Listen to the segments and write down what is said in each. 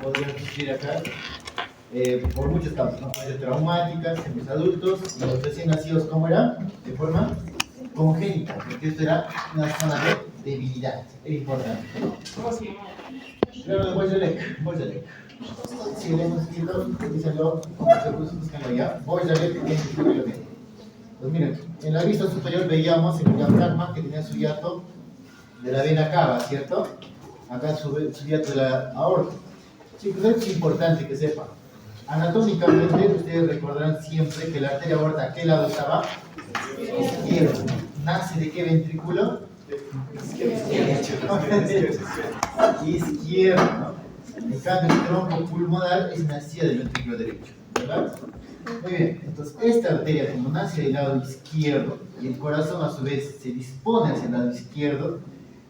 podrían sufrir acá por muchas causas, ¿no? Puede ser traumáticas en los adultos y los recién nacidos, ¿cómo era? De forma congénita, porque esto era una zona de debilidad, era importante. ¿Cómo se llama? Claro, de Boyalek. Si le hemos escrito, dísenlo, búsquenlo ya. Boyalek, bien, escríbelo bien. Pues miren, en la vista superior veíamos el diafragma que tenía su hiato de la vena cava, ¿cierto? Acá su hiato de la aorta. Chicos, esto es importante que sepan. Anatómicamente, ustedes recordarán siempre que la arteria aorta, ¿a qué lado estaba? Izquierdo. ¿Nace de qué ventrículo? Izquierdo, ¿no? En cambio, el tronco pulmonar es nacida del ventrículo derecho, ¿verdad? Muy bien, entonces esta arteria, como nace del lado izquierdo y el corazón a su vez se dispone hacia el lado izquierdo,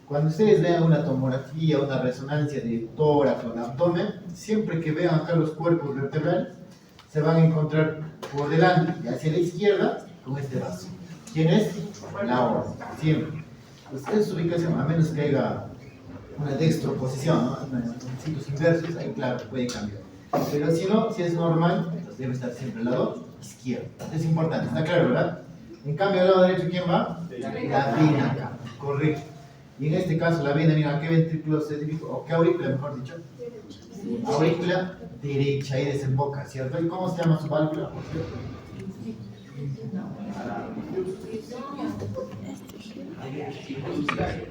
cuando ustedes vean una tomografía, una resonancia de tórax o de abdomen, siempre que vean acá los cuerpos vertebrales, se van a encontrar por delante y hacia la izquierda con este vaso. ¿Quién es? La aorta, siempre. Pues esa es su ubicación, a menos que haya una dextroposición, ¿no? En sitios inversos, ahí claro, puede cambiar. Pero si no, si es normal, entonces debe estar siempre al lado izquierdo. Es importante, ¿está claro, verdad? En cambio, al lado derecho, ¿quién va? La vena acá, correcto. Y en este caso, la vena, mira, ¿a qué ventrículo se dirige? ¿O qué aurícula, mejor dicho? Aurícula derecha, ahí desemboca, ¿cierto? ¿Y cómo se llama su válvula?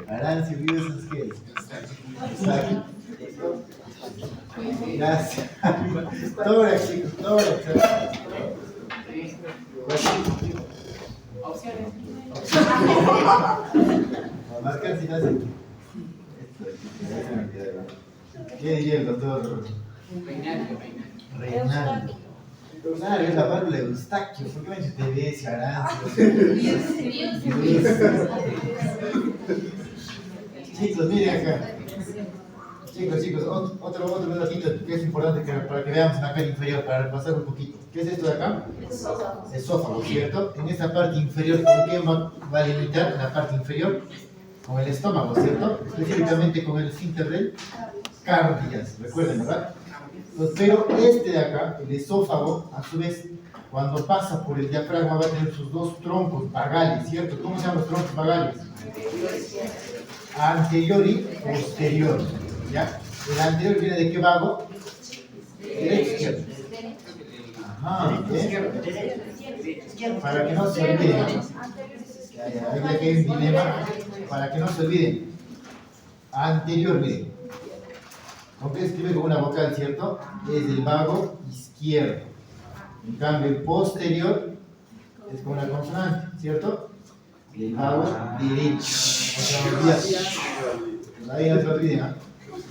Arancio Wilson Skills. Exacto. Gracias. Tórax, chicos, tórax. Opciones. Marcar si no hace. ¿Qué diría el doctor? Reinaldo. Claro, es la válvula de Eustaquio. ¿Por qué me dice TBS, Arancio? Chicos, miren acá. Chicos, otro datito que es importante para que veamos en la cara inferior, para repasar un poquito. ¿Qué es esto de acá? Esófago, ¿cierto? En esta parte inferior, ¿con qué va a limitar la parte inferior? Con el estómago, ¿cierto? Específicamente con el esfínter del cardias, recuerden, ¿verdad? Pues, pero este de acá, el esófago, a su vez, cuando pasa por el diafragma va a tener sus dos troncos vagales, ¿cierto? ¿Cómo se llaman los troncos vagales? Anterior y posterior, ¿ya? El anterior viene de qué vago? Derecho, izquierdo. Ajá, ¿bien? Para que no se olviden, ¿no? Ahí que hay un dilema, para que no se olviden. Anterior, miren. ¿Con qué escribe con una vocal, cierto? Es el vago izquierdo. En cambio, el posterior es con una consonante, ¿cierto? El vago derecho. No se olviden. Ahí no se olviden, ¿ah?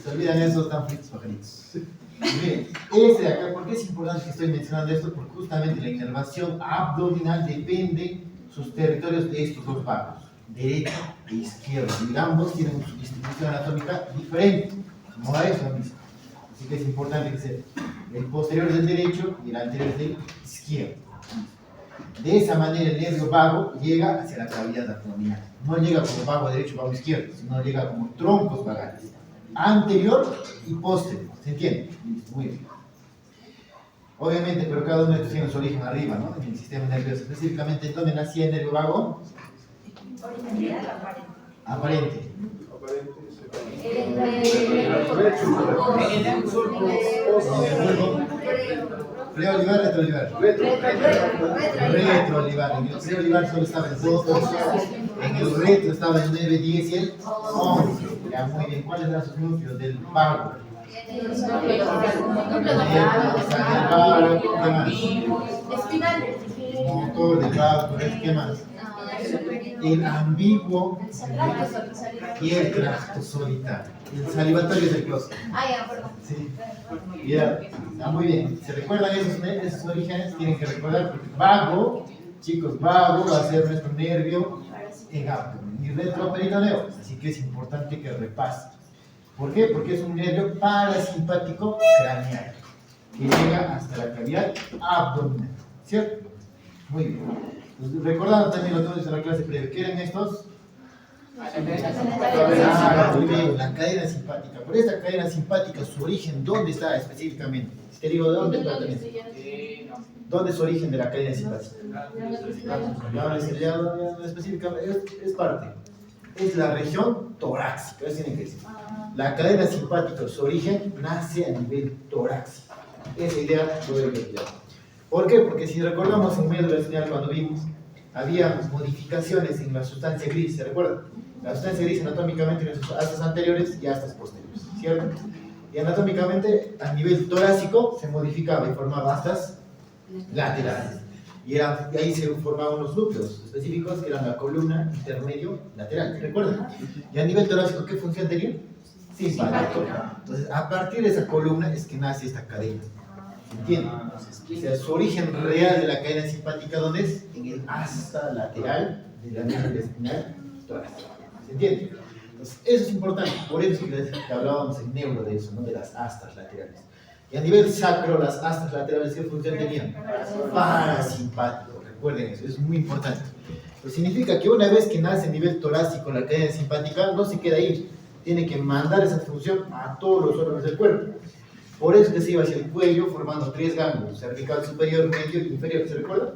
Se olvidan esos tan fritos pajaritos. Miren, este de acá, ¿por qué es importante que estoy mencionando esto? Porque justamente la inervación abdominal depende sus territorios de estos dos vagos, derecho e izquierdo. Y ambos tienen su distribución anatómica diferente. No es lo mismo. Así que es importante que sepa. El posterior es del derecho y el anterior es del izquierdo. De esa manera el nervio vago llega hacia la cavidad abdominal. No llega como vago derecho, vago izquierdo, sino llega como troncos vagales. Anterior y posterior. ¿Se entiende? Listo, muy bien. Obviamente, pero cada uno de estos tiene su origen arriba, ¿no? En el sistema nervioso. Específicamente, ¿dónde nacía el nervio vago? Aparente. Preolivar, retroolivar. Retroolivar. En el preolivar solo estaba el 2, en el retro estaba el 9, 10 y el 11. Ya, muy bien. ¿Cuáles eran sus núcleos del vago? Motor del vago, ¿qué más? El ambiguo y el tracto solitario. El salivatorio es el closet. Sí. Ya, muy bien. ¿Se recuerdan esos orígenes? Tienen que recordar porque vago, chicos, vago va a ser nuestro nervio en abdomen y retroperitoneo. Así que es importante que repase. ¿Por qué? Porque es un nervio parasimpático craneal que llega hasta la cavidad abdominal. ¿Cierto? Muy bien. Recordando también lo que hemos dicho en la clase previa, ¿qué eran estos? La cadena simpática. Por esta cadena simpática, su origen, ¿dónde está específicamente? Si te digo, ¿de dónde pertenece? ¿Dónde es su origen de la cadena simpática? Ya específicamente, es parte. Es la región torácica, eso tiene que decir. La cadena simpática, su origen, nace a nivel torácico. Esa idea lo debe olvidar. ¿Por qué? Porque si recordamos en médula espinal cuando vimos, había modificaciones en la sustancia gris, ¿se recuerda? La sustancia gris anatómicamente tiene sus astas anteriores y astas posteriores, ¿cierto? Y anatómicamente, a nivel torácico, se modificaba y formaba astas laterales. Y ahí se formaban unos núcleos específicos que eran la columna intermedio lateral, ¿se recuerdan? Y a nivel torácico, ¿qué función tenía? Simpático. Entonces, a partir de esa columna es que nace esta cadena. ¿Se entiende? O sea, su origen real de la cadena simpática, ¿dónde es? En el asta lateral de la médula espinal torácica. ¿Se entiende? Entonces, eso es importante. Por eso es que hablábamos en neuro de eso, ¿no? De las astas laterales. Y a nivel sacro, las astas laterales, ¿qué función tenían? Parasimpático. Recuerden eso, es muy importante. Pues significa que una vez que nace a nivel torácico la cadena simpática, no se queda ahí. Tiene que mandar esa función a todos los órganos del cuerpo. Por eso que se iba hacia el cuello formando tres ganglios, cervical superior, medio y inferior, ¿se recuerda?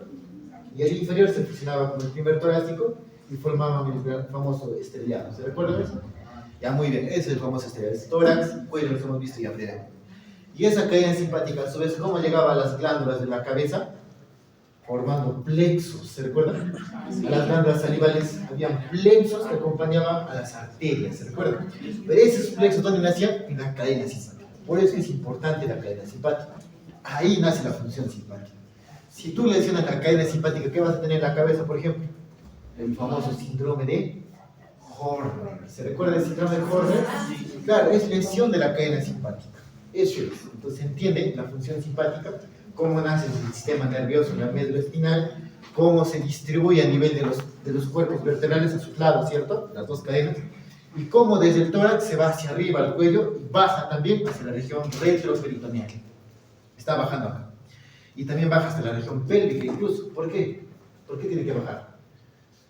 Y el inferior se fusionaba con el primer torácico y formaban el famoso estrellado, ¿se recuerda eso? Ya, muy bien, ese es el famoso estrellado, es tórax, cuello, lo que hemos visto ya previamente. Y esa cadena simpática, a su vez, ¿cómo llegaba a las glándulas de la cabeza? Formando plexos, ¿se recuerdan? A las glándulas salivales habían plexos que acompañaban a las arterias, ¿se recuerdan? Pero esos plexos, ¿dónde nacían? En la cadena simpática. Por eso es importante la cadena simpática. Ahí nace la función simpática. Si tú lesionas la cadena simpática, ¿qué vas a tener en la cabeza, por ejemplo? El famoso síndrome de Horner. ¿Se recuerda el síndrome de Horner? Claro, es lesión de la cadena simpática. Eso es. Entonces se entiende la función simpática, cómo nace el sistema nervioso en la médula espinal, cómo se distribuye a nivel de los cuerpos vertebrales a sus lados, ¿cierto? Las dos cadenas. Y cómo desde el tórax se va hacia arriba al cuello y baja también hacia la región retroperitoneal. Está bajando acá. Y también baja hasta la región pélvica incluso. ¿Por qué? ¿Por qué tiene que bajar?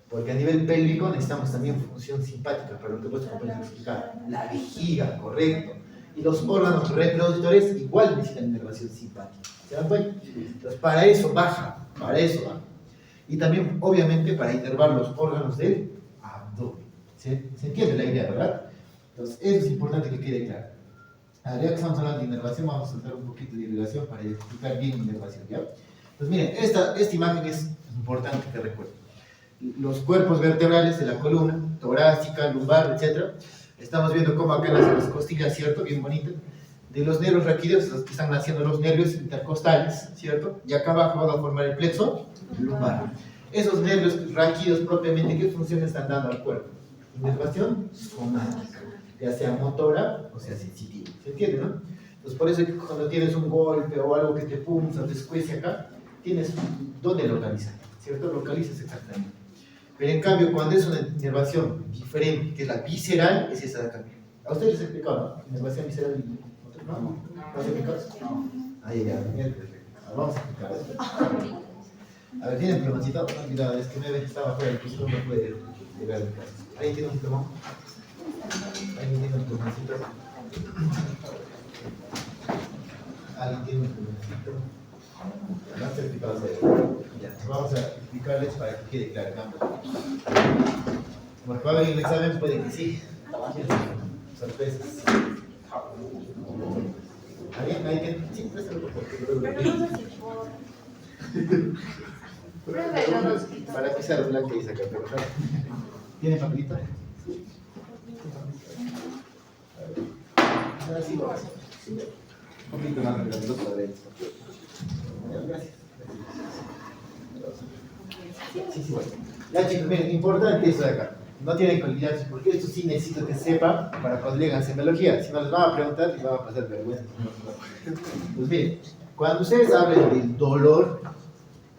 Porque a nivel pélvico necesitamos también función simpática, para lo que vos puedes explicar. La vejiga, correcto. Y los órganos reproductores igual necesitan inervación simpática. ¿Se dan cuenta? Entonces, para eso baja, para eso baja. Y también, obviamente, para inervar los órganos del abdomen. ¿Se entiende la idea, verdad? Entonces, eso es importante que quede claro. Ahora, ya que estamos hablando de inervación, vamos a saltar un poquito de irrigación para explicar bien inervación, ¿ya? Pues miren, esta imagen es importante que recuerden. Los cuerpos vertebrales de la columna, torácica, lumbar, etc. Estamos viendo cómo acá nacen las costillas, ¿cierto? Bien bonito. De los nervios raquídeos, los que están naciendo los nervios intercostales, ¿cierto? Y acá abajo van a formar el plexo lumbar. Esos nervios raquídeos propiamente, ¿qué función están dando al cuerpo? Inervación somática, ya sea motora o sea sensitiva. ¿Se entiende, no? Entonces, por eso es que cuando tienes un golpe o algo que te punza, te escuece acá, tienes dónde localizar, ¿cierto? Localizas exactamente. Pero en cambio, cuando es una inervación diferente, que es la visceral, es esa de acá. ¿A ustedes les he explicado, no? Inervación visceral, ¿no? ¿No se explicado? No. Ahí ya, perfecto. Vamos a explicar esto. A ver, ¿tienen plumoncito? No, mira, es que me estaba fuera del piso, no me puede llegar a mi casa. Ahí tiene un plumón. Ahí tiene un plumoncito. Ahí tiene un plumoncito. Vamos a explicar ya. Vamos a explicarles para que quede claro. Porque va a haber el examen, puede que sí. Sorpresas. ¿Alguien? ¿Hay que? Sí, préstalo porque luego lo pido. Para pisar blanca y sacar, pero ¿tiene papelito? Ahora sí lo hace. Un poquito más de los cuadritos. Gracias. Sí, bueno. Ya chicos, miren, importante esto de acá. No tienen que olvidarse, porque esto sí necesito que sepan para cuando lleguen a semiología. Si no les van a preguntar, les van a pasar vergüenza. Pues miren, cuando ustedes hablen del dolor,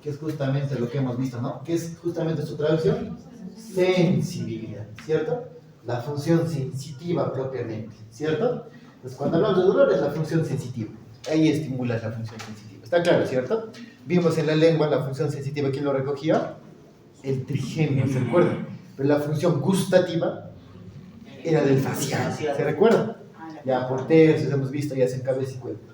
que es justamente lo que hemos visto, ¿no? Que es justamente su traducción, sensibilidad, ¿cierto? La función sensitiva propiamente, ¿cierto? Entonces, cuando hablamos de dolor es la función sensitiva. Ahí estimulas la función sensitiva. ¿Está claro, cierto? Vimos en la lengua la función sensitiva, ¿quién lo recogía? El trigemio, ¿se acuerdan? pero la función gustativa era del facial. ¿Se recuerda? Ya por tercios hemos visto, ya se en cabeza y cuerpo.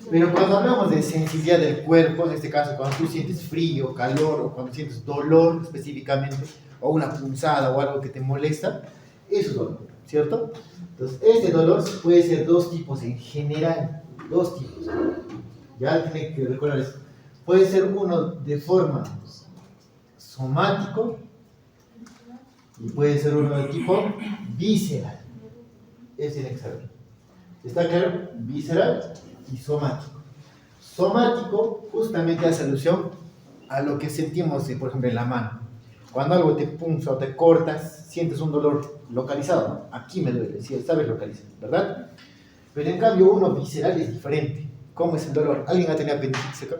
Pero cuando hablamos de sensibilidad del cuerpo, en este caso cuando tú sientes frío, calor, o cuando sientes dolor específicamente, o una punzada o algo que te molesta, eso es dolor, ¿cierto? Entonces, este dolor puede ser dos tipos en general, dos tipos. Ya tienen que recordar eso. Puede ser uno de forma somático y puede ser uno de tipo visceral. Eso tiene que saber. ¿Está claro? Visceral y somático. Somático justamente hace alusión a lo que sentimos, por ejemplo, en la mano. Cuando algo te punza o te cortas, sientes un dolor localizado, ¿no? Aquí me duele, si sabes localizar, ¿verdad? Pero en cambio uno visceral es diferente. ¿Cómo es el dolor? ¿Alguien ha tenido apendicitis acá?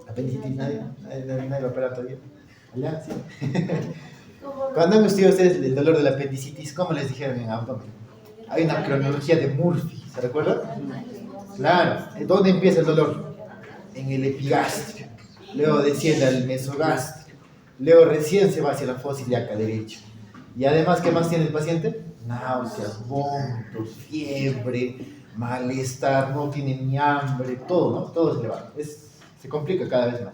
¿Apendicitis? ¿Nadie lo ha operado todavía? ¿Allá? Sí. Cuando han estudiado ustedes el dolor de la apendicitis, ¿cómo les dijeron en abdomen? Hay una cronología de Murphy, ¿se recuerda? Claro. ¿Dónde empieza el dolor? En el epigastrio. Luego desciende al mesogástrico. Luego recién se va hacia la fosa ilíaca derecha. Y además, ¿qué más tiene el paciente? Náuseas, vómitos, fiebre, malestar, no tiene ni hambre, todo, ¿no? Todo es elevado. Se complica cada vez más.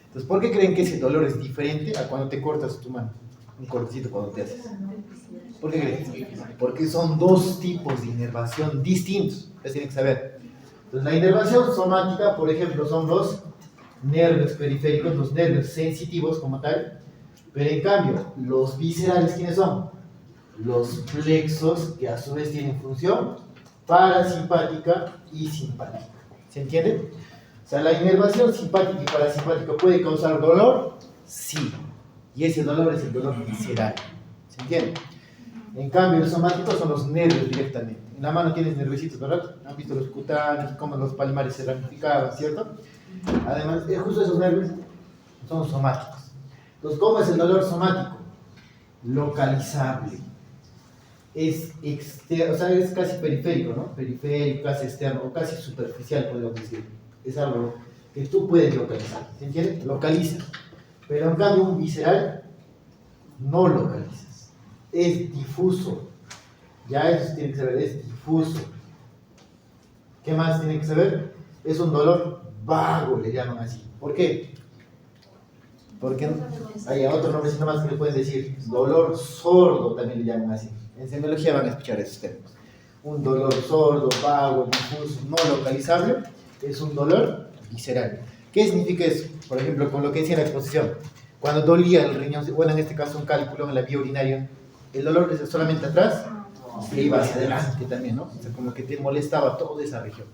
Entonces, ¿por qué creen que ese dolor es diferente a cuando te cortas tu mano? Un cortecito cuando te haces. ¿Por qué creen? Porque son dos tipos de inervación distintos. Eso tienen que saber. Entonces, la inervación somática, por ejemplo, son los nervios periféricos, los nervios sensitivos como tal. Pero en cambio, los viscerales, ¿quiénes son? Los plexos, que a su vez tienen función parasimpática y simpática. ¿Se entiende? O sea, la inervación simpática y parasimpática puede causar dolor, sí. Y ese dolor es el dolor visceral. ¿Se entiende? En cambio, el somático son los nervios directamente. En la mano tienes nerviositos, ¿verdad? Han visto los cutáneos, cómo los palmares se ramificaban, ¿cierto? Además, justo esos nervios son somáticos. Entonces, ¿cómo es el dolor somático? Localizable. Es externo, o sea, es casi periférico, ¿no? Periférico, casi externo, o casi superficial, podemos decir. Es algo que tú puedes localizar, ¿se entiende? Localiza. Pero en cambio, un visceral no localizas. Es difuso. Ya eso tiene que saber, es difuso. ¿Qué más tiene que saber? Es un dolor vago, le llaman así. ¿Por qué? Porque hay otro nombrecito más que le pueden decir. Dolor sordo también le llaman así. En semiología van a escuchar esos términos. Un dolor sordo, vago, difuso, no localizable, es un dolor visceral. ¿Qué significa eso? Por ejemplo, con lo que decía en la exposición. Cuando dolía el riñón, bueno, en este caso un cálculo en la vía urinaria, el dolor es solamente atrás, se iba hacia adelante también, ¿no? O sea, como que te molestaba toda esa región.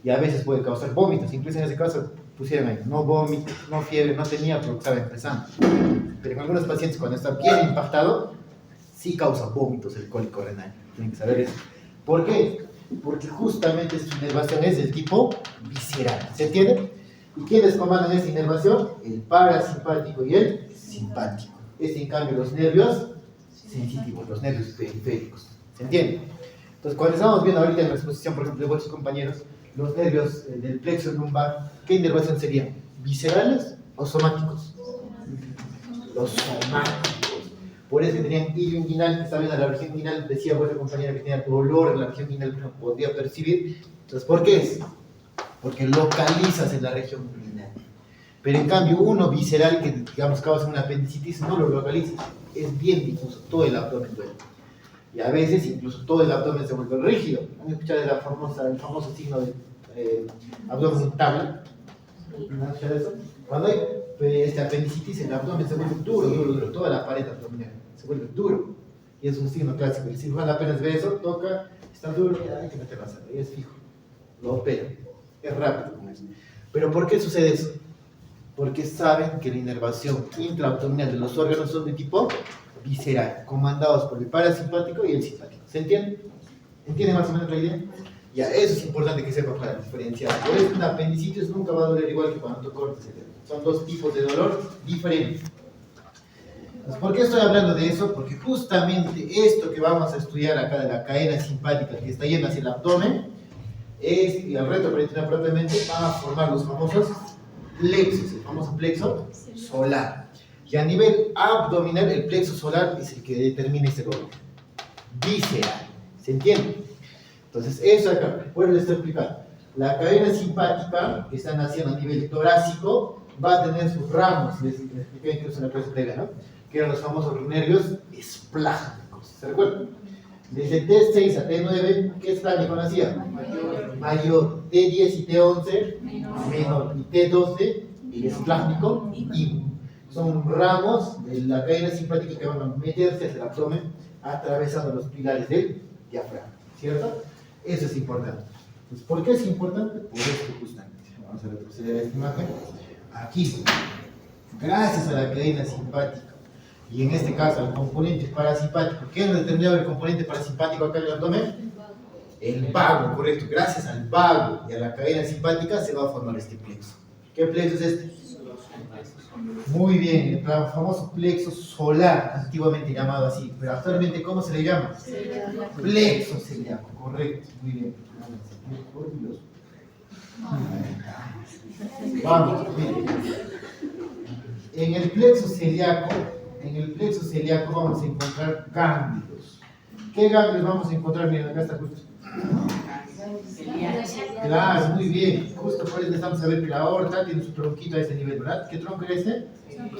Y a veces puede causar vómitos, incluso en ese caso pusieron ahí, no vómitos, no fiebre, no tenía porque estaba empezando. Pero en algunos pacientes cuando está bien impactado, sí causa vómitos el cólico renal. Tienen que saber eso. ¿Por qué? Porque justamente su inervación es del tipo visceral. ¿Se entiende? ¿Y quiénes comandan esta inervación? El parasimpático y el simpático. En cambio, los nervios sensitivos, los nervios periféricos. ¿Se entiende? Entonces, cuando estamos viendo ahorita en la exposición, por ejemplo, de vuestros compañeros, los nervios del plexo lumbar, ¿qué inervación serían? ¿Viscerales o somáticos? Los somáticos. Por eso que tenían ilio inguinal, que está viendo la región inguinal, decía vuestra compañera que tenía dolor en la región inguinal, pero no podía percibir. Entonces, ¿por qué es? Porque localizas en la región inguinal. Pero en cambio, uno visceral que, digamos, causa una apendicitis, no lo localizas. Es bien difuso, todo el abdomen duele. Y a veces incluso todo el abdomen se vuelve rígido. ¿Han escuchado el famoso signo de abdomen tabla? ¿Han escuchado eso? Cuando hay apendicitis, el abdomen se vuelve duro, toda la pared abdominal se vuelve duro. Y es un signo clásico. El cirujano apenas ve eso, toca, está duro, ya hay que meter la sangre, y es fijo. Lo opera. Es rápido con eso. ¿Pero por qué sucede eso? Porque saben que la inervación intraabdominal de los órganos son de tipo visceral, comandados por el parasimpático y el simpático. ¿Se entiende? ¿Entiende más o menos la idea? Ya, eso es importante que sepa para diferenciar. Por eso una apendicitis nunca va a doler igual que cuando tú cortas el dedo. Son dos tipos de dolor diferentes. Entonces, ¿por qué estoy hablando de eso? Porque justamente esto que vamos a estudiar acá de la cadena simpática que está yendo hacia el abdomen y el retroperitoneal propiamente van a formar los famosos plexos, el famoso plexo solar. Y a nivel abdominal, el plexo solar es el que determina ese dolor. Visceral. ¿Se entiende? Entonces, eso acá, pues les estoy explicando. La cadena simpática, que está naciendo a nivel torácico, va a tener sus ramos, les expliqué incluso en la clase previa, ¿no? Que eran los famosos nervios esplágnicos. ¿Se recuerdan? Desde T6 a T9, ¿qué esplágnico nacía? Mayor. T10 y T11, menor. Y T12, el esplágnico, y son ramos de la cadena simpática que van a meterse hacia el abdomen, atravesando los pilares del diafragma. ¿Cierto? Eso es importante. Entonces, ¿por qué es importante? Por esto justamente. Vamos a retroceder a esta imagen. Aquí, gracias a la cadena simpática, y en este caso al componente parasimpático, ¿qué es determinado el componente parasimpático acá en el abdomen? El vago, correcto. Gracias al vago y a la cadena simpática se va a formar este plexo. ¿Qué plexo es este? Muy bien, el famoso plexo solar, antiguamente llamado así, pero actualmente ¿cómo se le llama? Plexo celíaco, correcto, muy bien. Vamos, miren. En el plexo celíaco vamos a encontrar ganglios. ¿Qué ganglios vamos a encontrar? Miren, acá está justo. Claro, muy bien. Justo por eso estamos a ver que la aorta tiene su tronquito a ese nivel, ¿verdad? ¿Qué tronco es ese?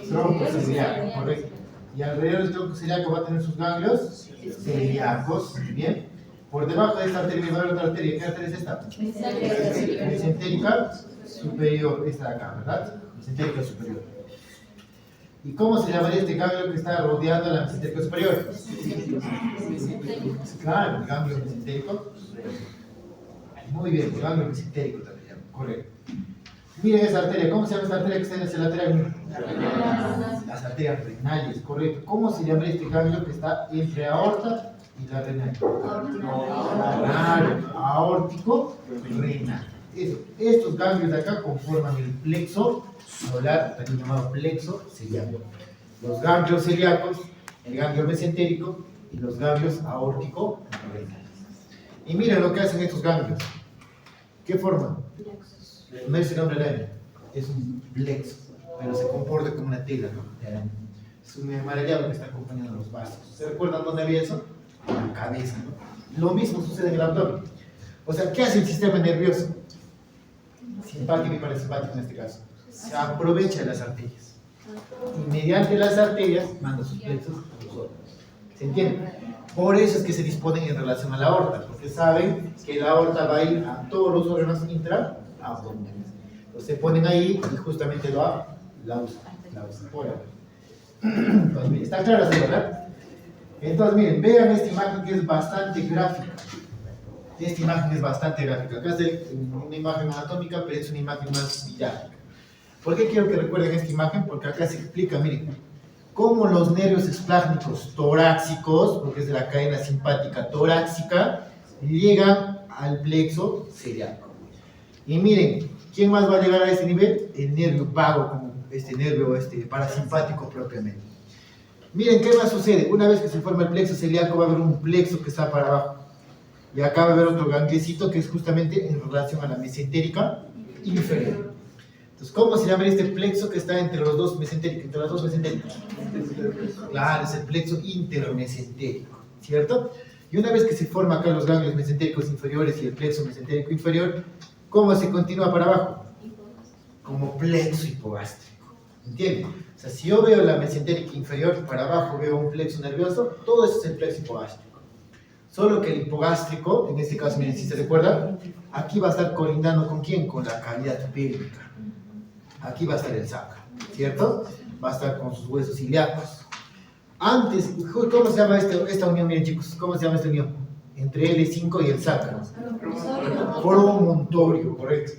Tronco celíaco, correcto. Y alrededor del tronco celíaco va a tener sus ganglios celíacos, bien. Por debajo de esta arteria va a haber otra arteria. ¿Qué arteria es esta? Mesentérica superior, esta de acá, ¿verdad? Mesentérica superior. ¿Y cómo se llamaría este ganglio que está rodeando la mesentérica superior? Claro, el ganglio mesentérico. Muy bien, el ganglio mesentérico también, correcto. Miren esa arteria, ¿cómo se llama esta arteria que está en esa lateral? Las arterias renales, correcto. ¿Cómo se llama este ganglio que está entre aorta y la renal? Claro, aórtico renal. Estos ganglios de acá conforman el plexo solar, también llamado plexo celíaco. Los ganglios celíacos, el ganglio mesentérico y los ganglios aórtico renales. Y miren lo que hacen estos ganglios. ¿Qué forman? No es el nombre de la araña, es un plexo, pero se comporta como una tela, ¿no? De araña. Es un emarellado que está acompañando a los vasos. ¿Se recuerdan dónde había eso? En la cabeza, ¿no? Lo mismo sucede en el abdomen. O sea, ¿qué hace el sistema nervioso? Simpático y parasimpático en este caso. Se aprovecha de las arterias. Y mediante las arterias manda sus plexos a los órganos. ¿Se entiende? Por eso es que se disponen en relación a la aorta, porque saben que la aorta va a ir a todos los órganos intraabdominales. Entonces se ponen ahí y justamente la usan. Por ahora. Entonces, miren, está claro así, ¿verdad? Entonces, miren, vean esta imagen que es bastante gráfica. Esta imagen es bastante gráfica. Acá es una imagen anatómica, pero es una imagen más didáctica. ¿Por qué quiero que recuerden esta imagen? Porque acá se explica, miren, cómo los nervios esplágnicos torácicos, porque es de la cadena simpática torácica, llegan al plexo celíaco. Y miren, ¿quién más va a llegar a ese nivel? El nervio vago, como este nervio parasimpático propiamente. Miren, ¿qué más sucede? Una vez que se forma el plexo celíaco, va a haber un plexo que está para abajo. Y acá va a haber otro gangliecito que es justamente en relación a la mesentérica inferior. Entonces, ¿cómo se llama este plexo que está entre los dos mesentéricos, entre las dos mesentéricas? Claro, es el plexo intermesentérico, ¿cierto? Y una vez que se forma acá los ganglios mesentéricos inferiores y el plexo mesentérico inferior, ¿cómo se continúa para abajo? Como plexo hipogástrico, ¿entienden? O sea, si yo veo la mesentérica inferior, para abajo veo un plexo nervioso, todo eso es el plexo hipogástrico. Solo que el hipogástrico, en este caso, miren, si se recuerda, aquí va a estar colindando ¿con quién? Con la cavidad pélvica. Aquí va a estar el sacro, ¿cierto? Va a estar con sus huesos ilíacos. Antes, ¿cómo se llama esta unión? Miren, chicos, ¿cómo se llama esta unión? Entre L5 y el sacro. Promontorio, correcto.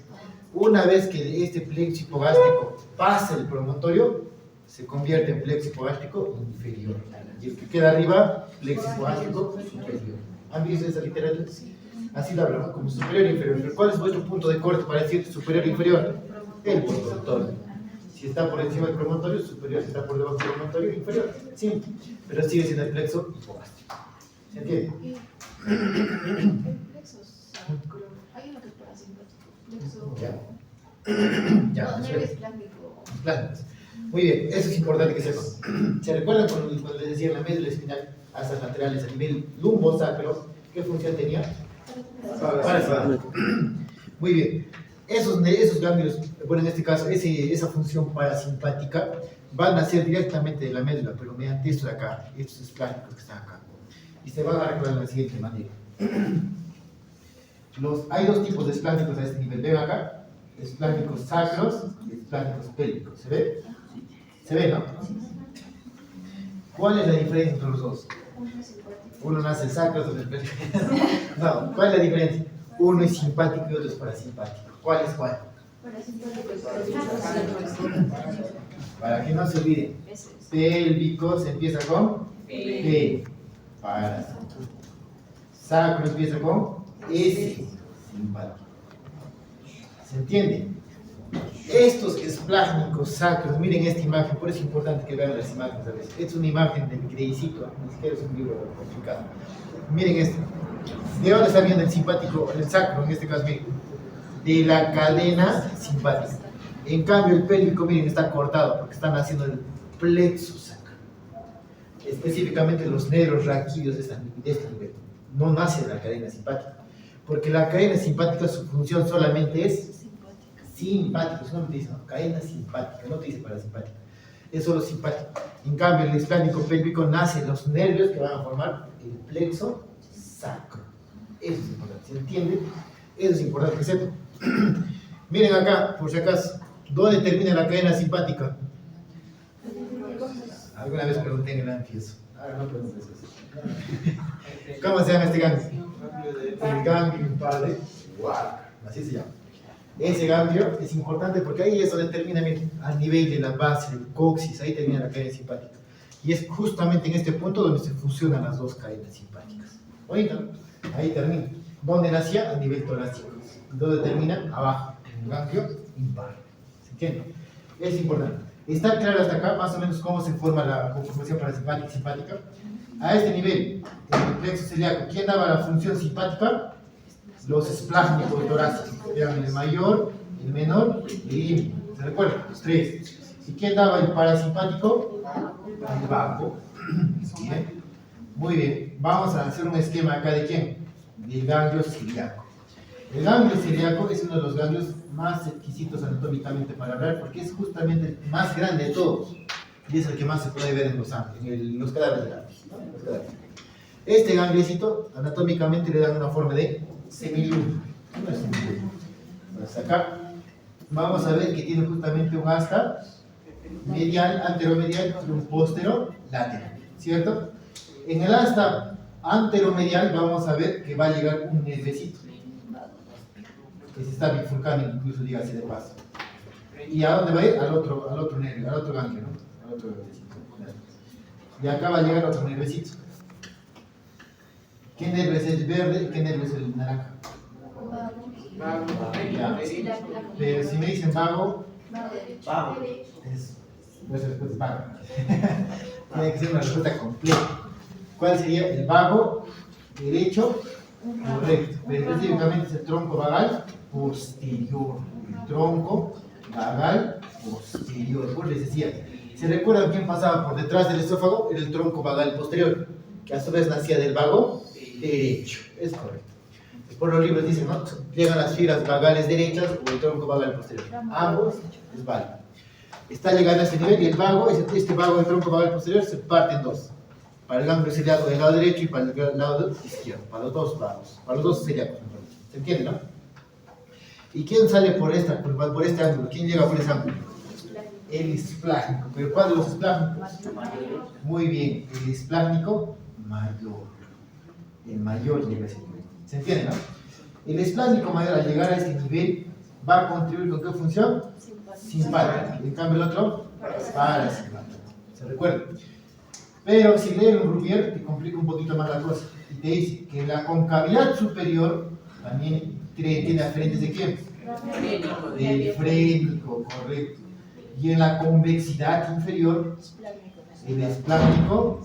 Una vez que este plexo hipogástrico pasa el promontorio, se convierte en plexo hipogástrico inferior. Y el que queda arriba, plexo hipogástrico superior. ¿Han visto esa literatura? Así lo hablan, como superior e inferior. ¿Pero cuál es vuestro punto de corte para decir superior e inferior? El promontorio. Si está por encima del promontorio, superior. Si está por debajo del promontorio, inferior. Simple. Pero sigue siendo el plexo hipogástrico. ¿Se entiende? Hay uno que es parasimpático. Ya. Ya. No, nervio esplácnico. Esplácnicos. Muy bien, eso es importante que sepan. ¿Se recuerdan cuando les decía la médula espinal, asas laterales a nivel lumbosacro, qué función tenía? Parasimpático. Muy bien. Esos ganglios, bueno, en este caso, esa función parasimpática van a ser directamente de la médula, pero mediante esto de acá, estos esplánicos que están acá. Y se van a recordar de la siguiente manera. Hay dos tipos de esplánicos a este nivel. ¿Ven acá? Esplánicos sacros y esplánicos pélvicos. ¿Se ve? ¿Se ve, no? ¿Cuál es la diferencia entre los dos? Uno nace sacro, otro es pélvico. No, ¿cuál es la diferencia? Uno es simpático y otro es parasimpático. ¿Cuál es cuál? Para que no se olviden. Pélvico se empieza con P. Parasimpático. Sacro empieza con S. Simpático. ¿Se entiende? Estos esplágnicos sacros, miren esta imagen, por eso es importante que vean las imágenes a veces. Esta es una imagen de mi crédito, ni siquiera es un libro complicado. Miren esto. ¿De dónde está viendo el simpático, el sacro en este caso? Miren, de la cadena simpática. En cambio, el pélvico, miren, está cortado porque están haciendo el plexo sacro. Específicamente los nervios raquídeos de este nivel. No nace de la cadena simpática. Porque la cadena simpática, su función solamente es simpático, eso no te dice, no, cadena simpática, no te dice parasimpática, es solo simpático. En cambio, el esplánico pélvico nace de los nervios que van a formar el plexo sacro. Eso es importante, ¿se entiende? Eso es importante que sepan. Miren acá, por si acaso, ¿dónde termina la cadena simpática? Alguna vez pregunté en el anfies. Ahora no preguntes eso. ¿Cómo se llama este ganglio? El ganglio impar de Wark, así se llama. Ese ganglio es importante porque ahí es donde termina, miren, al nivel de la base del coxis, ahí termina la cadena simpática. Y es justamente en este punto donde se fusionan las dos cadenas simpáticas. ¿Oído? Ahí termina. ¿Dónde nacía? A nivel torácico. ¿Dónde termina? Abajo, en el ganglio impar. ¿Se entiende? Es importante. ¿Está claro hasta acá más o menos cómo se forma la conformación parasimpática y simpática? A este nivel, en el plexo celíaco, ¿quién daba la función simpática? Los esplágnicos torácicos. Vean, el mayor, el menor y el ínfimo. ¿Se recuerdan? Los tres. ¿Y quién daba el parasimpático? El vago. Bien. Muy bien. Vamos a hacer un esquema acá de quién? Del ganglio celíaco. El ganglio celíaco es uno de los ganglios más exquisitos anatómicamente para hablar porque es justamente el más grande de todos y es el que más se puede ver en los cadáveres de árboles, ¿no? Los cadáveres. Este gangliecito anatómicamente le dan una forma de semiluna. No es semiluna. Entonces acá vamos a ver que tiene justamente un asta medial, anteromedial y un posterolateral, ¿cierto? En el asta anteromedial vamos a ver que va a llegar un nervecito que se está bifurcando, incluso dígase de paso. ¿Y a dónde va a ir? Al otro nervio, al otro ganglio, ¿no? Al otro nervecito. Y acá va a llegar otro nervecito. ¿Qué nervio es el verde y qué nervio es el naranja? Ya. Pero si me dicen vago, nuestra respuesta es vago. Tiene que ser una respuesta completa. ¿Cuál sería el vago derecho? Correcto. Pero específicamente es el tronco vagal posterior. El tronco vagal posterior. Pues les decía, ¿se recuerdan quién pasaba por detrás del esófago? Era el tronco vagal posterior, que a su vez nacía del vago derecho. Es correcto. Por los libros dicen, ¿no? Llegan las fibras vagales derechas o el tronco vagal posterior. Ambos es válido. Está llegando a este nivel y el vago, este vago del tronco vagal posterior se parte en dos. Para el ganglio celíaco del lado derecho y para el lado izquierdo. Para los dos vagos. Para los dos celíacos. ¿Se entiende, no? ¿Y quién sale por este ángulo? ¿Quién llega por ese ángulo? El esplágnico. ¿Pero cuál de los esplágnicos? Muy bien. El esplágnico mayor. El mayor llega a ese nivel. ¿Se entiende, no? El esplágnico mayor al llegar a este nivel va a contribuir con qué función? Simpática. En cambio el otro, parasimpática. ¿Se recuerda? Pero si leen un Rouvier te complica un poquito más la cosa y te dice que la concavidad superior también tiene afluentes de quién? Del frénico, correcto. Y en la convexidad inferior, el esplágnico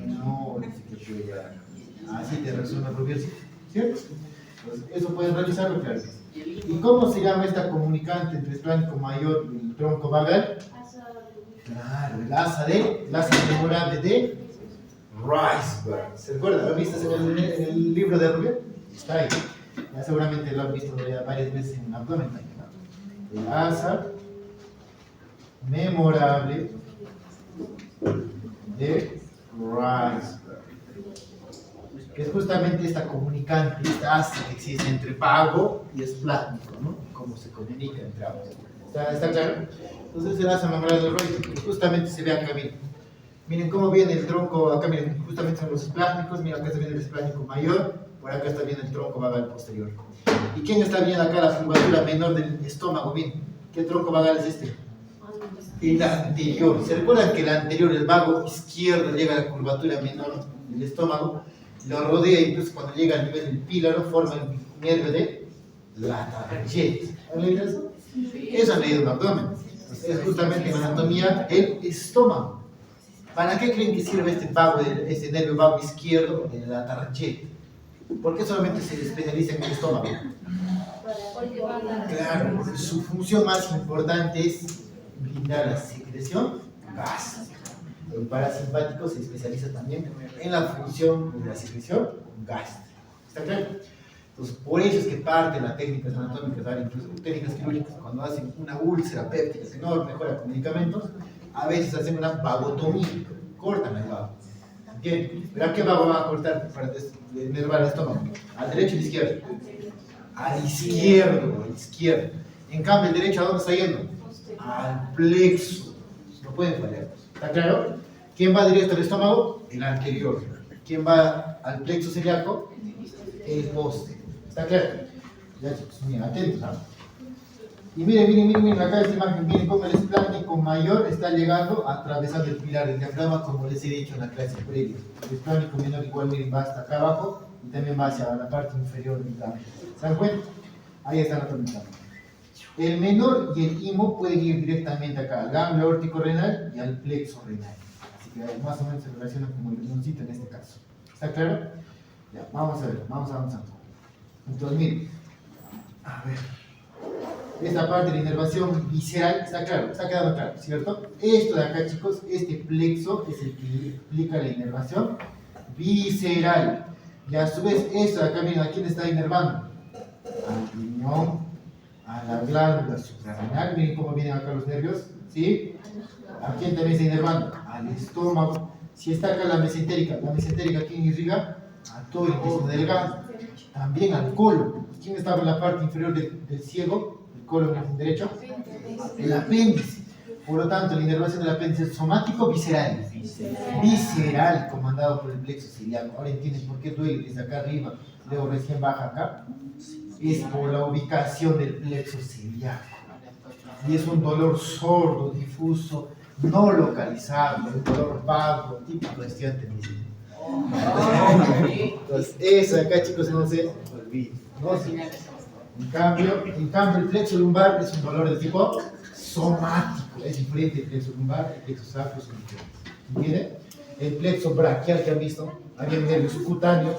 no dice que llega. Así te resuelve el Rouvier, ¿cierto? Entonces, eso pueden revisarlo, claro. ¿Y cómo se llama esta comunicante entre esplágnico mayor y el tronco vagal? Claro, el asa memorable de Riceberg. ¿Se recuerda? ¿Lo viste en el libro de Rubio? Está ahí. Ya seguramente lo han visto ya varias veces en el abdomen también, ¿no? El asa memorable de Riceberg, que es justamente esta comunicante, esta asa que existe entre vago y esplástico, ¿no? Cómo se comunica entre ambos. ¿Está claro? Entonces el asa memorable de Riceberg, justamente se ve acá, miren cómo viene el tronco, acá miren, justamente son los esplásmicos, miren acá está viendo el esplástico mayor, por acá está viendo el tronco vagal posterior. ¿Y quién está viendo acá la curvatura menor del estómago? Miren, ¿qué tronco vagal es este? El anterior. ¿Se recuerdan que el anterior, el vago izquierdo, llega a la curvatura menor del estómago? Lo rodea y entonces cuando llega al nivel del pílaro forma el nervio de la tarjeta. ¿Han leído eso? Eso han leído en el abdomen. Es justamente en anatomía el estómago. ¿Para qué creen que sirve este nervio vago izquierdo de la tarjeta? ¿Por qué solamente se especializa en el estómago? Claro, porque su función más importante es brindar la secreción gástrica. El parasimpático se especializa también en la función de la secreción gástrica. ¿Está claro? Entonces, por eso es que parte de las técnicas anatómicas, incluso técnicas quirúrgicas, cuando hacen una úlcera péptica que no mejora con medicamentos, a veces hacen una vagotomía, cortan el vago. ¿Entienden? ¿Pero a qué vago van a cortar para denervar el estómago? ¿Al derecho o al izquierdo? Al izquierdo, al izquierdo. En cambio, el derecho, ¿a dónde está yendo? Al plexo. No pueden fallar. ¿Está claro? ¿Quién va directo al estómago? El anterior. ¿Quién va al plexo celíaco? El posterior. ¿Está claro? Ya chicos, miren, atentos, ¿no? Y miren acá esta imagen, miren cómo el esplástico mayor está llegando atravesando el pilar del diafragma, como les he dicho en la clase previa. El esplástico menor igual, miren, va hasta acá abajo y también va hacia la parte inferior del abdomen. ¿Se dan cuenta? Ahí está anatómicamente. El menor y el imo pueden ir directamente acá, al ganglio aórtico renal y al plexo renal. Así que más o menos se relaciona como el riñoncito en este caso. ¿Está claro? Ya, vamos a ver, vamos avanzando. Entonces, miren, a ver, esta parte de la inervación visceral está claro, está quedando claro, ¿cierto? Esto de acá, chicos, este plexo es el que explica la inervación visceral. Y a su vez, esto de acá, miren, ¿a quién está inervando? Al riñón, a la glándula suprarrenal. Miren cómo vienen acá los nervios, ¿sí? ¿A quién también está inervando? Al estómago. Si está acá la mesentérica, ¿a quién irriga? A todo el intestino delgado. También al colon. ¿Quién estaba en la parte inferior del ciego? El colon en el derecho. El apéndice. Por lo tanto, la inervación del apéndice es somático visceral. Visceral, comandado por el plexo ciliaco. Ahora entienden por qué duele desde acá arriba, luego recién baja acá. Es por la ubicación del plexo ciliaco. Y es un dolor sordo, difuso, no localizable, un dolor vago, típico de estudiante de medicina. Entonces, eso de acá, chicos, no se olviden. ¿No? En cambio, el plexo lumbar es un dolor de tipo somático. Es diferente el plexo lumbar, el plexo sacro son diferentes. ¿Entienden? El plexo braquial que han visto, había nervios cutáneos,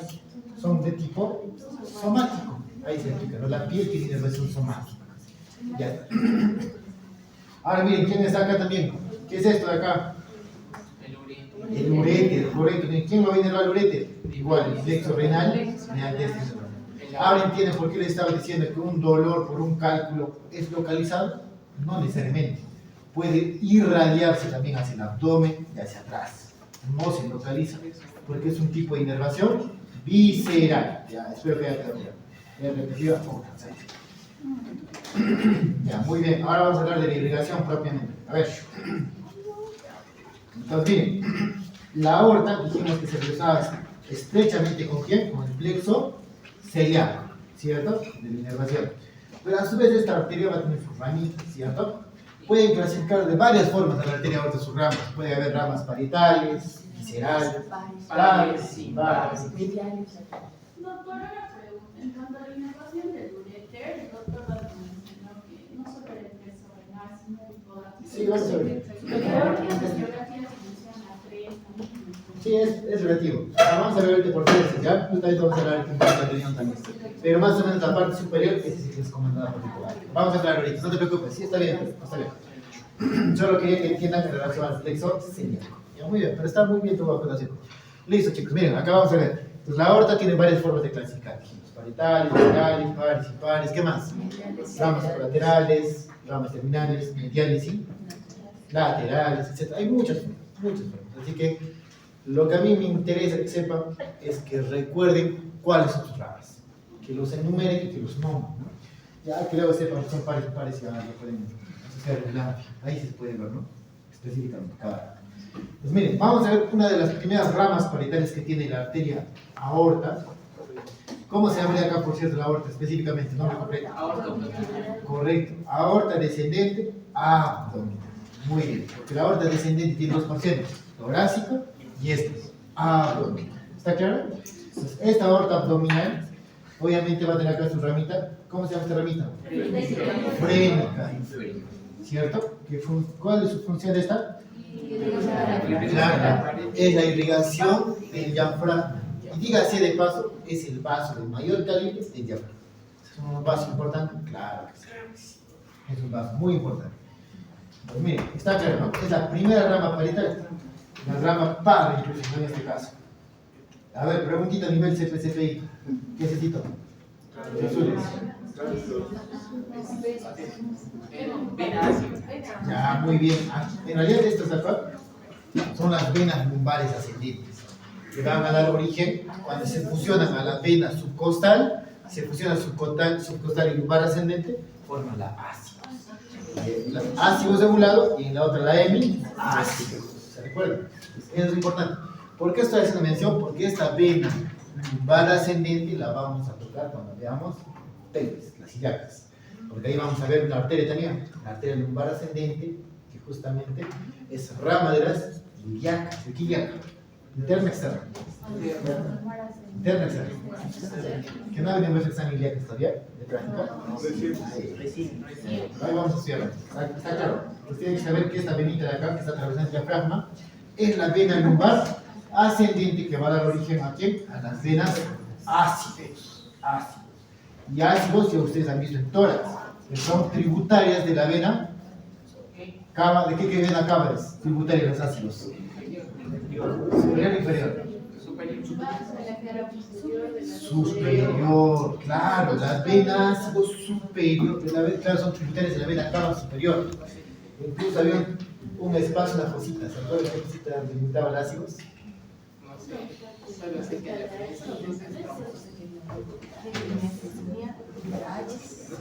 son de tipo somático. Ahí se explica, ¿no? La piel tiene inervación somática. Ya está. Ahora miren, ¿quién está acá también? ¿Qué es esto de acá? El uréter, correcto. ¿Quién lo va a inervar el uréter? Igual, el plexo renal mediante este nervio. Ahora entienden por qué les estaba diciendo que un dolor por un cálculo es localizado. No necesariamente. Puede irradiarse también hacia el abdomen y hacia atrás. No se localiza, porque es un tipo de inervación visceral. Ya, espero que haya quedado claro. Repetida. Ya, muy bien. Ahora vamos a hablar de la irrigación propiamente. A ver. Entonces, miren, la aorta dijimos que se relaciona estrechamente con ¿quién? Con el plexo celíaco, ¿cierto? De la inervación. Pero a su vez esta arteria va a tener sus ramitas, ¿cierto? Pueden clasificar de varias formas a la arteria aorta sus ramas. Puede haber ramas parietales, viscerales, pares, impares. Doctora, una pregunta. En cuanto a la inervación del uréter, el doctor va a mencionar que no solo el plexo renal, sino el hipódromo. Sí, vamos a ver. Las geografías mencionan 3 también. Sí, es relativo. Vamos a ver ahorita por qué es, ¿ya? Justamente vamos a hablar de la riñón también. Pero más o menos la parte superior, esa sí que es comandada por el hipogalo. Vamos a hablar ahorita, no te preocupes, sí está bien, está bien. Solo quería que entiendan en relación al plexo celíaco. Ya, muy bien, pero está muy bien tu acotación. Listo, chicos, miren, acá vamos a ver. Entonces, la aorta tiene varias formas de clasificar. Parietales, laterales, pares, impares, ¿qué más? Ramas colaterales, ramas terminales, mediales y laterales, etc. Hay muchas formas. Así que lo que a mí me interesa que sepan es que recuerden cuáles son sus ramas. Que los enumeren y que los nombren, ¿no? Ya que luego sepan que son pares, impares, ya lo pueden asociar en la. Ahí se puede ver, ¿no? Específicamente cada. Pues miren, vamos a ver una de las primeras ramas parietales que tiene la arteria aorta. ¿Cómo se llama acá, por cierto, la aorta específicamente? ¿Nombre completo? Correcto. Aorta descendente abdominal. Muy bien, porque la aorta descendente tiene dos porciones, torácica y abdominal. ¿Está claro? Entonces, esta aorta abdominal, obviamente va a tener acá su ramita. ¿Cómo se llama esta ramita? Frénica. ¿Cierto? ¿Cuál es su función de esta? Claro, es la irrigación del diafragma. Y dígase de paso, es el vaso de mayor calibre del diafragma. ¿Es un vaso importante? Claro que sí. Es un vaso muy importante. Pues miren, está claro, ¿no? Es la primera rama parietal. La rama par, incluso en este caso. A ver, preguntita a nivel CPCPI. ¿Qué necesito? Azules. Ya, muy bien. En realidad estas de acá son las venas lumbares ascendentes, que van a dar origen, cuando se fusionan a la vena subcostal, se fusionan subcostal y lumbar ascendente, forman la ácidos. Las ácidos de un lado y en la otra la hemiácidos. ¿Se recuerdan? Eso es importante. ¿Por qué estoy haciendo mención? Porque esta vena lumbar ascendente la vamos a tocar cuando veamos pelvis, las ilíacas. Porque ahí vamos a ver una arteria también, la arteria lumbar ascendente, que justamente es rama de las ilíacas. ¿De qué ilíaca? Interna externa. Interna externa. ¿Que no ha venido examen ilíacas todavía? ¿De práctica? Recién. Ahí vamos a estudiarlo. Está claro. Ustedes tienen que saber que esta venita de acá, que está atravesando el diafragma, es la vena lumbar ascendente que va a dar origen a ¿quién? A las venas ácidos. Y ácidos, ya ustedes han visto en tórax, que son tributarias de la vena cava. ¿De qué vena cava es? Tributaria de los ácidos. Superior o inferior. Superior, claro, las venas ácido superior, claro, son tributarias de la vena cava superior. Incluso había un espacio, una cosita, ¿se acuerdan de qué cosita limitaba los ácidos?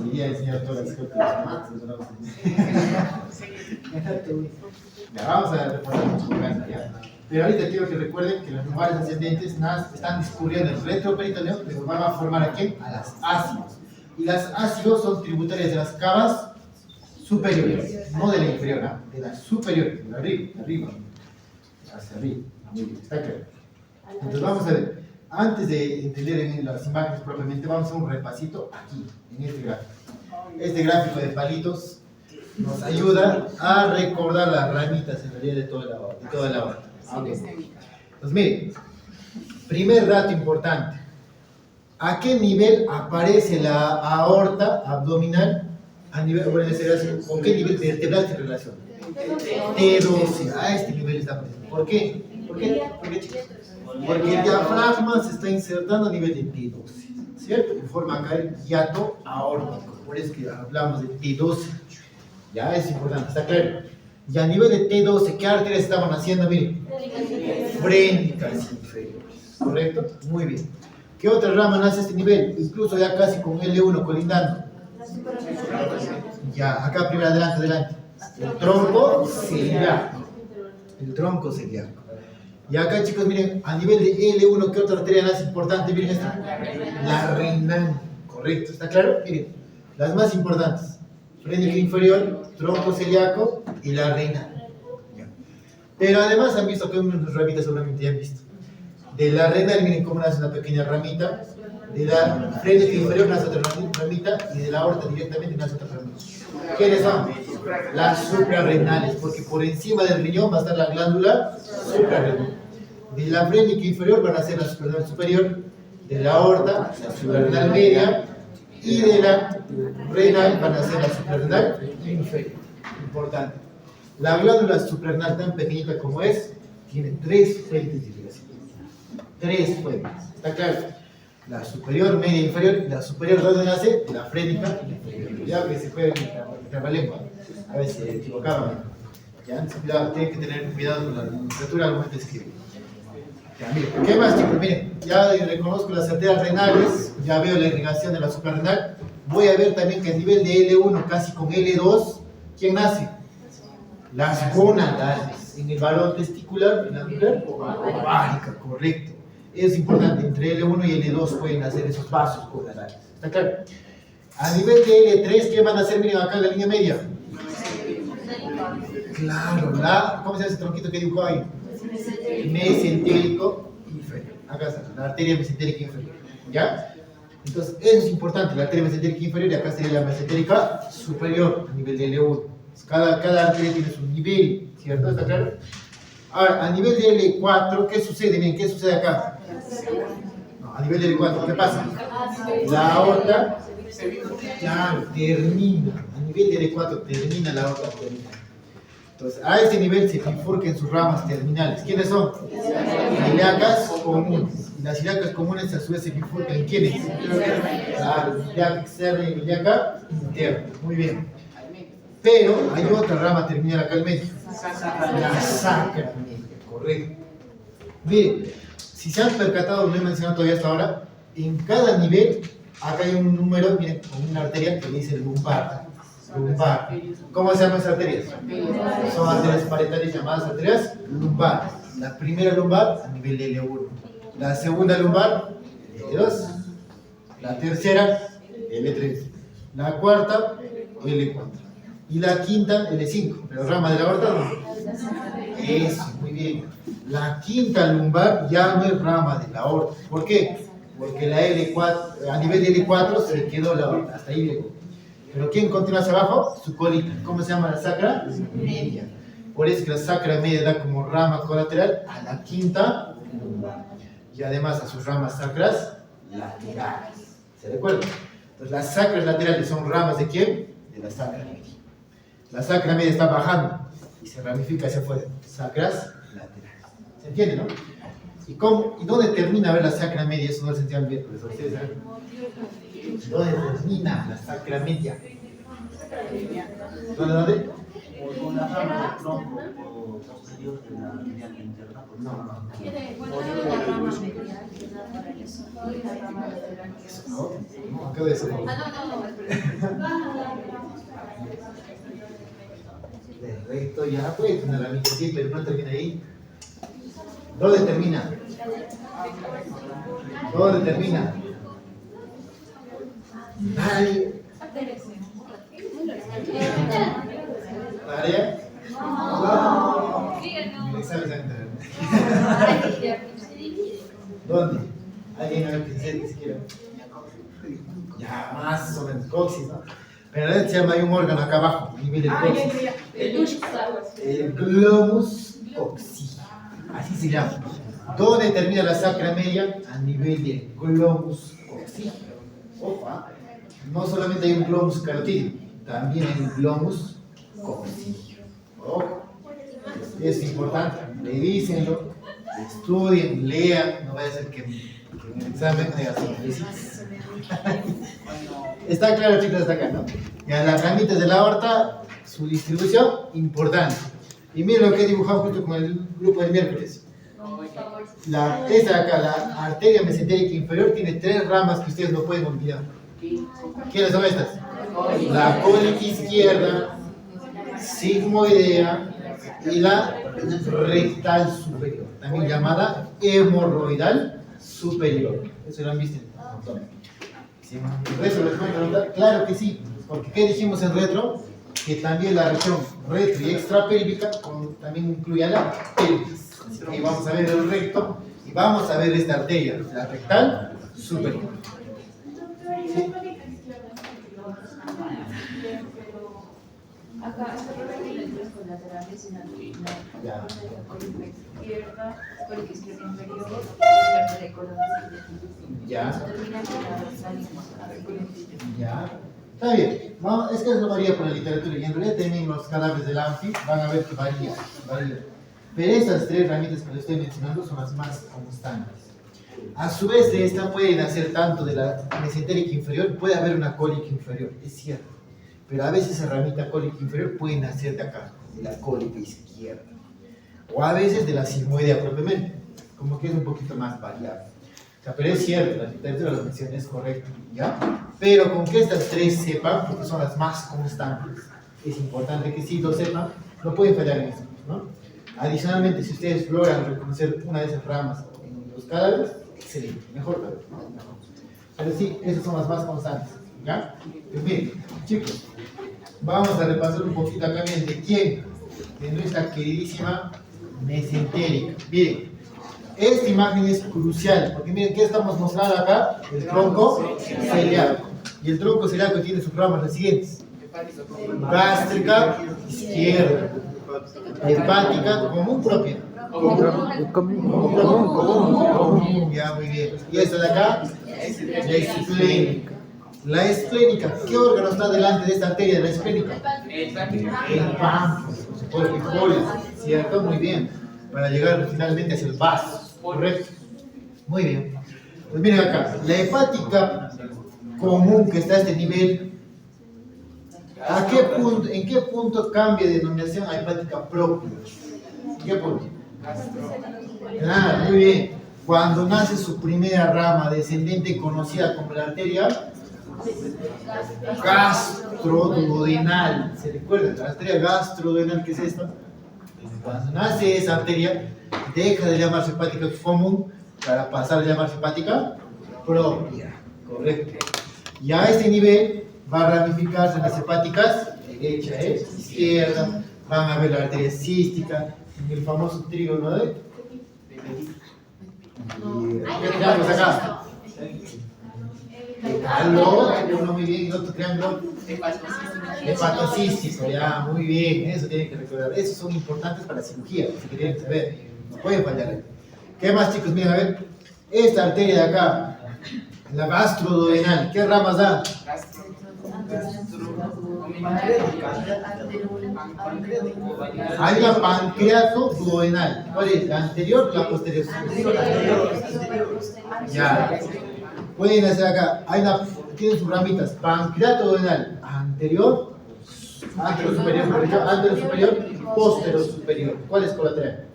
Quería enseñar todas las cosas. Ya vamos a repasar mucho ya. Pero ahorita quiero que recuerden que las lumbares ascendentes están discurriendo el retroperitoneo, pero van a formar ¿a qué? A las ácidos. Y las ácidos son tributarias de las cavas superiores, no de la inferior, ¿no? De la superior, de arriba, hacia arriba. Muy bien, está claro. Entonces vamos a ver, antes de entender en las imágenes propiamente, vamos a hacer un repasito aquí, en este gráfico. Este gráfico de palitos nos ayuda a recordar las ramitas en realidad de toda la aorta. Okay. Pues miren, primer dato importante. ¿A qué nivel aparece la aorta abdominal? A nivel, bueno, ¿con qué nivel vertebral se relaciona? T12, a este nivel está apareciendo. ¿Por qué? Porque el diafragma se está insertando a nivel de T12, ¿cierto? Y forma acá el hiato aórtico, por eso que hablamos de T12. Ya es importante, está claro. Y a nivel de T12, ¿qué arterias estaban haciendo? Miren, frénicas inferiores, ¿correcto? Muy bien. ¿Qué otra rama nace a este nivel? Incluso ya casi con L1 colindando. Ya, acá primero adelante. El tronco celíaco. Y acá, chicos, miren, a nivel de L1, ¿qué otra arteria nace importante? Miren esta. La renal, correcto, ¿está claro? Miren, las más importantes. Frénica inferior, tronco celíaco y la renal. Pero además han visto que unas ramitas seguramente ya han visto. De la renal, miren cómo nace una pequeña ramita. De la frénica inferior nace otra ramita. Y de la aorta directamente nace otra ramita. ¿Quiénes son? Las suprarrenales, porque por encima del riñón va a estar la glándula suprarrenal. De la frénica inferior van a ser la suprarrenal superior. De la aorta, la suprarrenal media. Y de la renal van a ser la suprarrenal inferior. Importante. La glándula suprarrenal, tan pequeñita como es, tiene 3 fuentes de irrigación. 3 fuentes. ¿Está claro? La superior, media e inferior. La superior, ¿dónde nace? De la frénica y la inferior. Ya que se puede meter la lengua. A veces se equivocaba. Ya, tienen que tener cuidado con la nomenclatura al momento de escribir. Ya, miren, ¿qué más, chicos? Miren, ya reconozco las arterias renales, ya veo la irrigación de la suprarrenal. Voy a ver también que a nivel de L1, casi con L2, ¿quién nace? Las gonadales. En el varón testicular, en la mujer ovárica, correcto. Es importante, entre L1 y L2 pueden hacer esos vasos gonadales. ¿Está claro? A nivel de L3, ¿qué van a hacer? Miren acá en la línea media. Claro, ¿cómo se llama ese tronquito que dibujó ahí? Mesentérico inferior. Acá está, la arteria mesentérica inferior. ¿Ya? Entonces, eso es importante, la arteria mesentérica inferior, y acá sería la mesentérica superior, a nivel de L1. Cada arteria tiene su nivel, ¿cierto? ¿Está claro? Ahora, a nivel de L4, ¿qué sucede? Miren, ¿qué sucede acá? No, a nivel de L4, ¿qué pasa? La aorta, claro, termina. A nivel de L4 termina la aorta. Entonces, a ese nivel se bifurcan sus ramas terminales. ¿Quiénes son? Ilíacas comunes. Y las ilíacas comunes a su vez se bifurcan en ¿quiénes? Claro, ilíaca externa y ilíaca interna. Muy bien. Pero hay otra rama terminal acá al medio. La sacra media, correcto. Miren, si se han percatado, no he mencionado todavía hasta ahora, en cada nivel, acá hay un número, miren, con una arteria que dice lumbar. Lumbar. ¿Cómo se llaman esas arterias? Son arterias parietales llamadas arterias lumbar. La primera lumbar a nivel de L1. La segunda lumbar, L2. La tercera, L3. La cuarta, L4. Y la quinta, L5. Pero rama de la aorta, ¿no? Eso, muy bien. La quinta lumbar ya no es rama de la aorta. ¿Por qué? Porque la L4, a nivel de L4 se le quedó la aorta. Hasta ahí llegó. Pero ¿quién continúa hacia abajo? Su colita. ¿Cómo se llama la sacra? Media. Por eso es que la sacra media da como rama colateral a la quinta lumbar. Y además a sus ramas sacras laterales. ¿Se recuerda? Entonces las sacras laterales son ramas ¿de quién? De la sacra media. La sacra media está bajando y se ramifica hacia afuera. Sacras laterales. ¿Se entiende, no? ¿Y dónde termina a ver la sacra media? Eso no lo sentían bien, profesor. ¿Ustedes saben? ¿Dónde termina la sacra media? ¿Dónde? Con la rama del tronco posterior de la arteria interna. No. La rama medial, que es la paraíso, y la rama lateral, que es No, acabo de decir. Recto ya puede tener la mitad, sí, pero no termina ahí. ¿Dónde termina? ¿Dónde termina? Nadie. ¿Tarea? No. El examen se ¿Dónde? ¿Alguien a ver que se siquiera? Ya, más o menos, coxis, ¿no? Pero en realidad se llama, hay un órgano acá abajo, a nivel del coxis. El globus coxi. Así se llama. ¿Dónde termina la sacra media? A nivel del globus coxi. Ojo, no solamente hay un globus carotídeo, también hay un globus coxi. Ojo. Es importante. Revísenlo, estudien, lean. No vaya a ser que en el examen tenga sorpresitas. Está claro, chicos, hasta acá, ¿no? Ya las ramitas de la aorta, su distribución, importante. Y miren lo que he dibujado justo con el grupo del miércoles. Esta de acá, la arteria mesentérica inferior, tiene 3 ramas que ustedes no pueden olvidar. ¿Quiénes son estas? La cólica izquierda, sigmoidea y la rectal superior, también llamada hemorroidal superior. Eso lo han visto en un montón. ¿Retro les pueden preguntar? Claro que sí, porque ¿qué dijimos en retro? Que también la región retro y extrapélvica también incluye a la pelvis. Así que vamos a ver el recto y vamos a ver esta arteria, la rectal superior. ¿Sí? Acá tiene 3 colaterales en la Ya. cólica izquierda inferior, la arteria coronal. Ya. Termina con la dorsal. Ya. Está bien, no, es que eso varía por la literatura y en realidad también los cadáveres del anfi van a ver que varía. Pero estas tres herramientas que les estoy mencionando son las más constantes. A su vez de esta pueden hacer tanto de la mesentérica inferior, puede haber una cólica inferior, es cierto. Pero a veces esa ramita cólica inferior pueden hacer de acá, de la cólica izquierda. O a veces de la sigmoidea propiamente, como que es un poquito más variable. O sea, pero es cierto, la literatura lo menciona, es correcto, ¿ya? Pero con que estas tres sepan, porque son las más constantes, es importante que sí lo sepan, no pueden fallar en eso, ¿no? Adicionalmente, si ustedes logran reconocer una de esas ramas en los cadáveres, excelente, mejor todavía, ¿no? Mejor. Pero sí, esas son las más constantes, ¿ya? Pues bien, chicos, vamos a repasar un poquito acá bien de quién, de nuestra queridísima mesentérica. Miren, esta imagen es crucial, porque miren, ¿qué estamos mostrando acá? El tronco celíaco. Y el tronco celíaco tiene sus ramas las siguientes: gástrica izquierda, hepática común propia. Común, ya, muy bien. Y esta de acá, la esplénica. La esplénica, ¿qué órgano está delante de esta arteria de la esplénica? El páncreas, por el hipólisis, ¿cierto? Muy bien. Para llegar finalmente hacia el vaso, ¿correcto? Muy bien. Pues miren acá, la hepática común que está a este nivel, ¿en qué punto cambia de denominación a hepática propia? ¿En qué punto? Muy bien. Cuando nace su primera rama descendente conocida como la arteria gastroduodenal. ¿Se recuerda? La arteria gastroduodenal, ¿qué es esta? Cuando nace esa arteria, deja de llamarse hepática común para pasar a llamarse hepática propia. Correcto. Y a este nivel va a ramificarse en las hepáticas derecha, izquierda, van a ver la arteria cística, en el famoso trígono de... ¿Qué tenemos acá? Uno muy bien, y otro triángulo hepatocístico, ya, muy bien, eso tienen que recordar. Esos son importantes para la cirugía, si quieren saber, no pueden fallar. ¿Qué más, chicos? Miren, a ver, esta arteria de acá, la gastroduodenal, ¿qué ramas da? Hay la pancreato duodenal. ¿Cuál es? ¿La anterior o la posterior? Ya. Pueden hacer acá. Tienen sus ramitas. Pancreato duodenal. Anterior superior, posterior superior. ¿Cuál es colateral?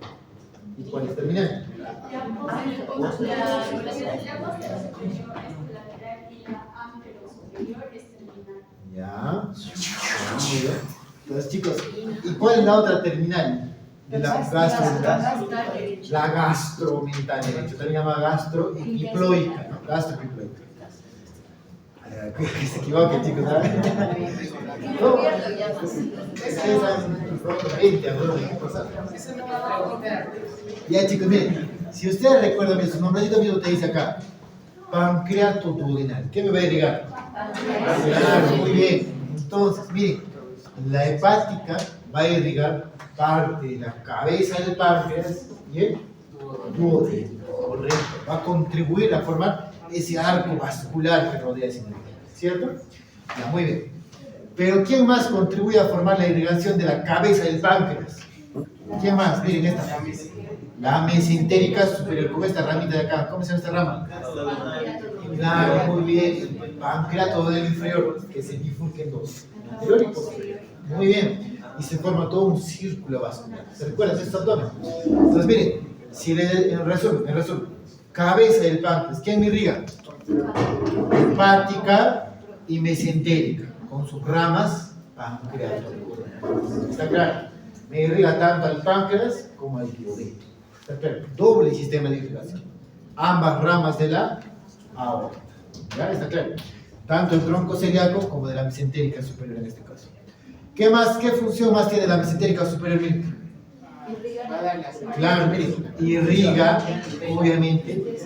¿Y cuál es terminal? Ya. Muy bien. Entonces, chicos, ¿y cuál es la otra terminal de la gastromental? La gastromental, de hecho, también se llama gastroepiploica, ¿no? Gastroepiploica. Que se equivoquen, chicos, ¿sabes? No, ustedes saben 20, algunos de qué pasar. Ya, chicos, miren, si ustedes recuerdan bien, su nombrecito mismo te dice acá, pancreato duodenal. ¿Qué me va a irrigar? Claro, muy bien. Entonces, miren, la hepática va a irrigar parte de la cabeza del páncreas y el duodeno, correcto. Va a contribuir a formar ese arco vascular que rodea ese nervio, ¿cierto? Ya, muy bien. Pero ¿quién más contribuye a formar la irrigación de la cabeza del páncreas? ¿Quién más? Miren esta. La mesentérica superior, como esta ramita de acá. ¿Cómo se llama esta rama? Claro, muy bien. El pancreato del inferior, que se bifurca en dos. Anterior y posterior. Muy bien. Y se forma todo un círculo vascular. ¿Se recuerdan de este abdomen? Entonces, miren, si en resumen, cabeza del páncreas, ¿quién me irriga? Hepática y mesentérica, con sus ramas pancreato. ¿Está claro? Me irriga tanto al páncreas como al duodeno. ¿Está claro? Doble sistema de irrigación. Ambas ramas de la aorta. ¿Ya? ¿Está claro? Tanto el tronco celíaco como de la mesentérica superior en este caso. ¿Qué más? ¿Qué función más tiene la mesentérica superior? Claro, miren, irriga, obviamente,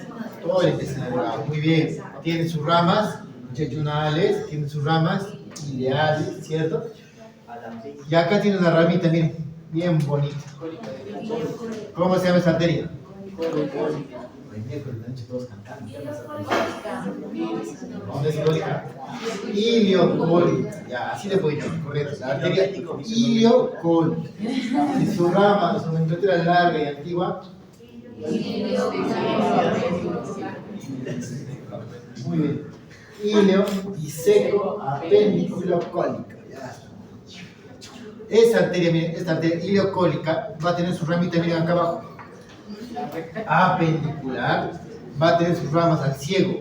todo el intestino delgado. Muy bien. Tiene sus ramas yeyunales, tiene sus ramas ileales, ¿cierto? Y acá tiene una ramita, miren, bien bonita. ¿Cómo se llama esa arteria? El miércoles de la noche todos cantando. Y los cólicas. ¿Dónde es cólica? Iliocólica. Ya, así le voy yo, correcto. La arteria iliocólica. Y su rama, su nomenclatura larga y antigua. Muy bien. Ilio y seco apendiculaocólica. Ya. Esa arteria, miren, esta arteria iliocólica va a tener su ramita, miren acá abajo. Apendicular, va a tener sus ramas al ciego.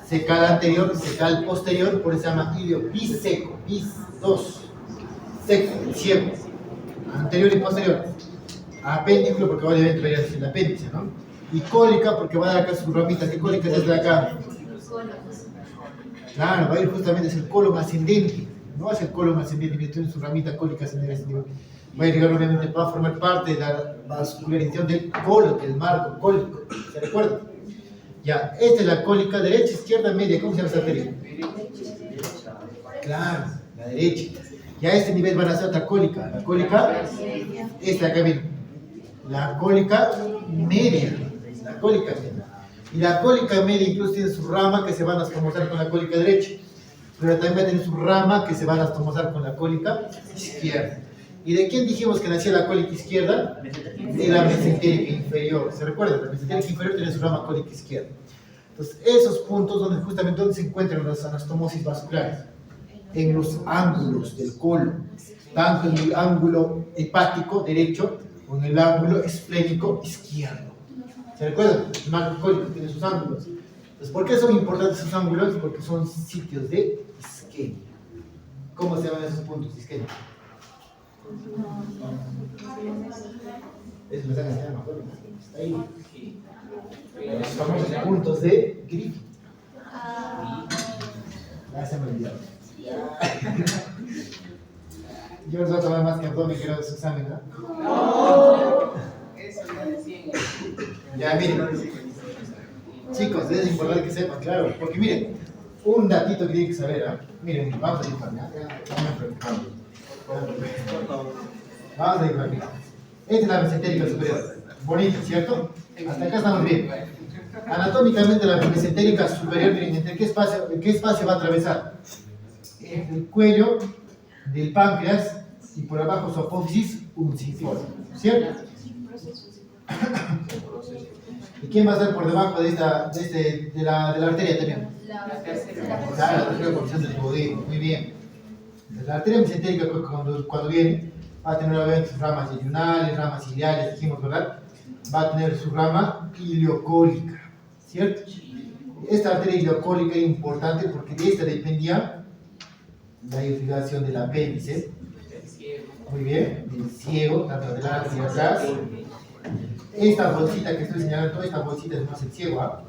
Secal anterior, secal posterior, por eso se llama ilio biseco, bis 2. Seco, ciego. Anterior y posterior. Apéndiculo porque va a dentro del apéndice, ¿no? Y cólica porque va a dar acá sus ramitas. ¿Qué cólica es esta de acá? Claro, va a ir justamente hacia el colon ascendente. No hacia el colon ascendente, que tiene su ramita cólica ascendente. Va a llegar obviamente para formar parte de la vascularización del colon, del marco cólico. ¿Se recuerda? Ya, esta es la cólica derecha, izquierda, media. ¿Cómo se llama esta arteria? Claro, la derecha. Ya a este nivel van a hacer otra cólica. La cólica, esta de acá viene. La cólica media. La cólica media. Y la cólica media incluso tiene su rama que se van a astomosar con la cólica derecha. Pero también va a tener su rama que se van a astomosar con la cólica izquierda. ¿Y de quién dijimos que nacía la cólica izquierda? De la mesentérica inferior. ¿Se recuerda? La mesentérica inferior tiene su rama cólica izquierda. Entonces, esos puntos donde se encuentran las anastomosis vasculares, en los ángulos del colon, tanto en el ángulo hepático derecho o en el ángulo esplénico izquierdo. ¿Se recuerdan? El marco cólico tiene sus ángulos. Entonces, ¿por qué son importantes esos ángulos? Porque son sitios de isquemia. ¿Cómo se llaman esos puntos de isquemia? Eso me están enseñando, ¿no? Está ahí. Los famosos puntos de Griffith. Ya se me olvidó. Yo les voy a tomar más que abdomen que era de su examen, ¿no? Ya, miren. Chicos, es importante que sepan, claro, porque miren, un datito que tienen que saber, ¿eh? Miren, vamos a dibujar, ¿ya? Vamos a dibujar, mira. Esta es la mesentérica superior. Bonito, ¿cierto? Hasta acá estamos bien. Anatómicamente la mesentérica superior, miren, ¿en qué espacio va a atravesar? El cuello del páncreas y por abajo su apófisis unciforme, ¿cierto? ¿Y quién va a estar por debajo de la arteria también? La tercera porción del duodeno, muy bien. La arteria mesentérica cuando viene va a tener obviamente sus ramas iliunales, ramas iliares, dijimos, ¿verdad? Va a tener su rama iliocólica, ¿cierto? Esta arteria iliocólica es importante porque de esta dependía la irrigación del apéndice, muy bien, del ciego, tanto adelante y atrás. Esta bolsita que estoy señalando, toda esta bolsita es más el ciego, ¿ah?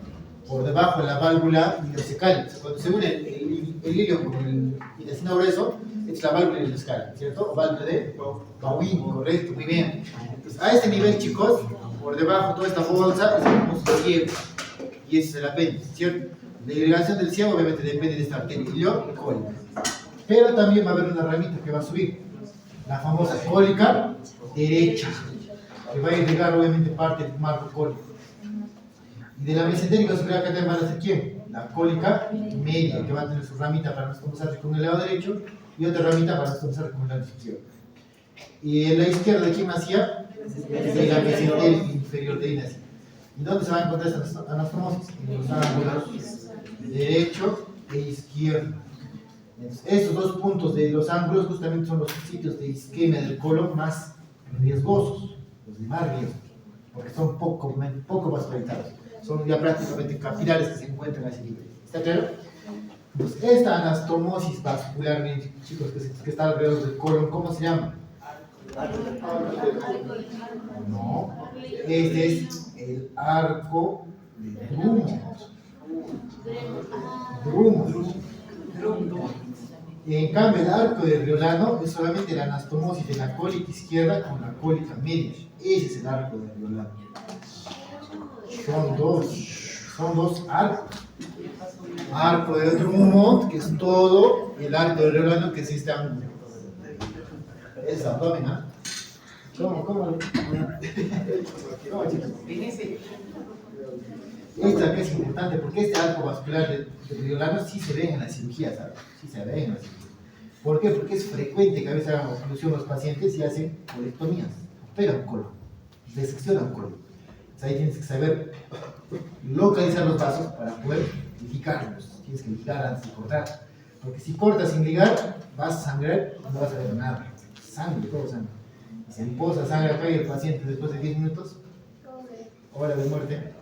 Por debajo de la válvula ileocecal. Cuando se une el ilio con el intestino grueso, es la válvula ileocecal, ¿cierto? O válvula de Bowing, correcto, muy bien. Entonces, a este nivel, chicos, por debajo toda esta bolsa es el famoso ciego. Y ese es el apéndice, ¿cierto? La irrigación del ciego obviamente depende de esta arteria iliocólica. Pero también va a haber una ramita que va a subir, la famosa cólica derecha, que va a irrigar obviamente parte del marco cólico. Y de la mesentérica superior acá también van a ser ¿quién? La cólica media, que va a tener su ramita para astomosarse con el lado derecho y otra ramita para astomosarse con el lado izquierdo. Y en la izquierda, ¿de quién nacía? De la mesentérica inferior, de ahí nacía. ¿Y dónde se va a encontrar esta anastomosis? En los ángulos derecho e izquierdo. Estos dos puntos de los ángulos justamente son los sitios de isquemia del colon más riesgosos, los de más riesgo, porque son poco vascularizados, son ya prácticamente capilares que se encuentran a ese nivel. ¿Está claro? Pues esta anastomosis vascular, miren, chicos, que está alrededor del colon, ¿cómo se llama? No, este es el arco de Drummond. En cambio, el arco de Riolano es solamente la anastomosis de la cólica izquierda con la cólica media. Ese es el arco de Riolano. Son dos arcos. Arco de Drummond, que es todo, y el arco de Riolano, que es este ángulo. Es abdomen, ¿ah? ¿Cómo? ¿Cómo, chicos? Esto acá es importante porque este arco vascular de Briolano sí se ve en la cirugía, ¿sabes? Sí se ve en la cirugía. ¿Por qué? Porque es frecuente que a veces hagan oclusión los pacientes y hacen colectomías, operan colon, diseccionan colon. Entonces ahí tienes que saber localizar los vasos para poder ligarlos. Tienes que ligar antes de cortar. Porque si cortas sin ligar, vas a sangrar y no vas a ver nada. Sangre, todo sangre. Y si posa sangre acá y el paciente después de 10 minutos, hora de muerte.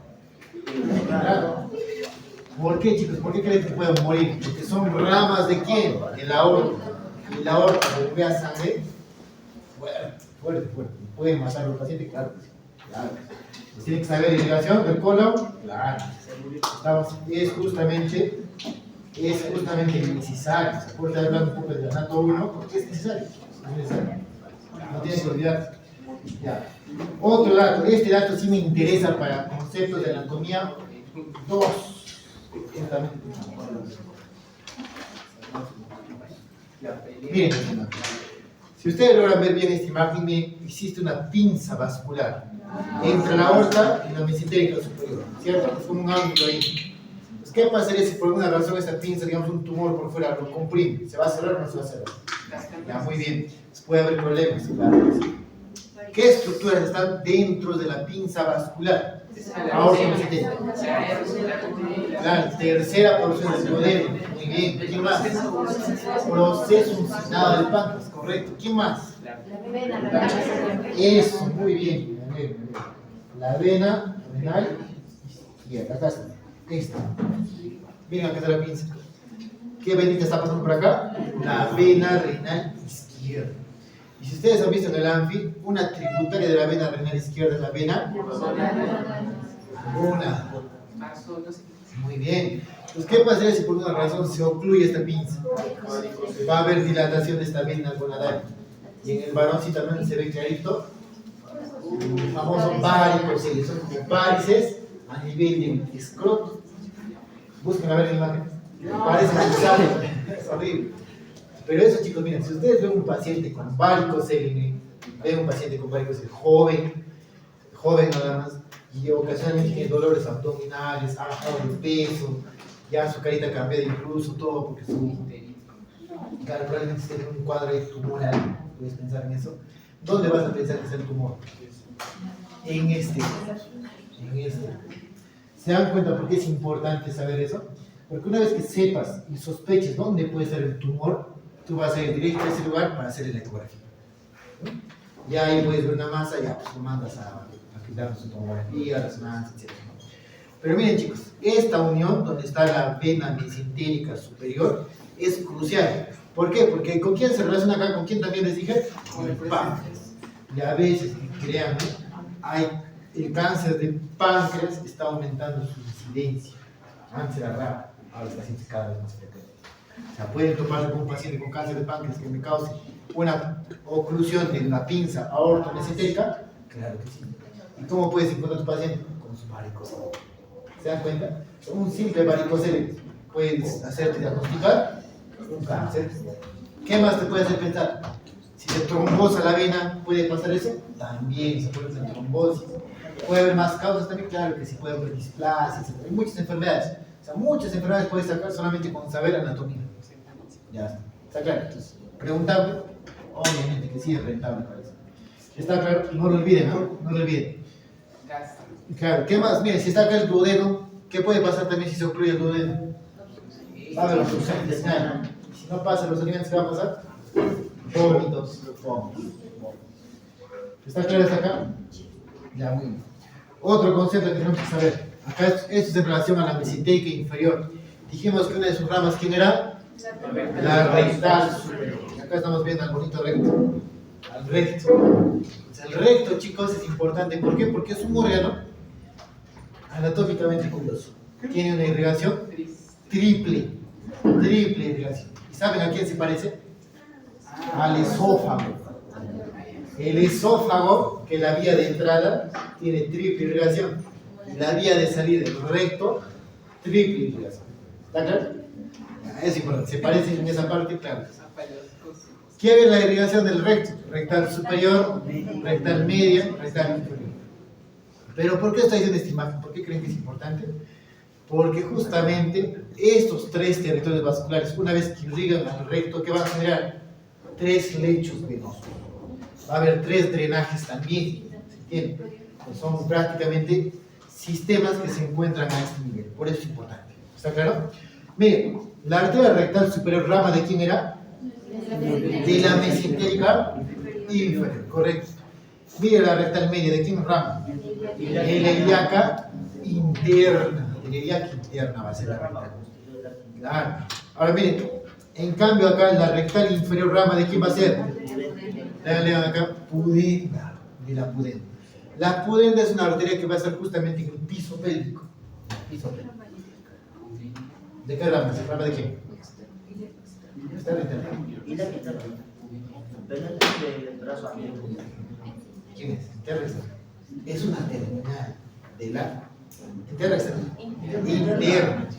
Claro. ¿Por qué, chicos? ¿Por qué creen que pueden morir? Porque son ramas de quién? De la aorta. Y la aorta, cuando vea sangre, fuerte. ¿Pueden matar a los pacientes? Claro que sí. Claro. Pues tienen que saber irrigación del colon. Claro. Es justamente necesario. Se puede estar hablando un poco de anato 1 porque es necesario. Es necesario. No tienes que olvidar. Ya. Otro dato. Este dato sí me interesa para conceptos de anatomía 2. Miren, si ustedes logran ver bien esta imagen, existe una pinza vascular entre la aorta y la mesentérica superior, ¿cierto? Es como un ángulo ahí. Pues, ¿qué pasaría si por alguna razón esta pinza, digamos un tumor por fuera, lo comprime? ¿Se va a cerrar o no se va a cerrar? Ya, muy bien. Pues puede haber problemas, claro. ¿Qué estructuras están dentro de la pinza vascular? Aorta mesentérica. La tercera porción del duodeno. Muy bien. ¿Quién más? Proceso uncinado del páncreas. Correcto. ¿Quién más? Eso, muy bien. La vena renal izquierda. Acá está. Esta. Miren, acá está la pinza. ¿Qué venita está pasando por acá? La vena renal izquierda. Y si ustedes han visto en el ANFI, una tributaria de la vena renal izquierda es la vena una. Muy bien. Pues, ¿qué pasaría si por una razón se ocluye esta pinza? Va a haber dilatación de esta vena gonadal. Y en el varón sí también se ve clarito. El famoso varicocele. Son como varices a nivel de escroto. Busquen a ver la imagen. Parece que sale. Es horrible. Pero eso, chicos, miren, si ustedes ven un paciente con varicocele, ven un paciente con varicocele joven nada más, y ocasionalmente tiene dolores abdominales, ha bajado de peso, ya su carita ha cambiado incluso, todo porque claro, probablemente esté en un cuadro tumoral, puedes pensar en eso. ¿Dónde vas a pensar que es el tumor? En este. ¿Se dan cuenta por qué es importante saber eso? Porque una vez que sepas y sospeches dónde puede ser el tumor, tú vas a ir directo a ese lugar para hacer la ecografía. Ya ahí puedes ver una masa, ya pues lo mandas a quitar su tomografía, resonancia, etc. Pero miren, chicos, esta unión donde está la vena mesentérica superior es crucial. ¿Por qué? Porque ¿con quién se relaciona acá? ¿Con quién también les dije? Con el páncreas. Y a veces, créanme, el cáncer de páncreas está aumentando su incidencia. Antes era raro, ahora está siendo cada vez más frecuente. O sea, pueden toparse con un paciente con cáncer de páncreas que me cause una oclusión de una pinza aorta mesentérica. Claro que sí. ¿Y cómo puedes encontrar a tu paciente? Con su varicocele. ¿Se dan cuenta? Un simple varicocele puedes hacerte diagnosticar un cáncer. ¿Qué más te puede hacer pensar? Si se trombosa la vena, ¿puede pasar eso? También se puede hacer trombosis. ¿Puede haber más causas también? Claro que sí, puede haber displasia, etc. Hay muchas enfermedades. O sea, muchas enfermedades puedes sacar solamente con saber anatomía. Ya está. ¿Está claro? Entonces, preguntable, obviamente que sí es rentable para eso. ¿Está claro? No lo olviden, ¿no? No lo olviden. Claro, ¿qué más? Miren, si está acá el duodeno, ¿qué puede pasar también si se ocluye el duodeno? Va a haber obstrucción intestinal. Y si no pasa los alimentos, ¿qué va a pasar? Vómitos. ¿Está claro hasta acá? Ya, muy bien. Otro concepto que tenemos que saber. Acá esto es en relación a la mesentérica inferior. Dijimos que una de sus ramas, ¿quién era? La rectal superior. Y acá estamos viendo al bonito recto. Al recto. Entonces, el recto, chicos, es importante. ¿Por qué? Porque es un órgano anatómicamente curioso. Tiene una irrigación triple irrigación. ¿Y saben a quién se parece? Al esófago. El esófago, que la vía de entrada tiene triple irrigación, y la vía de salida, el recto, triple irrigación. ¿Está claro? Es importante. ¿Se parecen en esa parte? Claro. ¿Qué es la irrigación del recto? Rectal superior, rectal media, rectal inferior. Pero ¿por qué estoy diciendo esta imagen? ¿Por qué creen que es importante? Porque justamente estos tres territorios vasculares, una vez que irrigan al recto, ¿qué van a generar? Tres lechos venosos. Va a haber tres drenajes también, ¿se entiende? Pues son prácticamente sistemas que se encuentran a este nivel, por eso es importante. ¿Está claro? Miren, la arteria rectal superior, ¿rama de quién era? De la mesentérica inferior, correcto. Mire la rectal media, ¿de quién rama? De la ilíaca interna. De la ilíaca interna va a ser la rectal. Claro. Ahora miren, en cambio acá la rectal inferior, ¿rama de quién va a ser? Lean acá, pudenda, de la pudenda. La pudenda es una arteria que va a estar justamente en el piso pélvico. Piso pélvico. ¿De qué rama? ¿Se rama de quién? Está interna. Y la que está pero es el brazo abierto. ¿Quién es? Interna externa. Es una terminal de la interna externa. Interna.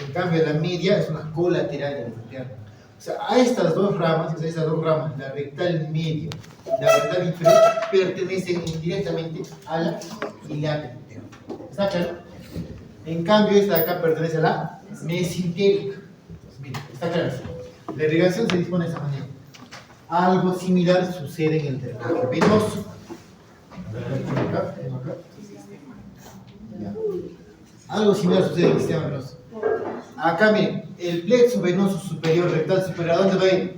En cambio, la media es una colateral de la interna. O sea, a estas dos ramas, la rectal media y la rectal inferior, pertenecen indirectamente a la ilíaca interna. ¿Está claro? En cambio, esta de acá pertenece a la mesentérica. Pues mira, está claro. La irrigación se dispone de esa manera. Algo similar sucede en el drenaje venoso. Ya. Algo similar sucede en el sistema venoso. Acá miren, el plexo venoso superior, rectal superior, ¿a dónde va a ir?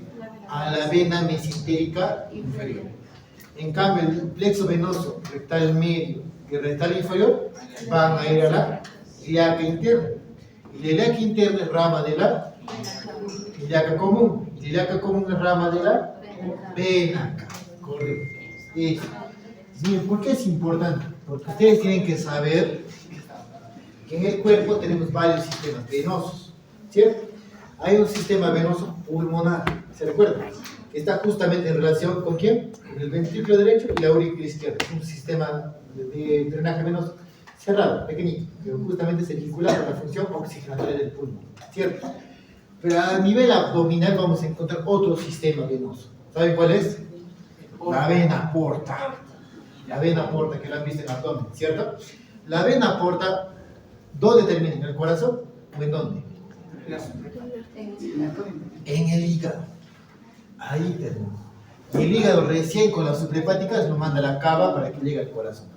A la vena mesentérica inferior. En cambio, el plexo venoso rectal medio y rectal inferior van a ir a la ilíaca interna. Y la ilíaca interna es rama de la ilíaca común. Y la ilíaca común es rama de la vena. Correcto. Eso. Miren, ¿por qué es importante? Porque ustedes tienen que saber que en el cuerpo tenemos varios sistemas venosos, ¿cierto? Hay un sistema venoso pulmonar, ¿se recuerda? Que está justamente en relación ¿con quién? Con el ventrículo derecho y la aurícula izquierda. Es un sistema de drenaje venoso cerrado, pequeñito, que justamente se vincula con la función oxigenatoria del pulmón, ¿cierto? Pero a nivel abdominal vamos a encontrar otro sistema venoso. ¿Saben cuál es? La vena porta. La vena porta, que la han visto en el abdomen, ¿cierto? La vena porta, ¿dónde termina? ¿En el corazón o en dónde? En el hígado. Ahí termina. Y el hígado recién con las suprahepáticas lo manda a la cava para que llegue al corazón.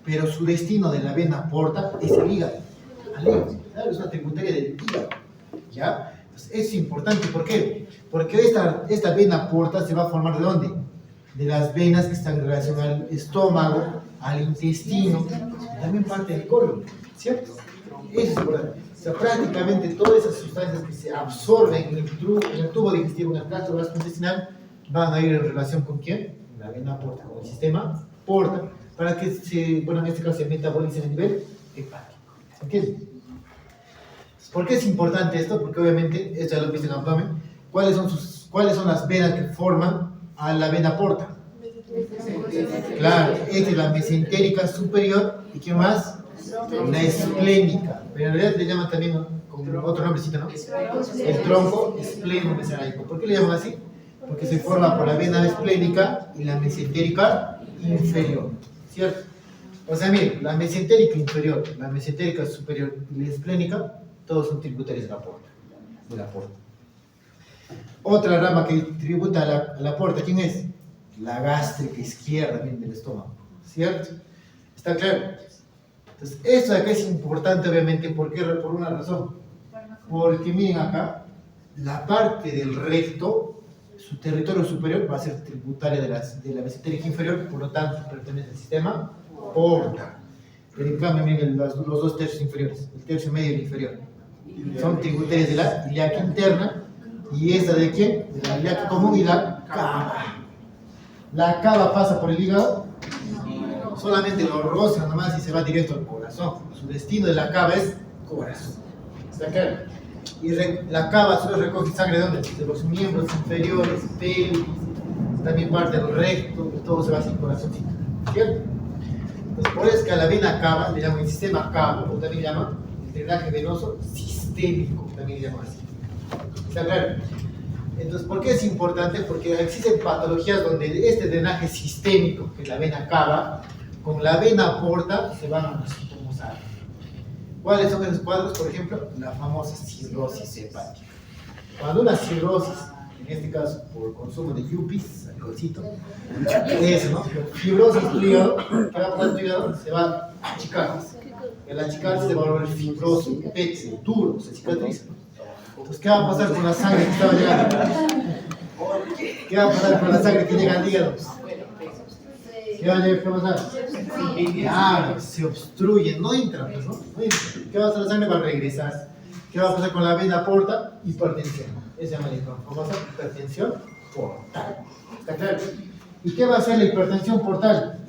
Pero su destino de la vena porta es el hígado. Al hígado. Claro, es una tributaria del hígado. ¿Ya? Entonces, es importante. ¿Por qué? Porque esta vena porta se va a formar ¿de dónde? De las venas que están en relación al estómago, al intestino, y también parte del colon, ¿cierto? Eso es importante. O sea, prácticamente todas esas sustancias que se absorben en el tubo digestivo, en el tracto gastrointestinal, van a ir en relación con ¿quién? La vena porta, con el sistema porta, para que en este caso se metabolice a nivel hepático. ¿Se entiende? ¿Por qué es importante esto? Porque obviamente, esto ya lo viste en el abdomen, ¿cuáles son las venas que forman a la vena porta? Claro, esta es la mesentérica superior, ¿y qué más? La esplénica, pero en realidad le llaman también con otro nombrecito, ¿no? El tronco esplenomesenterico. ¿Por qué le llaman así? Porque se forma por la vena esplénica y la mesentérica inferior, ¿cierto? O sea, miren, la mesentérica inferior, la mesentérica superior y la esplénica, todos son tributarios de la porta. Otra rama que tributa a la porta, ¿quién es? La gástrica izquierda, bien, del estómago, ¿cierto? ¿Está claro? Entonces, esto de acá es importante, obviamente, ¿por qué? Por una razón. Porque miren acá, la parte del recto, su territorio superior va a ser tributaria de la mesentérica inferior, por lo tanto, pertenece al sistema porta. Pero en cambio, miren los dos tercios inferiores, el tercio medio y el inferior, son tributarias de la ilíaca interna. ¿Y esta de quién? De la ilíaca común y la cava. ¿La cava pasa por el hígado? Solamente lo roza nomás y se va directo al corazón. Su destino de la cava es corazón. ¿Está claro? Y la cava solo recoge sangre ¿de dónde? De los miembros inferiores, pelvis, también parte del recto, y todo se va hacia el corazoncito. ¿Cierto? Entonces, por eso es que a la vena cava le llaman el sistema cava, o también le llaman el drenaje venoso sistémico, también le llaman así. ¿Está claro? Entonces, ¿por qué es importante? Porque existen patologías donde este drenaje sistémico, que la vena cava, con la vena porta se van a los síntomas. ¿Cuáles son esos cuadros? Por ejemplo, la famosa cirrosis hepática. Cuando una cirrosis, en este caso por consumo de yuppies, alcoholcito, eso, ¿no? Fibrosis del hígado, ¿qué va a pasar tu hígado? Se va a achicar. El achicarse se va a volver fibroso, pecho, duro, se cicatriza. Entonces, ¿qué va a pasar con la sangre que estaba llegando? ¿Qué va a pasar con la sangre que llega al hígado? ¿Qué va a pasar? Claro, se obstruye, no entra, pues, ¿no? No entra. ¿Qué va a hacer la sangre? Va a regresar. ¿Qué va a pasar con la vena porta? Hipertensión. Esa se llama la famosa hipertensión portal. ¿Está claro? ¿Y qué va a hacer la hipertensión portal?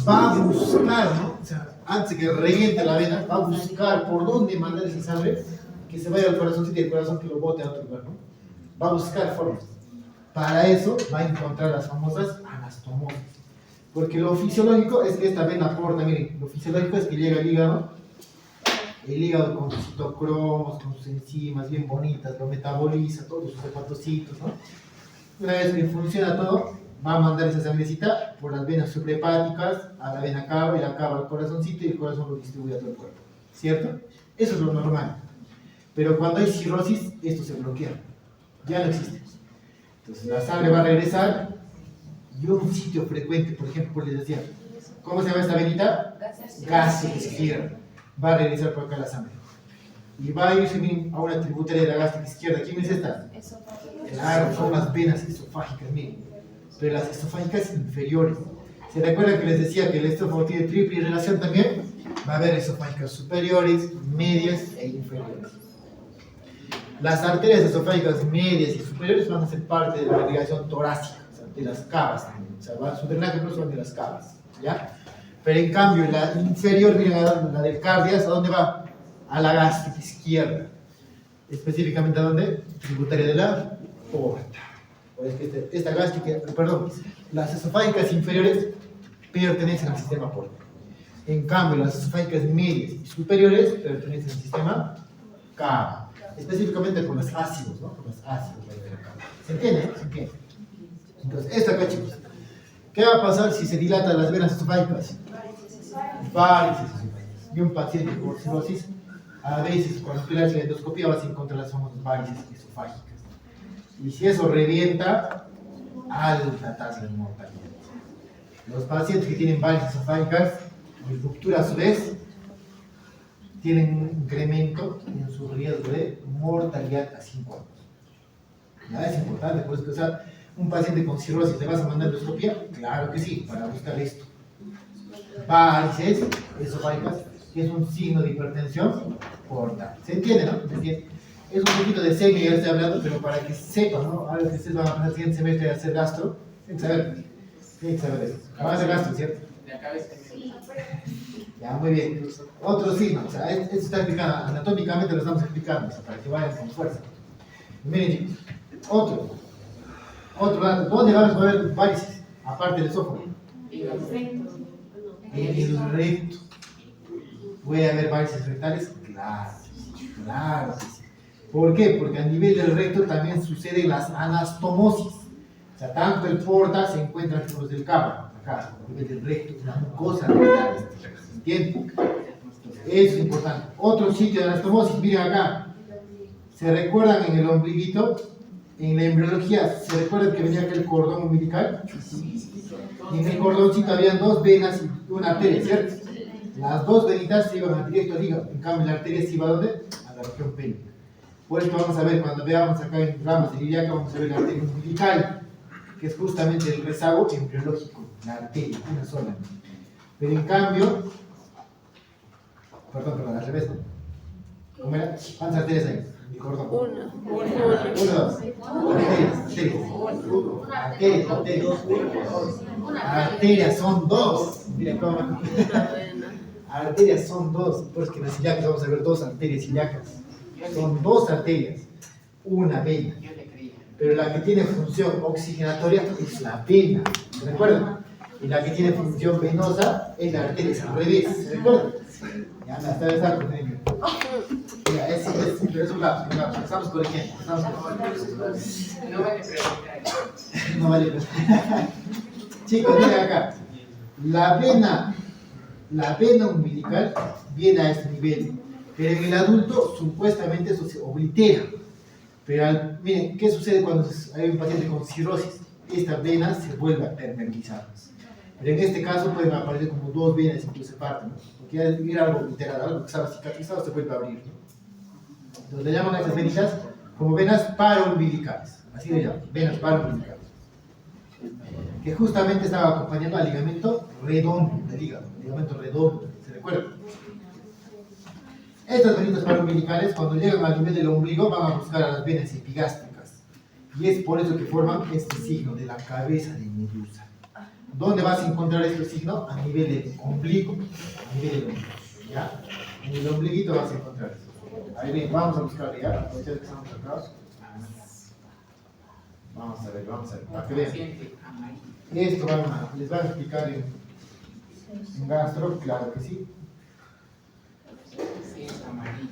Va a buscar, ¿no? O sea, antes de que reviente la vena, va a buscar por dónde mandar esa sangre que se vaya al corazoncito y el corazón que lo bote a otro lugar, ¿no? Va a buscar formas. Para eso va a encontrar las famosas anastomosis. Porque lo fisiológico es que esta vena porta, miren, lo fisiológico es que llega al hígado, el hígado con sus citocromos, con sus enzimas bien bonitas, lo metaboliza, todos sus hepatocitos, ¿no? Una vez que funciona todo, va a mandar esa sangrecita por las venas suprahepáticas a la vena cava y la cava al corazoncito y el corazón lo distribuye a todo el cuerpo, ¿cierto? Eso es lo normal. Pero cuando hay cirrosis, esto se bloquea, ya no existe. Entonces la sangre va a regresar y un sitio frecuente, por ejemplo, les decía, ¿cómo se llama esta venita? Gástrica izquierda. Va a regresar por acá la sangre. Y va a irse a una tributaria de la gástrica izquierda. ¿Quién es esta? Claro, son las venas esofágicas, miren. Pero las esofágicas inferiores. ¿Se recuerdan que les decía que el esófago tiene triple relación también? Va a haber esofágicas superiores, medias e inferiores. Las arterias esofágicas medias y superiores van a ser parte de la irrigación torácica, o sea, de las cavas también. O sea, su drenaje no son de las cavas, ¿ya? Pero en cambio, la inferior, miren, la del cardias, ¿a dónde va? A la gástrica izquierda. Específicamente, ¿a dónde? Tributaria de la porta. O es que esta gástrica, perdón, las esofágicas inferiores pertenecen al sistema porta. En cambio, las esofágicas medias y superiores pertenecen al sistema cava. Específicamente con los ácidos, ¿no? Con los ácidos de la cava. ¿Se entiende? ¿Se entiende? Entonces, esto acá, chicos. ¿Qué va a pasar si se dilatan las venas esofágicas? Varices esofágicas. Y un paciente con cirrosis, a veces cuando tú le haces la endoscopia vas a encontrar las famosas varices esofágicas. Y si eso revienta, alta tasa de mortalidad. Los pacientes que tienen varices esofágicas y ruptura a su vez, tienen un incremento en su riesgo de mortalidad a 5 años. ¿Ya? Es importante, pues, o sea, un paciente con cirrosis, ¿le vas a mandar endoscopia? Claro que sí, para buscar esto. Varices esofágicas, que es un signo de hipertensión portal. ¿Se entiende, no? ¿Se entiende? Es un poquito de serio, ya estoy hablando, pero para que sepan, ¿no? Ahora que ustedes van a pasar el siguiente semestre a hacer gastro, tienen que saber eso. Van a hacer gastro, ¿cierto? Ya, muy bien. Otro signo, o sea, esto está explicado, anatómicamente lo estamos explicando, o sea, para que vayan con fuerza. Miren, chicos, otro dato, ¿dónde vamos a ver varices? Aparte del esófago. En el recto. ¿Puede haber varices rectales? Claro, claro. ¿Por qué? Porque a nivel del recto también suceden las anastomosis. O sea, tanto el porta se encuentra en los del cava, acá, a nivel del recto, una mucosa rectal. ¿Entienden? Eso es importante. Otro sitio de anastomosis, miren acá. ¿Se recuerdan en el ombliguito? En la embriología, ¿se recuerdan que venía aquel cordón umbilical? Y en el cordoncito habían dos venas y una arteria, ¿cierto? Las dos venitas se iban directo al hígado. En cambio, la arteria se iba ¿a dónde? A la región pélvica. Por esto vamos a ver, cuando veamos acá en ramas de ilíaca, vamos a ver la arteria umbilical, que es justamente el rezago embriológico, la arteria, una sola. Pero en cambio, perdón, al revés, ¿no? ¿Cómo era? ¿Cuántas arterias hay? El cordón. Uno. Arterias son dos. Mira cómo. Arterias son dos. Por eso que en las ilíacas vamos a ver dos arterias ilíacas. Son dos arterias. Una vena. Pero la que tiene función oxigenatoria es la vena. ¿Se recuerdan? Y la que tiene función venosa es la arteria. Es al revés. ¿Se recuerdan? Ya me está besando. Mira, es pero es un lapso, estamos corrigiendo. No vale preguntar. No vale preguntar. Chicos, miren acá. La vena umbilical viene a este nivel, pero en el adulto supuestamente eso se oblitera. Pero miren, ¿qué sucede cuando hay un paciente con cirrosis? Esta vena se vuelve a permeabilizar. Pero en este caso pueden aparecer como dos venas y incluso se parten, ¿no? Porque al ir algo literal, algo que estaba cicatrizado, se vuelve a abrir, ¿no? Entonces le llaman a esas venitas como venas paraumbilicales. Así le llaman, venas paraumbilicales. Que justamente estaba acompañando al ligamento redondo del hígado, ligamento redondo, ¿se recuerda? Estas venitas paraumbilicales, cuando llegan al nivel del ombligo, van a buscar a las venas epigástricas. Y es por eso que forman este signo de la cabeza de medusa. ¿Dónde vas a encontrar este signo? A nivel del ombligo. A nivel del ombligo, ¿ya? En el ombliguito vas a encontrar eso. Ahí bien, vamos a buscar ya. Ahorita que estamos acá. Vamos a ver, para que vean. Esto les van a explicar en gastro, claro que sí. Sí, es amarillo.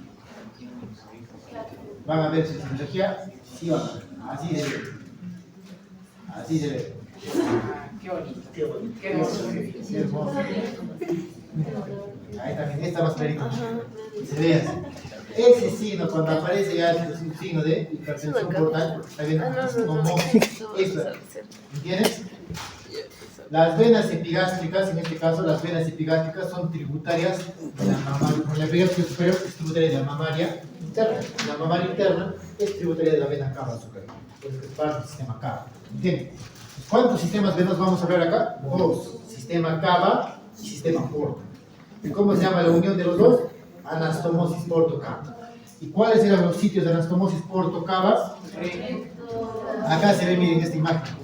Van a ver su cirugía, sí van a ver. Así debe. Así debe. Ah, qué bonito. Qué bonito. Qué hermoso. Sí, hermoso. Ahí también, esta más clarita. Se ve así. Ese signo, cuando aparece ya es un signo de hipertensión portal, está bien como esto. ¿Entiendes? Las venas epigástricas, en este caso, las venas epigástricas son tributarias de la mamaria. Con la epigástrica superior es tributaria de la mamaria interna. La mamaria interna es tributaria de la vena cava superior. Por eso es parte del sistema cava. ¿Entiendes? ¿Cuántos sistemas venos vamos a ver acá? Dos. Sistema cava y sistema porta. ¿Y cómo se llama la unión de los dos? Anastomosis porto-cava. ¿Y cuáles eran los sitios de anastomosis porto-cava? Acá se ve, miren, esta imagen.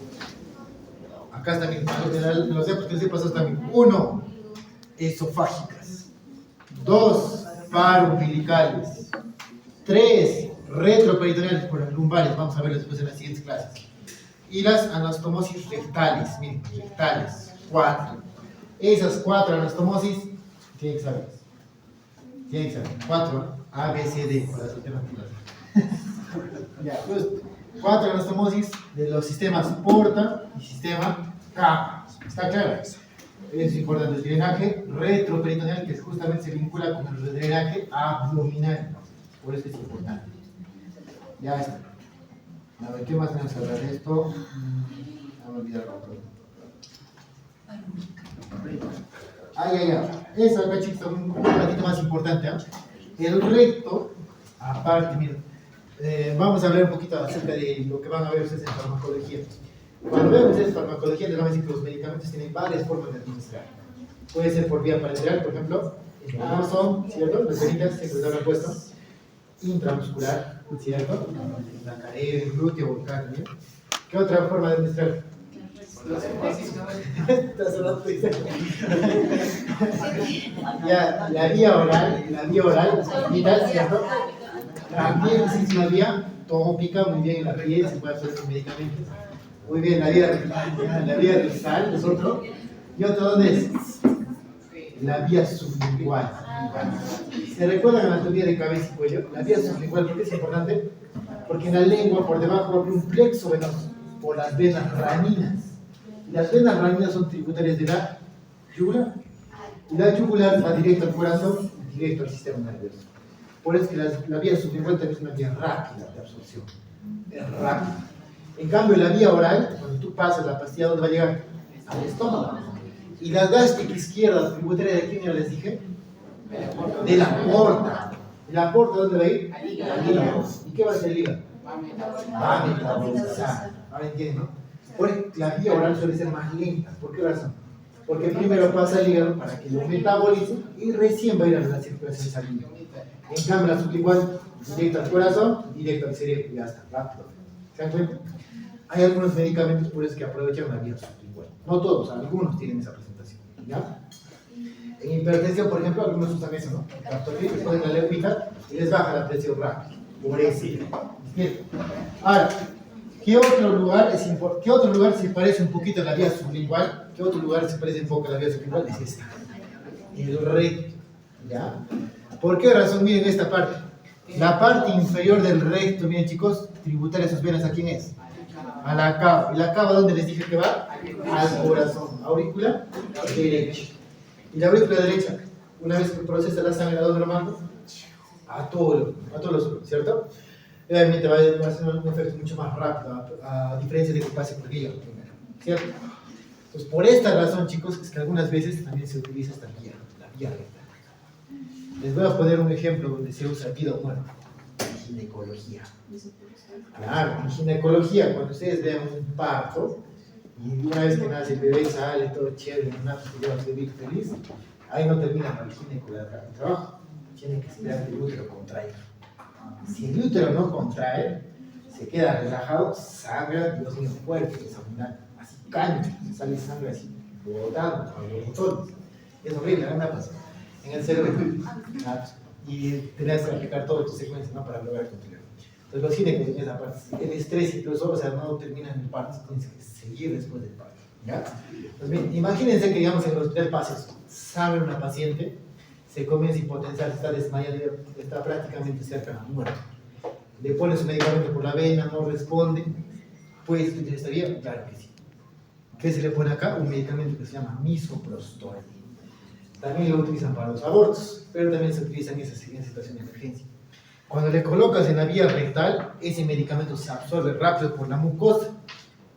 Acá está, miren, en los diapositivos que les he pasado también. 1. Esofágicas. 2. Paraumbilicales. 3. Retroperitoneales por las lumbares. Vamos a ver después en las siguientes clases. Y las anastomosis rectales, miren, rectales. 4. Esas 4 anastomosis tienen que saber. Tienen que saber. 4. A, B, C, D. Por las alternativas. Ya, pues. 4 anastomosis de los sistemas porta y sistema cava. ¿Está claro? Es importante el drenaje retroperitoneal, que justamente se vincula con el drenaje abdominal. Por eso es importante. Ya está. A ver, ¿qué más tenemos que hablar de esto? No me olvidar otro. Ya. Eso acá, chicos, un ratito más importante. El recto, aparte, miren. Vamos a hablar un poquito acerca de lo que van a ver ustedes en farmacología. Cuando vean ustedes farmacología, les van a decir que los medicamentos tienen varias formas de administrar. Puede ser por vía parenteral, por ejemplo, no son, ¿cierto? Las venitas siempre se han puesto. Intramuscular, ¿cierto? La cadera, el glúteo o el cardio. ¿Qué otra forma de administrar? Ya, la vía oral, las venitas, ¿cierto? También existe una vía tópica, muy bien, en la piel se puede hacer con medicamentos. Muy bien, la vía rectal es otro. ¿Y otro dónde es? La vía sublingual. ¿Se recuerdan la anatomía de cabeza y cuello? La vía sublingual, ¿por qué es importante? Porque en la lengua por debajo va a haber un plexo venoso por las venas raninas. Y las venas raninas son tributarias de la yugular. Y la yugular va directo al corazón, directo al sistema nervioso. Por eso es que la vía sublingual también es una vía rápida de absorción. Es rápida. En cambio, la vía oral, cuando tú pasas la pastilla, ¿dónde va a llegar? Al estómago. Y la gástrica izquierda, tributaria de quién ya les dije? De la porta. ¿Y la porta dónde va a ir? Al hígado. ¿Y qué va a hacer el hígado? Va a metabolizar. Ahora entienden, ¿no? Porque la vía oral suele ser más lenta. ¿Por qué razón? Porque primero pasa al hígado para que lo metabolice y recién va a ir a la circulación sanguínea. En cambio, la sublingual, directo al corazón, directo al cerebro y ya está, rápido. ¿Se dan cuenta? Hay algunos medicamentos por eso que aprovechan la vía sublingual. No todos, algunos tienen esa presentación. ¿Ya? En hipertensión, por ejemplo, algunos usan eso, ¿no? Captopril, le ponen la leucita y les baja la presión rápido. Por eso. Bien. Ahora, ¿qué otro lugar se parece un poquito a la vía sublingual? ¿Qué otro lugar se parece un poco a la vía sublingual? Es esta. El recto. ¿Ya? ¿Por qué razón? Miren esta parte. La parte inferior del recto, miren chicos, tributar esas venas, ¿a quién es? A la cava. ¿Y la cava dónde les dije que va? Al corazón. Aurícula derecha. ¿Y la aurícula derecha? Una vez que procesa la sangre, ¿a dónde lo manda? A todos los órganos, ¿cierto? Obviamente va a ser un efecto mucho más rápido, a diferencia de que pase por el hígado primero, ¿cierto? Entonces, por esta razón, chicos, es que algunas veces también se utiliza esta vía, la vía rectal. Les voy a poner un ejemplo donde se usa vida o muerte. Ginecología. Claro, en ginecología, cuando ustedes vean un parto, y una vez que nace el bebé sale todo chévere, un acto que lleva a vivir feliz, ahí no termina el ginecólogo el trabajo. Tiene que esperar que el útero contraiga. Si el útero no contrae, se queda relajado, sangra, Dios mío, fuerte, es abundante, así cancha, sale sangre así, botando, por los botones. Es horrible, a mí me ha pasado. En el cerebro, y tenías que aplicar todas tus secuencias, ¿no? Para lograr controlar. Entonces, los ginecólogos en esa parte, el estrés incluso, o sea, no terminan el parto, tienes que seguir después del parto, ¿ya? Pues bien, imagínense que, digamos, en el hospital pasa eso, sangre una paciente, se comienza a hipotenciar, está desmayada, está prácticamente cerca de la muerte. Le pones un medicamento por la vena, no responde. ¿Puedes utilizar esta vía? Claro que sí. ¿Qué se le pone acá? Un medicamento que se llama misoprostol. También lo utilizan para los abortos, pero también se utiliza en situación de emergencia. Cuando le colocas en la vía rectal, ese medicamento se absorbe rápido por la mucosa,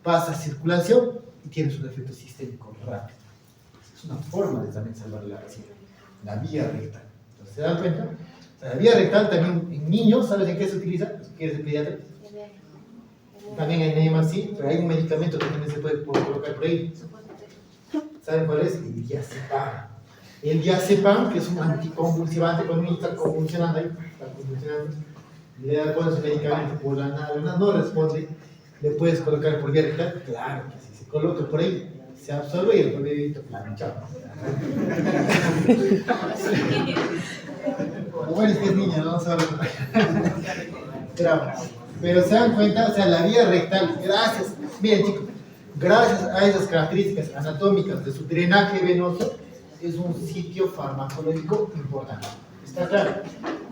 pasa a circulación y tiene un efecto sistémico rápido. Es una forma de también salvar la paciente. La vía rectal. Entonces, ¿se dan cuenta? O sea, la vía rectal también en niños, ¿sabes en qué se utiliza? ¿Quieres ser pediatra? También en niños sí, pero hay un medicamento que también se puede colocar por ahí. ¿Saben cuál es? El diazepam. El diazepam, que es un anticonvulsivante, cuando uno está convulsionando ahí, está convulsionando, le das pones un medicamento por la nada, no responde, le puedes colocar por vía rectal, claro que si se coloca por ahí, se absorbe y el bebito planchado. Lo bueno es que es niña, no sabe. Pero se dan cuenta, o sea, la vía rectal, gracias, miren chicos, gracias a esas características anatómicas de su drenaje venoso, es un sitio farmacológico importante. ¿Está claro?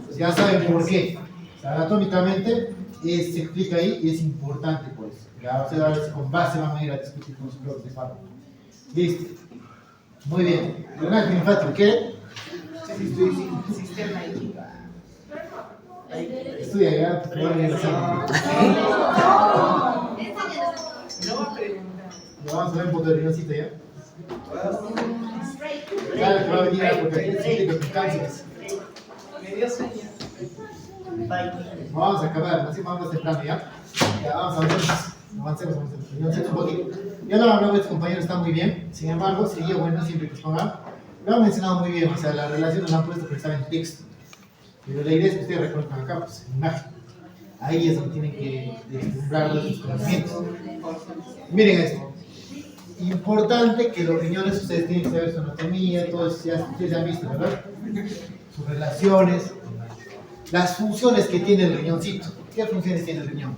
Pues ya saben por qué. O sea, anatómicamente se explica ahí y es importante por eso. Ya ustedes a ver si con base van a ir a discutir con sus bloques de fármaco. Listo. Muy bien. Drenaje linfático, ¿qué? Sistema Estudia ya. No va a preguntar. Lo vamos a ver un poco de rinoncito ya. Claro que va a venir porque aquí se con cánceres. Me dio sueño. Vamos a acabar, así vamos temprano ya. Ya vamos a avanzar. Avancemos un poquito. Ya lo hablaba, mis compañeros, está muy bien. Sin embargo, sería bueno siempre que expongan. Lo han mencionado muy bien, o sea, la relación la han puesto que está en texto. Pero la idea es que ustedes reconozcan acá, pues, en imagen. Ahí es donde tienen que deslumbrar los conocimientos. Miren esto. Importante que los riñones, ustedes tienen que saber su anatomía, todo eso, ya, ustedes ya han visto, ¿verdad? Sus relaciones, las funciones que tiene el riñoncito. ¿Qué funciones tiene el riñón?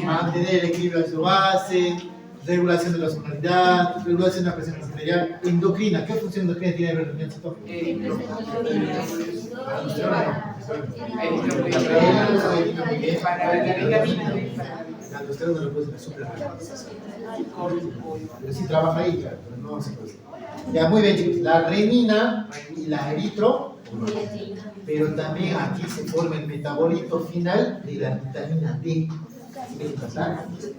Mantener el equilibrio de su base, regulación de la osmolaridad, regulación de la presión arterial, endocrina. ¿Qué función endocrina tiene el riñoncito? Para la vitamina D. La aldosterona no lo puede super. Pero sí trabaja ahí, claro, pero no se puede. Ya, muy bien, chicos. La renina y la eritro, pero también aquí se forma el metabolito final de la vitamina D.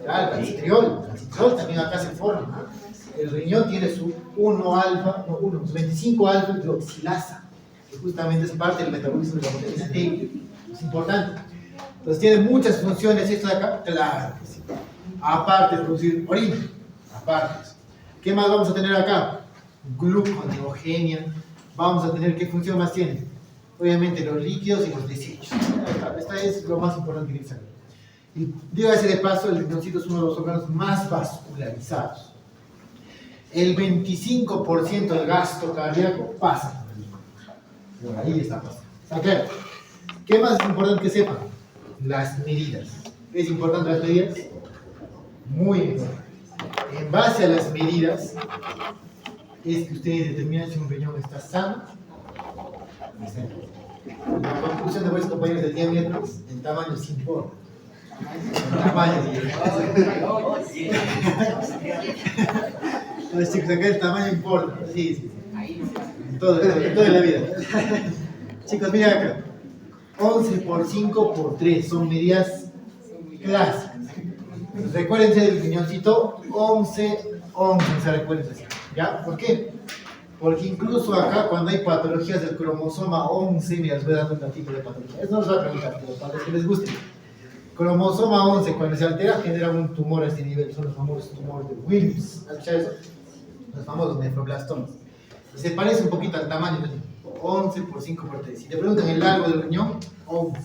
Claro, el citriol también acá se forma. El riñón tiene su 25 alfa hidroxilasa, que justamente es parte del metabolismo de la vitamina D. Es importante. Entonces tiene muchas funciones esto de acá, claro que sí. Aparte de producir orina, aparte. ¿Qué más vamos a tener acá? Gluconeogenia. Vamos a tener, ¿qué función más tiene? Obviamente los líquidos y los desechos. Esta es lo más importante que tiene que saber. Y dígase de paso, el riñoncito es uno de los órganos más vascularizados. El 25% del gasto cardíaco pasa por el riñón. Por ahí está pasando. ¿Está claro? ¿Qué más es importante que sepan? Las medidas. ¿Es importante las medidas? Muy importante. En base a las medidas, es que ustedes determinan si un riñón está sano o está enfermo. La conclusión de vuestros compañeros del diámetro, el tamaño sí importa. El tamaño sí. Los chicos, acá el tamaño importa. Sí, sí. En todo en la vida. Chicos, miren acá. 11 por 5 por 3 son medidas clásicas. Recuérdense del riñoncito 11, 11, o sea, recuérdense así. ¿Ya? ¿Por qué? Porque incluso acá, cuando hay patologías del cromosoma 11, mira, les voy dando un tipo de patología. Eso no os va a preguntar, pero para los que les guste. Cromosoma 11, cuando se altera, genera un tumor a este nivel. Son los famosos tumores de Wilms. ¿Has escuchado eso? Los famosos nefroblastomas. Se parece un poquito al tamaño, ¿no? 11 por 5 por 3. Si te preguntan el largo del riñón, 11.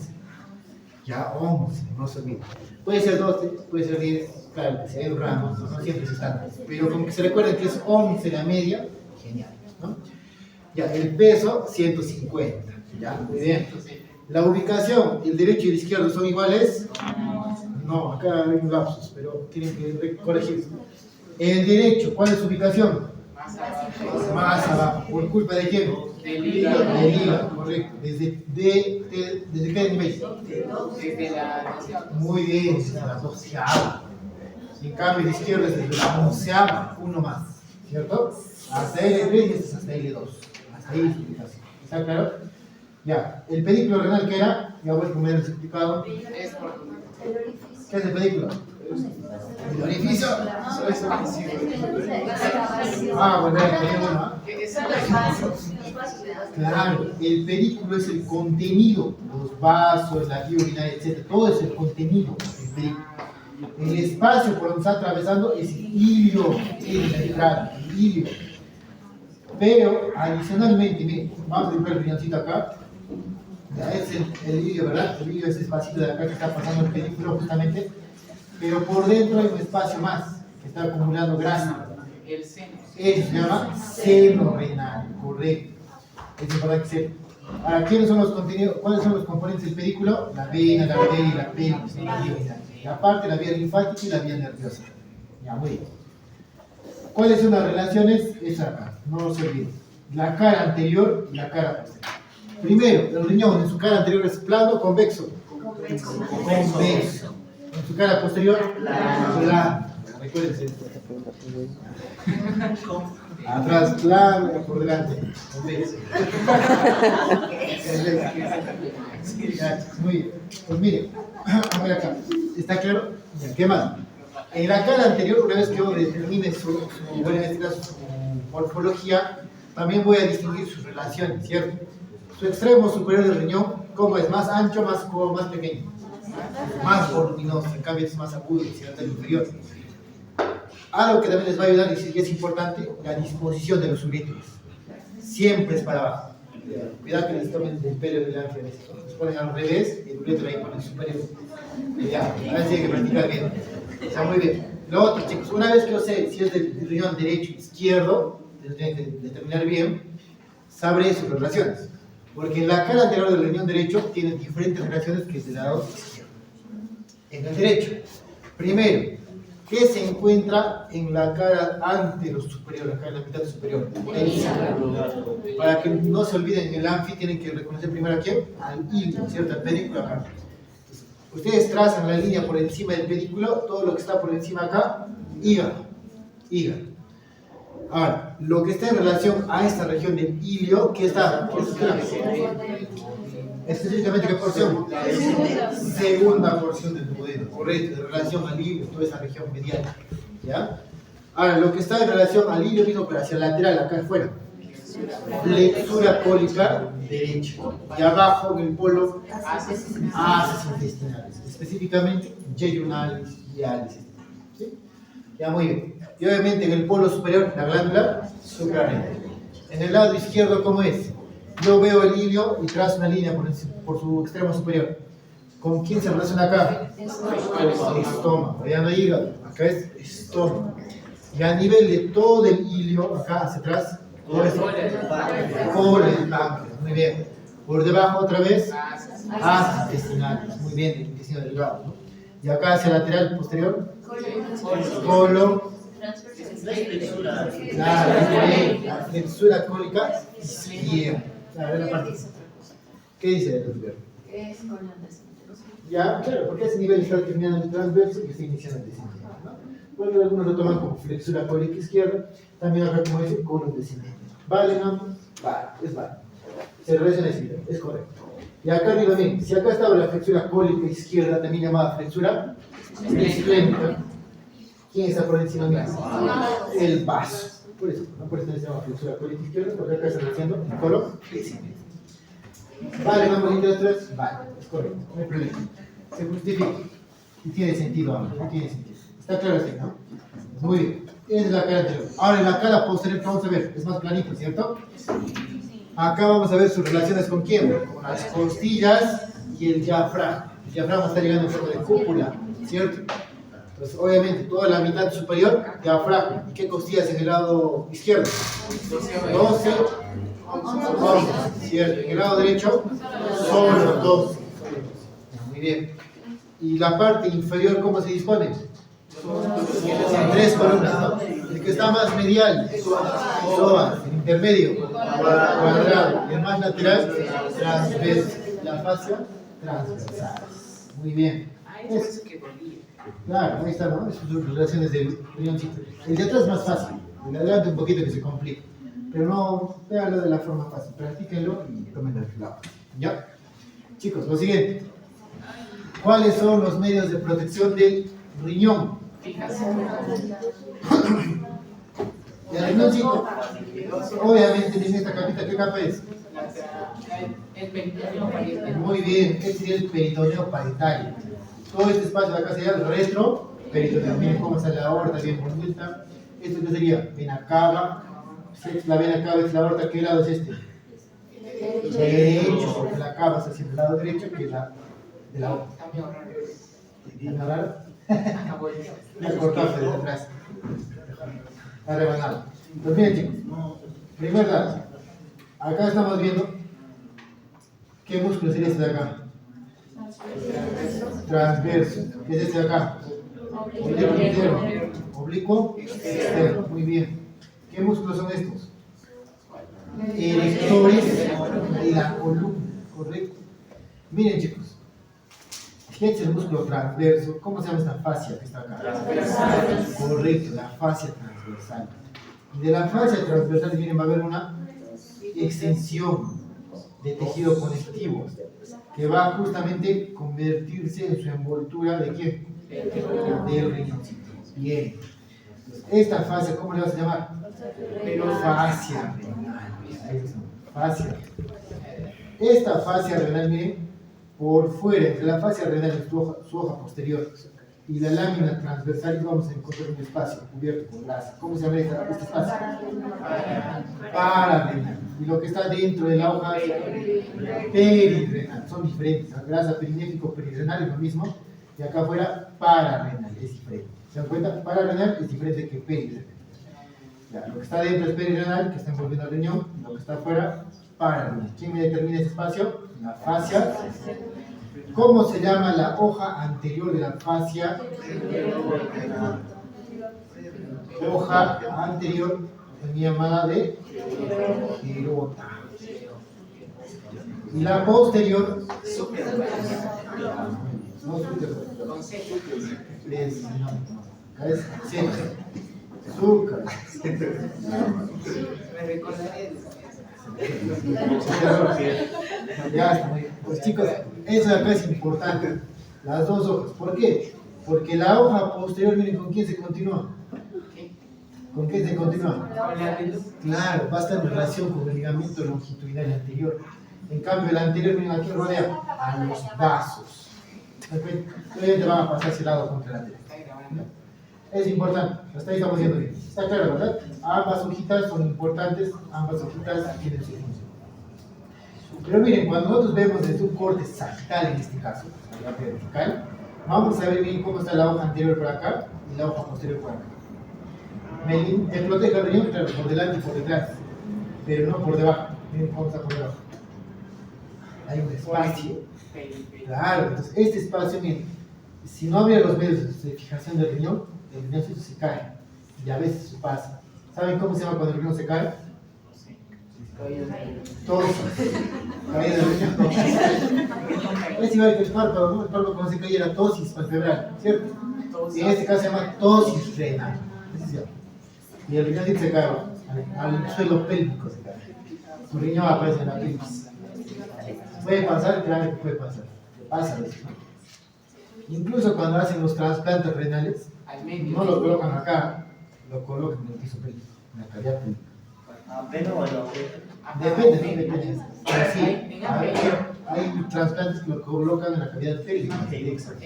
Ya, 11, no se olvide. Puede ser 12, puede ser 10, claro, si hay un rango, no siempre es estándar. Pero como que se recuerden que es 11 la media, genial, ¿no? Ya, el peso, 150. Ya, muy bien. La ubicación, el derecho y el izquierdo son iguales. No, acá hay un lapsus, pero tienen que corregir. El derecho, ¿cuál es su ubicación? Más abajo. ¿Por culpa de quién? Del hígado. Del hígado, correcto. ¿Desde qué nivel? Desde la Muy bien, desde la 12ª. En cambio, el izquierdo es desde la 11ª, uno más. ¿Cierto? Hasta L3 y este es hasta L2. Hasta ahí es su ubicación. ¿Está claro? Ya. El pedículo renal, ¿qué era? Ya voy a poner el certificado. es por ¿Qué es el pedículo? ¿El orificio? Ah, bueno, bueno. Claro, el pedículo es el contenido, los vasos, la vía urinaria, etc. Todo es el contenido del pedículo. El espacio por donde está atravesando es el ilio, el ilio. Pero, adicionalmente, miren, vamos a dibujar el riñoncito acá. Ya es el ilio, ¿verdad? El ilio es ese espacito de acá que está pasando el pedículo justamente. Pero por dentro hay un espacio más que está acumulando grasa. el seno. Eso se llama seno renal, correcto. Es importante que sepa. Ahora, ¿quiénes son los contenidos? ¿Cuáles son los componentes del pedículo? La vena, la arteria y la pelvis, la vía urinaria. Y aparte, la vía linfática y la vía nerviosa. Ya, muy bien. ¿Cuáles son las relaciones? Es acá, no se olviden. La cara anterior y la cara posterior. Primero, el riñón en su cara anterior es plano o convexo. Convexo. En su cara posterior, plano. Recuérdense. Atrás plano, por delante convexo. Ya, muy bien. Pues mire, a ver acá. ¿Está claro? Ya, ¿qué más? En la cara anterior, una vez que uno determine bueno, en este caso, su morfología, también voy a distinguir sus relaciones, ¿cierto? Su extremo superior del riñón, ¿cómo es? ¿Más ancho o más pequeño? Más voluminoso, en cambio es más agudo, ¿cierto? El inferior. Algo que también les va a ayudar y que es importante, la disposición de los uréteros. Siempre es para abajo. Cuidado que les tomen del pelo delante a veces. Se ponen al revés y el urétero ahí por el superior. Ya, a veces hay que practicar bien. Está muy bien. Lo otro, chicos, una vez que yo sé si es del riñón derecho o izquierdo, lo tienen que determinar bien, sabré sus relaciones. Porque en la cara anterior del riñón derecho tiene diferentes relaciones que es del lado izquierdo. En el derecho, primero, ¿qué se encuentra en la cara antero superior, acá en la mitad superior? El hígado. Para que no se olviden, en el anfi tienen que reconocer primero a quién, al hígado, ¿cierto? Al pedículo acá. Ustedes trazan la línea por encima del pedículo, todo lo que está por encima acá, hígado. Hígado. Ahora, lo que está en relación a esta región del ilio, ¿qué está? Específicamente, ¿qué porción? Segunda porción del duodeno, correcto, en relación al ilio, toda esa región medial. ¿Ya? Ahora, lo que está en relación al ilio mismo, pero hacia el lateral, acá afuera. Flexura cólica derecha. Y abajo, en el polo, haces intestinales. Específicamente, yeyunales y ales. ¿Sí? Ya, muy bien. Y obviamente en el polo superior, la glándula suprarrenal. En el lado izquierdo, ¿cómo es? Yo veo el ilio y trazo una línea por su extremo superior. ¿Con quién se relaciona acá? Estómago. Allá no hay hígado, acá es estómago. Y a nivel de todo el ilio, acá hacia atrás, todo esto, por el páncreas. Muy bien. Por debajo, otra vez, asas intestinales. Muy bien, el intestino delgado, ¿no? Y acá hacia el lateral posterior, colon. Claro, la flexura cólica izquierda. Claro, la parte. ¿Qué dice el transverso? Es con la descendiente. Ya, claro, porque ese nivel está terminando en el transverso y está iniciando el descendiente, ¿no? Bueno, algunos lo toman como flexura cólica izquierda, también acá como dice, colon descendente. ¿Vale, ambos? Vale, es vale. Se relaciona ese nivel, es correcto. Y acá arriba bien, si acá estaba la flexura cólica izquierda, también llamada flexura esplénica, ¿quién está por encima mío? El vaso. Por eso, ¿no? Por eso se llama flexura cólica izquierda, porque acá está haciendo el colon descendente. Vale, vamos a ir atrás. Vale, es correcto, no hay problema. Se justifica. Y tiene sentido, ambos, no tiene sentido. Está claro así, ¿no? Muy bien. Esa es la cara anterior. Ahora en la cara posterior, ¿qué vamos a ver? Es más planito, ¿cierto? Acá vamos a ver sus relaciones con quién, con las costillas y el diafragma. El diafragma está llegando en forma de cúpula, ¿cierto? Entonces, obviamente, toda la mitad superior, diafragma. ¿Y qué costillas en el lado izquierdo? 12, 11, ¿cierto? En el lado derecho, solo 12. Muy bien. ¿Y la parte inferior cómo se dispone? En 3 columnas, ¿no? El que está más medial, psoas, el intermedio, cuadrado, y el más lateral, transversal, la fascia transversal. Muy bien. Es, claro, ahí está, ¿no? Esas son las relaciones del riñoncito. El de atrás es más fácil, el de adelante un poquito que se complica. Pero no, véanlo de la forma fácil, practíquenlo y tomen el clavo. ¿Ya? Chicos, lo siguiente. ¿Cuáles son los medios de protección del riñón? El riñoncito, obviamente en esta capita, ¿qué capa es? El peritoneo parietal. Muy bien, este sería el peritoneo parietal. Todo este espacio de acá sería el retro peritoneo. Miren cómo está la aorta bien bonita. ¿Esto qué sería? Vena cava. La vena cava es la aorta, ¿qué lado es este? Derecho, porque la cava está hacia el lado derecho, que es la de la aorta. Está medio raro. ¿Está raro? Acabó el día. La cortaste desde atrás. Está rebanado. Pues miren, chicos. Primer dato. Acá estamos viendo qué músculo sería este de acá. Transverso. ¿Qué es este de acá? Oblicuo interno. Oblicuo externo. Muy bien. ¿Qué músculos son estos? Erectores de la columna. Correcto. Miren, chicos. ¿Qué es el músculo transverso? ¿Cómo se llama esta fascia que está acá? Correcto, la fascia transversal. Y de la fascia transversal, miren, va a haber una extensión de tejido conectivo que va a justamente convertirse en su envoltura de ¿quién? Del riñoncito. Bien. Entonces, esta fascia, ¿cómo le vas a llamar? Fascia renal. Fascia. Esta fascia renal, miren, por fuera, entre la fascia renal y su hoja posterior y la lámina transversal, vamos a encontrar un espacio cubierto con grasa. ¿Cómo se llama este espacio? Pararenal. Y lo que está dentro de la hoja es perirenal. Son diferentes. La grasa perinéfico perirenal es lo mismo. Y acá afuera, pararenal. Es diferente. ¿Se dan cuenta? Pararenal es diferente que perirenal. Ya, lo que está dentro es perirenal, que está envolviendo el riñón. Y lo que está afuera, pararenal. ¿Quién me determina ese espacio? La fascia. ¿Cómo se llama la hoja anterior de la fascia? Hoja anterior, también llamada de gerota. Y la posterior, no es, acá es centro. Azúcar. Me recordaré. Ya está muy bien. Pues chicos, eso de acá es importante. Las dos hojas. ¿Por qué? Porque la hoja posterior, miren, ¿con quién se continúa? ¿Con qué se continúa? Claro, va a estar en relación con el ligamento longitudinal anterior. En cambio, el anterior, miren, ¿a quién rodea? A los vasos. Obviamente van a pasar ese lado contra el anterior. Es importante, hasta ahí estamos viendo bien. Está claro, ¿verdad? Ambas hojitas son importantes, ambas hojitas tienen su función. Pero miren, cuando nosotros vemos desde un corte sagital, en este caso, la parte vertical, vamos a ver bien cómo está la hoja anterior por acá y la hoja posterior por acá. Me protege el riñón, claro, por delante y por detrás, pero no por debajo. Miren cómo está por debajo. Hay un espacio. Claro, entonces este espacio, miren, si no habría los medios de fijación del riñón, el riñoncito se cae y a veces pasa. ¿Saben cómo se llama cuando el riñón se cae? Tosis. Caída del riñón, tosis. Es igual que el párpado, ¿no? El párpado cuando se cae era tosis palpebral, ¿cierto? Y en este caso se llama tosis renal. Así se llama. Y el riñón se cae al suelo pélvico, se cae. Su riñón aparece en la pelvis. Puede pasar, claro que puede pasar. Pasa eso, ¿no? Incluso cuando hacen los trasplantes renales, no lo colocan acá, lo colocan en el piso pélvico, en la cavidad pélvica. Pero bueno, Depende, no depende. Pero sí, hay trasplantes que lo colocan en la cavidad pélvica. Exacto.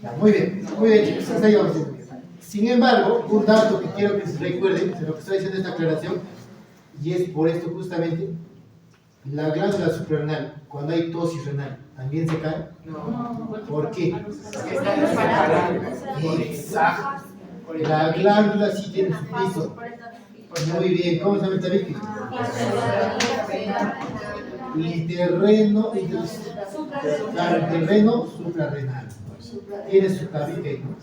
Ya, muy bien, chicos, hasta ahí vamos. Sin embargo, un dato que quiero que se recuerden de lo que estoy diciendo en esta aclaración, y es por esto justamente, la glándula suprarrenal, cuando hay tosis renal, ¿también se cae? No. ¿Por qué? Está desparado. Exacto. La glándula sí tiene su piso. Muy bien, ¿cómo se llama esta víctima? Interreno, claro, interreno suprarrenal. Tiene su tabique, ¿no?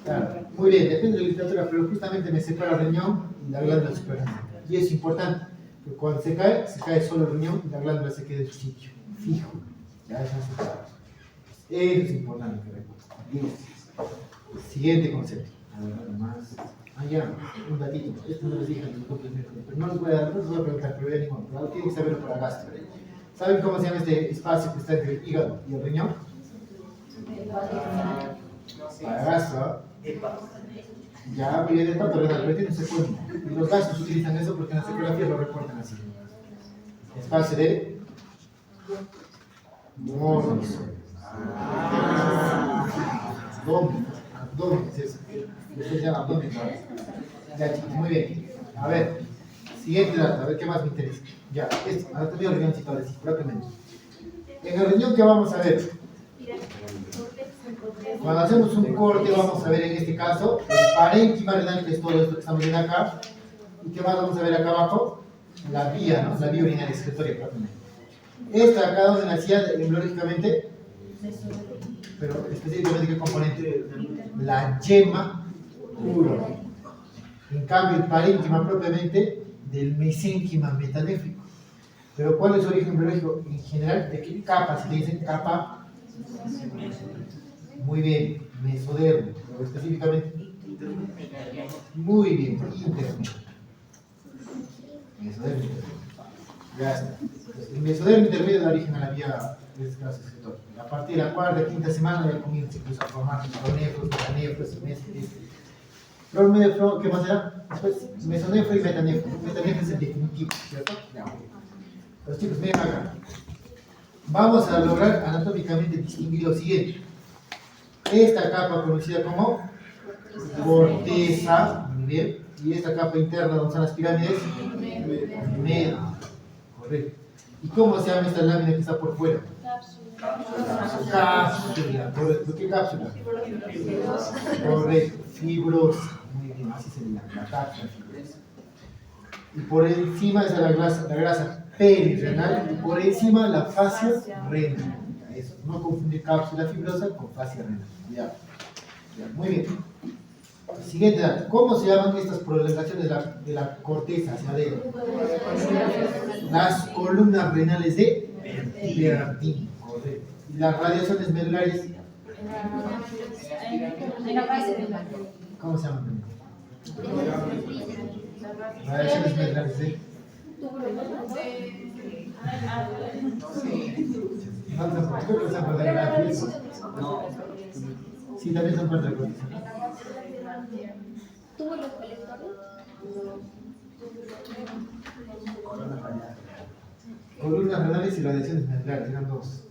Claro, muy bien, depende de la literatura, pero justamente me separa el riñón y la glándula suprarrenal. Y es importante, que cuando se cae solo el riñón y la glándula se queda en su sitio, fijo. Ya, eso es importante que recuerden. Siguiente concepto. A ver, más. Ya, un datito. Esto no les dije en los grupos miércoles, pero no les voy a preguntar, pero ya ni modo. Pero tienen que saberlo por gastro. ¿Saben cómo se llama este espacio que está entre el hígado y el riñón? Paragastro. Ya, muy bien, el pato renal, pero tiene un segundo. Y los gastos utilizan eso porque en las ecografías lo reportan así. Espacio de Morrison. Abdomen, es eso. Eso se llama abdomen. Ya, chicos, muy bien. A ver, siguiente dato, a ver qué más me interesa. Ya, esto, anatomía del riñoncito, ahora sí, rápidamente. En el riñón, ¿qué vamos a ver? Cuando hacemos un corte, vamos a ver en este caso el parénquima renal, que es todo esto que estamos viendo acá. ¿Y qué más vamos a ver acá abajo? La vía, ¿no? La vía urinaria excretoria, propiamente. Esta acá donde nacía embriológicamente, pero específicamente ¿qué componente? La yema pura. En cambio, el parénquima propiamente del mesénquima metanéfrico. Pero ¿cuál es su origen embriológico? En general, ¿de qué capa? Si te dicen capa, muy bien, mesodermo, pero específicamente, muy bien, interno. Mesodermo intermedio. Ya está. El mesodermo intermedio da origen a la vía de descanso excretor. A partir de la cuarta, quinta semana ya comienza incluso a formar pronefros, metanefros, promenefro, ¿qué más era? Después mesonefro y metanefro. Metanefro es el definitivo, ¿cierto? Ya. Los chicos, miren acá. Vamos a lograr anatómicamente distinguir lo siguiente. Esta capa conocida como corteza, muy bien, y esta capa interna donde están las pirámides, medio, correcto. ¿Y cómo se llama esta lámina que está por fuera? Cápsula, correcto. ¿Qué cápsula? Correcto, fibrosa, muy bien, así sería, la cápsula fibrosa. Y por encima está la grasa perirrenal, y por encima la fascia renal. Eso, no confundir cápsula fibrosa con fascia renal. Ya. Muy bien. Siguiente dato. ¿Cómo se llaman estas prolongaciones de la corteza hacia adentro? Las columnas renales de Bernardini. Correcto. ¿Y las radiaciones medulares? ¿Cómo se llaman? Radiaciones medulares de... Creo que son parte de la corteza. Sí, también son parte de la corteza. ¿Tuvo los colectores? Columnas renales y radiaciones medulares, eran dos.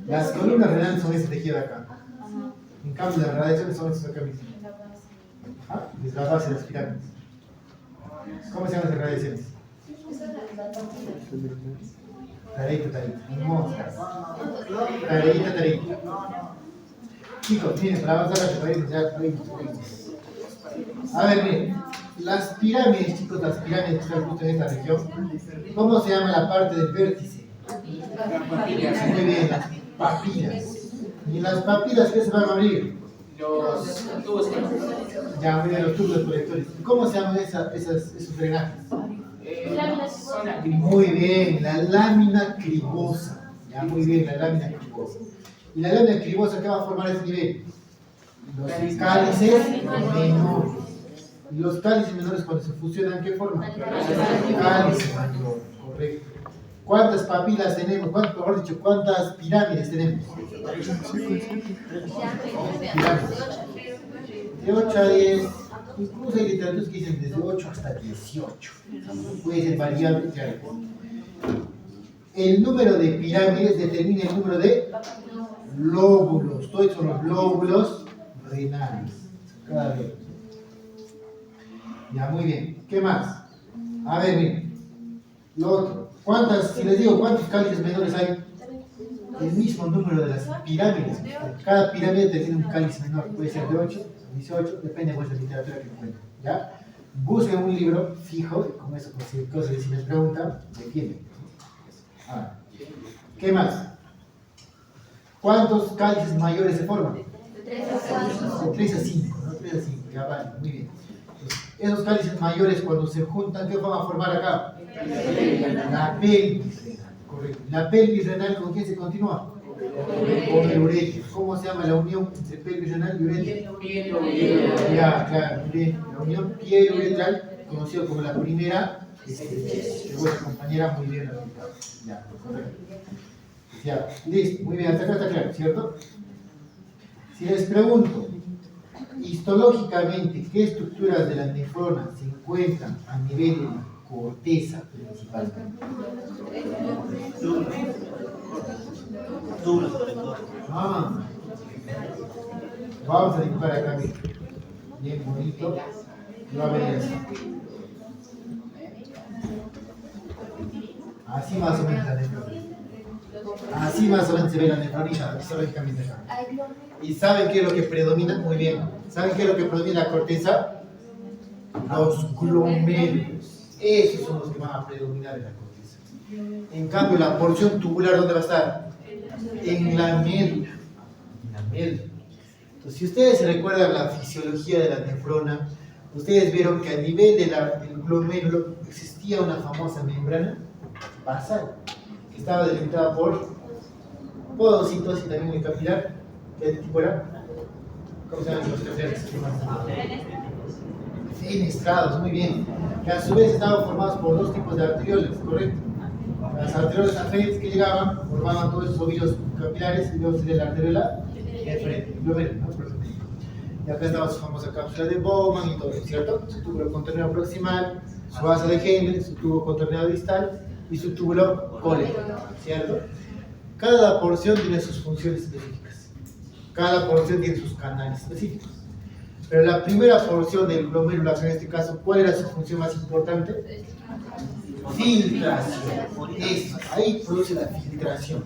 Las columnas renales son este tejido de acá. En cambio, las radiaciones son estos acá mismo. Es la base de las pirámides. ¿Cómo se llaman las radiaciones? Tareita. Tareita. Chicos, miren, para avanzar a los ya. A ver, miren. Las pirámides, chicos, las pirámides que están justo en esta región, ¿cómo se llama la parte del vértice? Muy bien, las papilas. ¿Y las papilas qué se van a abrir? Los tubos Ya, muy bien, los tubos colectores. ¿Cómo se llaman esos drenajes? son aquí. Muy bien, la lámina cribosa. Ya, muy bien, la lámina cribosa. ¿Y la lámina cribosa qué va a formar ese nivel? Los cálices menores. ¿Y los cálices menores cuando se fusionan qué forman? Cálice mayor, correcto. ¿Cuántas papilas tenemos? Mejor dicho, ¿cuántas pirámides tenemos? Pirámides. De 8 a 10, incluso hay literaturas que dicen desde 8 hasta 18. Puede ser variable, claro. El número de pirámides determina el número de lóbulos. Todos son los lóbulos renales. Cada vez. Ya, muy bien. ¿Qué más? A ver, miren. Lo otro. Si les digo cuántos cálices menores hay, el mismo número de las pirámides. Cada pirámide tiene un cáliz menor. Puede ser de 8, 18, depende de vuestra literatura que encuentren. ¿Ya? Busquen un libro fijo, y con eso, cualquier cosa, si les preguntan, defienden. ¿Qué más? ¿Cuántos cálices mayores se forman? De 3 a 5, ¿no? 3 a 5, ya vale, muy bien. Esos cálices mayores cuando se juntan, ¿qué van a formar acá? La pelvis renal, correcto. ¿La pelvis renal con quién se continúa? Con el uréter. ¿Cómo se llama la unión entre pelvis renal y uréter? Ya, claro, muy bien. La unión piel-uretral, conocida como la primera, de vuestra compañera, muy bien aplicada. Ya, correcto. Ya, listo, muy bien, hasta acá está claro, ¿cierto? Si les pregunto, histológicamente, ¿qué estructuras de la nefrona se encuentran a nivel de la corteza principalmente? Tubos colectores. Vamos a dibujar acá, miren. Bien bonito. Lo va a ver así. Así más o menos la nefrona. Así más o menos se ve la nefronita, histológicamente acá. ¿Y saben qué es lo que predomina? Muy bien. ¿Saben qué es lo que predomina la corteza? Los glomérulos. Esos son los que van a predominar en la corteza. En cambio, la porción tubular, ¿dónde va a estar? En la médula. En la médula. Entonces, si ustedes se recuerdan la fisiología de la nefrona, ustedes vieron que a nivel del glomérulo existía una famosa membrana basal, que estaba delimitada por podocitos y también muy capilar. ¿Qué tipo era? ¿Cómo se llaman los capilares? Fenestrados, muy bien. Que a su vez estaban formados por dos tipos de arterioles, ¿correcto? Las arterioles aférentes que llegaban formaban todos esos ovillos capilares y luego sería la arteriola de frente, el glomérulo, ¿no? Y acá estaba su famosa cápsula de Bowman y todo, ¿cierto? Su túbulo contorneado proximal, su asa de Henle, su tubo contorneado distal y su túbulo colector, ¿cierto? Cada porción tiene sus funciones específicas. Cada porción tiene sus canales específicos. Pero la primera porción del glomérulo, en este caso, ¿cuál era su función más importante? Filtración. Eso, ahí produce la filtración.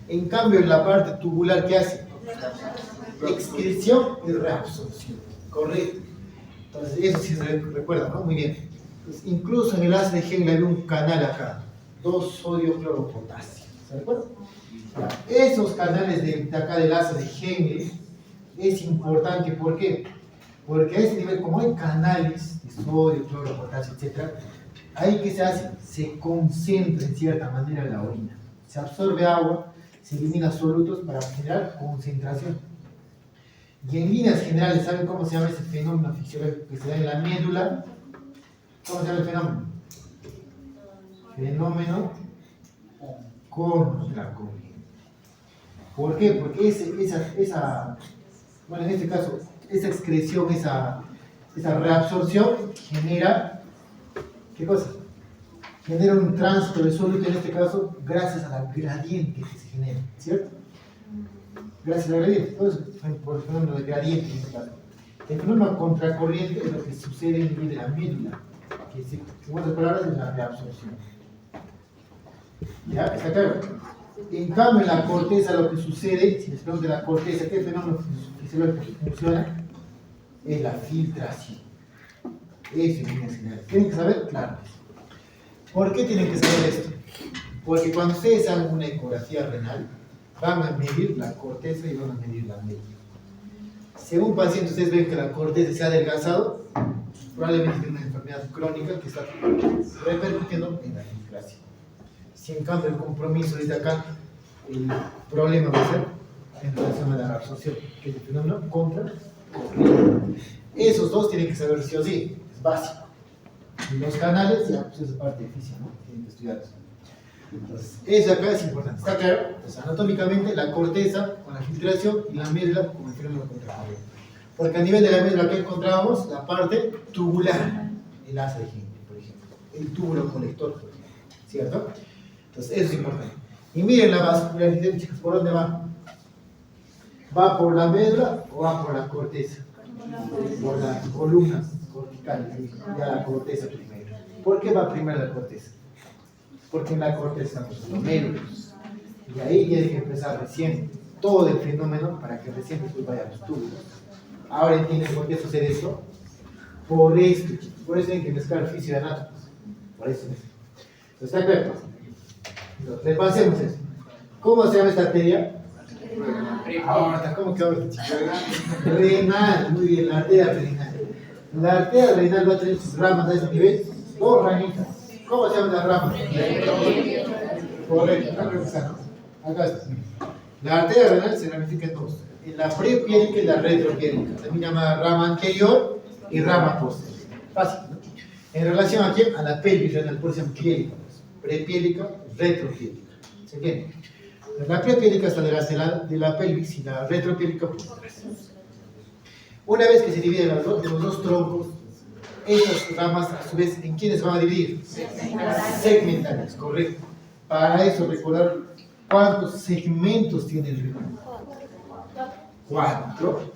En cambio, en la parte tubular, ¿qué hace? Excreción y reabsorción. Correcto. Entonces, eso sí se recuerda, ¿no? Muy bien. Entonces, incluso en el asa de Henle había un canal acá. 2 sodio cloro potasio. ¿Se recuerda? Esos canales de acá del asa de Henle es importante, ¿por qué? Porque a ese nivel, como hay canales de sodio, cloro, potasio, etc., ahí que se hace, se concentra en cierta manera la orina, se absorbe agua, se elimina solutos para generar concentración. Y en líneas generales, ¿saben cómo se llama ese fenómeno fisiológico que se da en la médula? ¿Cómo se llama el fenómeno? Fenómeno contracorriente. ¿Por qué? Porque bueno, en este caso, esa excreción, esa reabsorción genera, ¿qué cosa? Genera un tránsito de soluto, en este caso, gracias a la gradiente que se genera, ¿cierto? Gracias a la gradiente, todo eso por el fenómeno de gradiente en este caso. El fenómeno contracorriente es lo que sucede en el nivel de la médula, que en otras palabras es la reabsorción. ¿Ya? ¿Está claro? En cambio, en la corteza lo que sucede, si les pregunto en la corteza, ¿qué fenómeno fisiológico funciona? Es la filtración. Eso en líneas generales. ¿Tienen que saber? Claro. ¿Por qué tienen que saber esto? Porque cuando ustedes hagan una ecografía renal, van a medir la corteza y van a medir la médula. Si en un paciente ustedes ven que la corteza se ha adelgazado, probablemente tiene una enfermedad crónica que está repercutiendo en la displasia. Si en cambio el compromiso desde acá, el problema va a ser en relación a la absorción, que es el fenómeno contra. Esos dos tienen que saber sí o sí, es básico. Y los canales, ya, pues esa parte difícil, ¿no? Tienen que estudiarlos. Entonces, eso acá es importante. ¿Está claro? Entonces, anatómicamente, la corteza con la filtración y la médula con el fenómeno contractivo. Porque a nivel de la médula que encontrábamos, la parte tubular, el asa de Henle, por ejemplo, el túbulo colector, por ejemplo, ¿cierto? Entonces, eso es importante. Y miren la vascularidad, chicos, ¿por dónde va? ¿Va por la médula o va por la corteza? Por las columnas corticales, ya la corteza primero. ¿Por qué va primero la corteza? Porque en la corteza estamos los médulos. Y ahí tiene que empezar recién todo el fenómeno para que recién después vaya a los túbulos. Ahora entienden por qué sucede esto. Por esto, chicos. Por eso tienen que mezclar física y anátomos. Por eso. Entonces, ¿está claro? Entonces, repasemos eso. ¿Cómo se llama esta arteria? Ahora, ¿cómo que ahora, chicos? Renal, muy bien, la arteria renal. La arteria renal va a tener sus ramas a ese nivel, dos ramitas. ¿Cómo se llaman las ramas? Correcto, acá está, ¿no? Acá está. La arteria renal se ramifica en dos: en la prepiélica y la retropiélica. También llama rama anterior y rama posterior. Fácil, ¿no? En relación a quién? A la pelvis renal, por eso piélica. Prepiélica, retropiélica. ¿Se entiende? La prepiélica está delante de la pelvis y la retropiélica por detrás. Una vez que se dividen los dos troncos, estas ramas a su vez, ¿en quiénes van a dividir? Segmentales, correcto. Para eso recordar cuántos segmentos tiene el riñón. 4,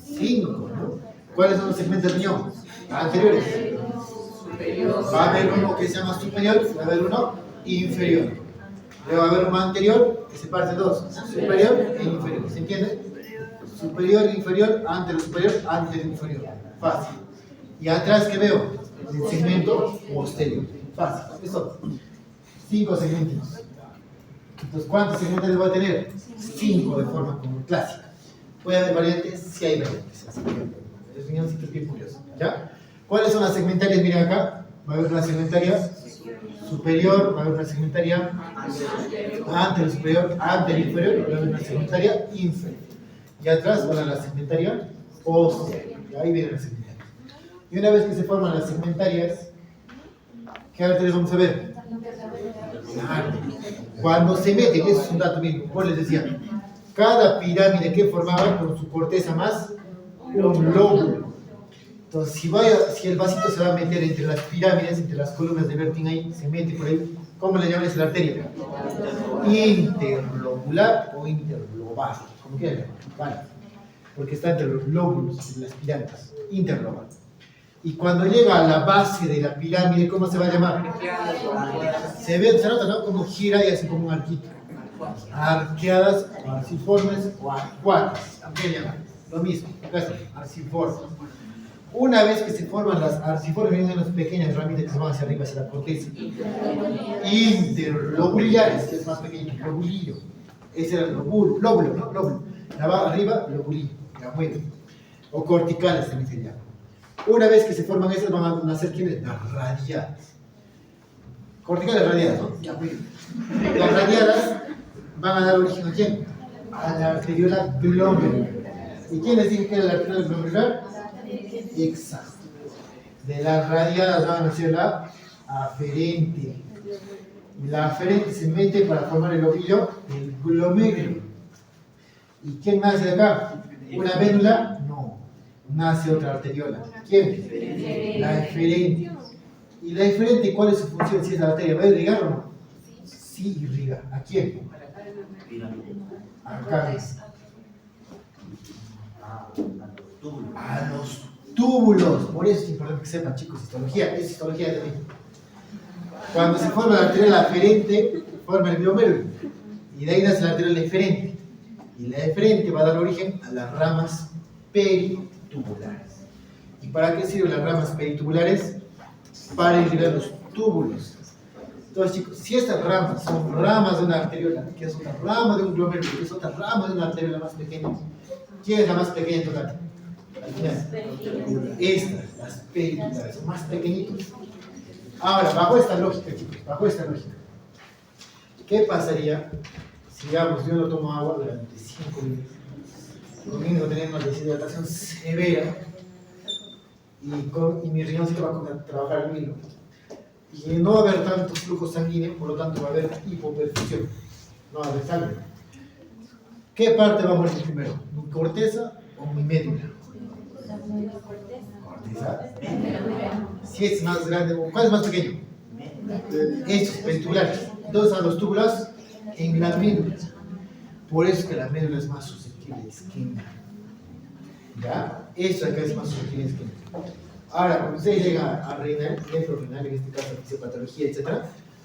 5, ¿no? ¿Cuáles son los segmentos del riñón? Anteriores. Va a haber uno que se llama superior, va a haber uno inferior. Luego va a haber uno anterior, que se parte en dos, superior e inferior. ¿Se entiende? Superior e inferior, anterior superior, anterior inferior. Fácil. Y atrás, ¿qué veo? El segmento posterior. Fácil. Eso. 5 segmentos. Entonces, ¿cuántos segmentos voy a tener? 5 de forma como clásica. ¿Puede haber variantes? Sí hay variantes. Así que es un bien curioso. ¿Ya? ¿Cuáles son las segmentarias? Miren acá. Va a haber una segmentaria superior, va a haber una segmentaria anterior superior, anterior inferior, va a haber una segmentaria inferior. Y atrás va a la segmentaria posterior. Y ahí viene la segmentaria. Y una vez que se forman las segmentarias, ¿qué arterias vamos a ver? Cuando se meten, eso es un dato mismo, como les decía, cada pirámide que formaba con su corteza más un lóbulo. Entonces, si el vasito se va a meter entre las pirámides, entre las columnas de Bertin ahí, se mete por ahí, ¿cómo le llaman esa arteria? Interlobular o interlobar, como quieran, vale, porque está entre los lóbulos de las pirámides, interlobar. Y cuando llega a la base de la pirámide, ¿cómo se va a llamar? Se nota, ¿no? Como gira y así como un arquito. Arqueadas, o arciformes o arcuadas. ¿Qué llaman? Lo mismo, acá está, arciformes. Una vez que se forman las arciformes, vienen unas pequeñas ramitas que se van hacia arriba, hacia la corteza. Interlobulares, que es más pequeño, lobulillo. Ese era el lóbulo, ¿no? Lóbulo. La va arriba, lobulillo, la mueve. O corticales también se llama. Una vez que se forman esas, van a nacer ¿quiénes? Las radiadas. Corticales radiadas, ¿no? Ya, muy bien. Las radiadas van a dar origen ¿a quién? A la arteriola glomerular. ¿Y quién les dijo que era la arteriola glomerular? Exacto. De las radiadas van a nacer la aferente. Y la aferente se mete para formar el ovillo del glomérulo. ¿Y quién nace de acá? ¿Una vénula? No. Nace otra arteriola. ¿Quién? La eferente. ¿Y la eferente cuál es su función si es la arteria? ¿Va a irrigar o no? Sí, irriga. ¿A quién? Acá. A los túbulos. Por eso es importante que sepan, chicos, histología. Es histología de mí. Cuando se forma la arteriola aferente, forma el glomérulo. Y de ahí nace la arteriola eferente. Y la eferente va a dar origen a las ramas peritubulares. ¿Y para qué sirven las ramas peritubulares? Para irrigar los túbulos. Entonces, chicos, si estas ramas son ramas de una arteriola, que es otra rama de un glomérulo, que es otra rama de una arteriola más pequeña, ¿Quién es la más pequeña en total? Al final. Estas, las periculares, son más pequeñitos. Ahora, bajo esta lógica, chicos, bajo esta lógica, ¿qué pasaría si, digamos, yo no tomo agua durante 5 minutos? Comienzo a tener una deshidratación severa y mi riñoncito va a trabajar al hilo. Y no va a haber tanto flujo sanguíneo, por lo tanto va a haber hipoperfusión, no va a haber sangre. ¿Qué parte va a morir primero? ¿Mi corteza o mi médula? Corteza. Si es más grande, ¿cuál es más pequeño? Estos ventriculares. Entonces a los túbulos en la médula. Por eso es que la médula es más susceptible de isquemia. ¿Ya? Esto acá es más susceptible de isquemia. Ahora, cuando usted llega a renal, nefrorenal, en este caso fisiopatología, etc.,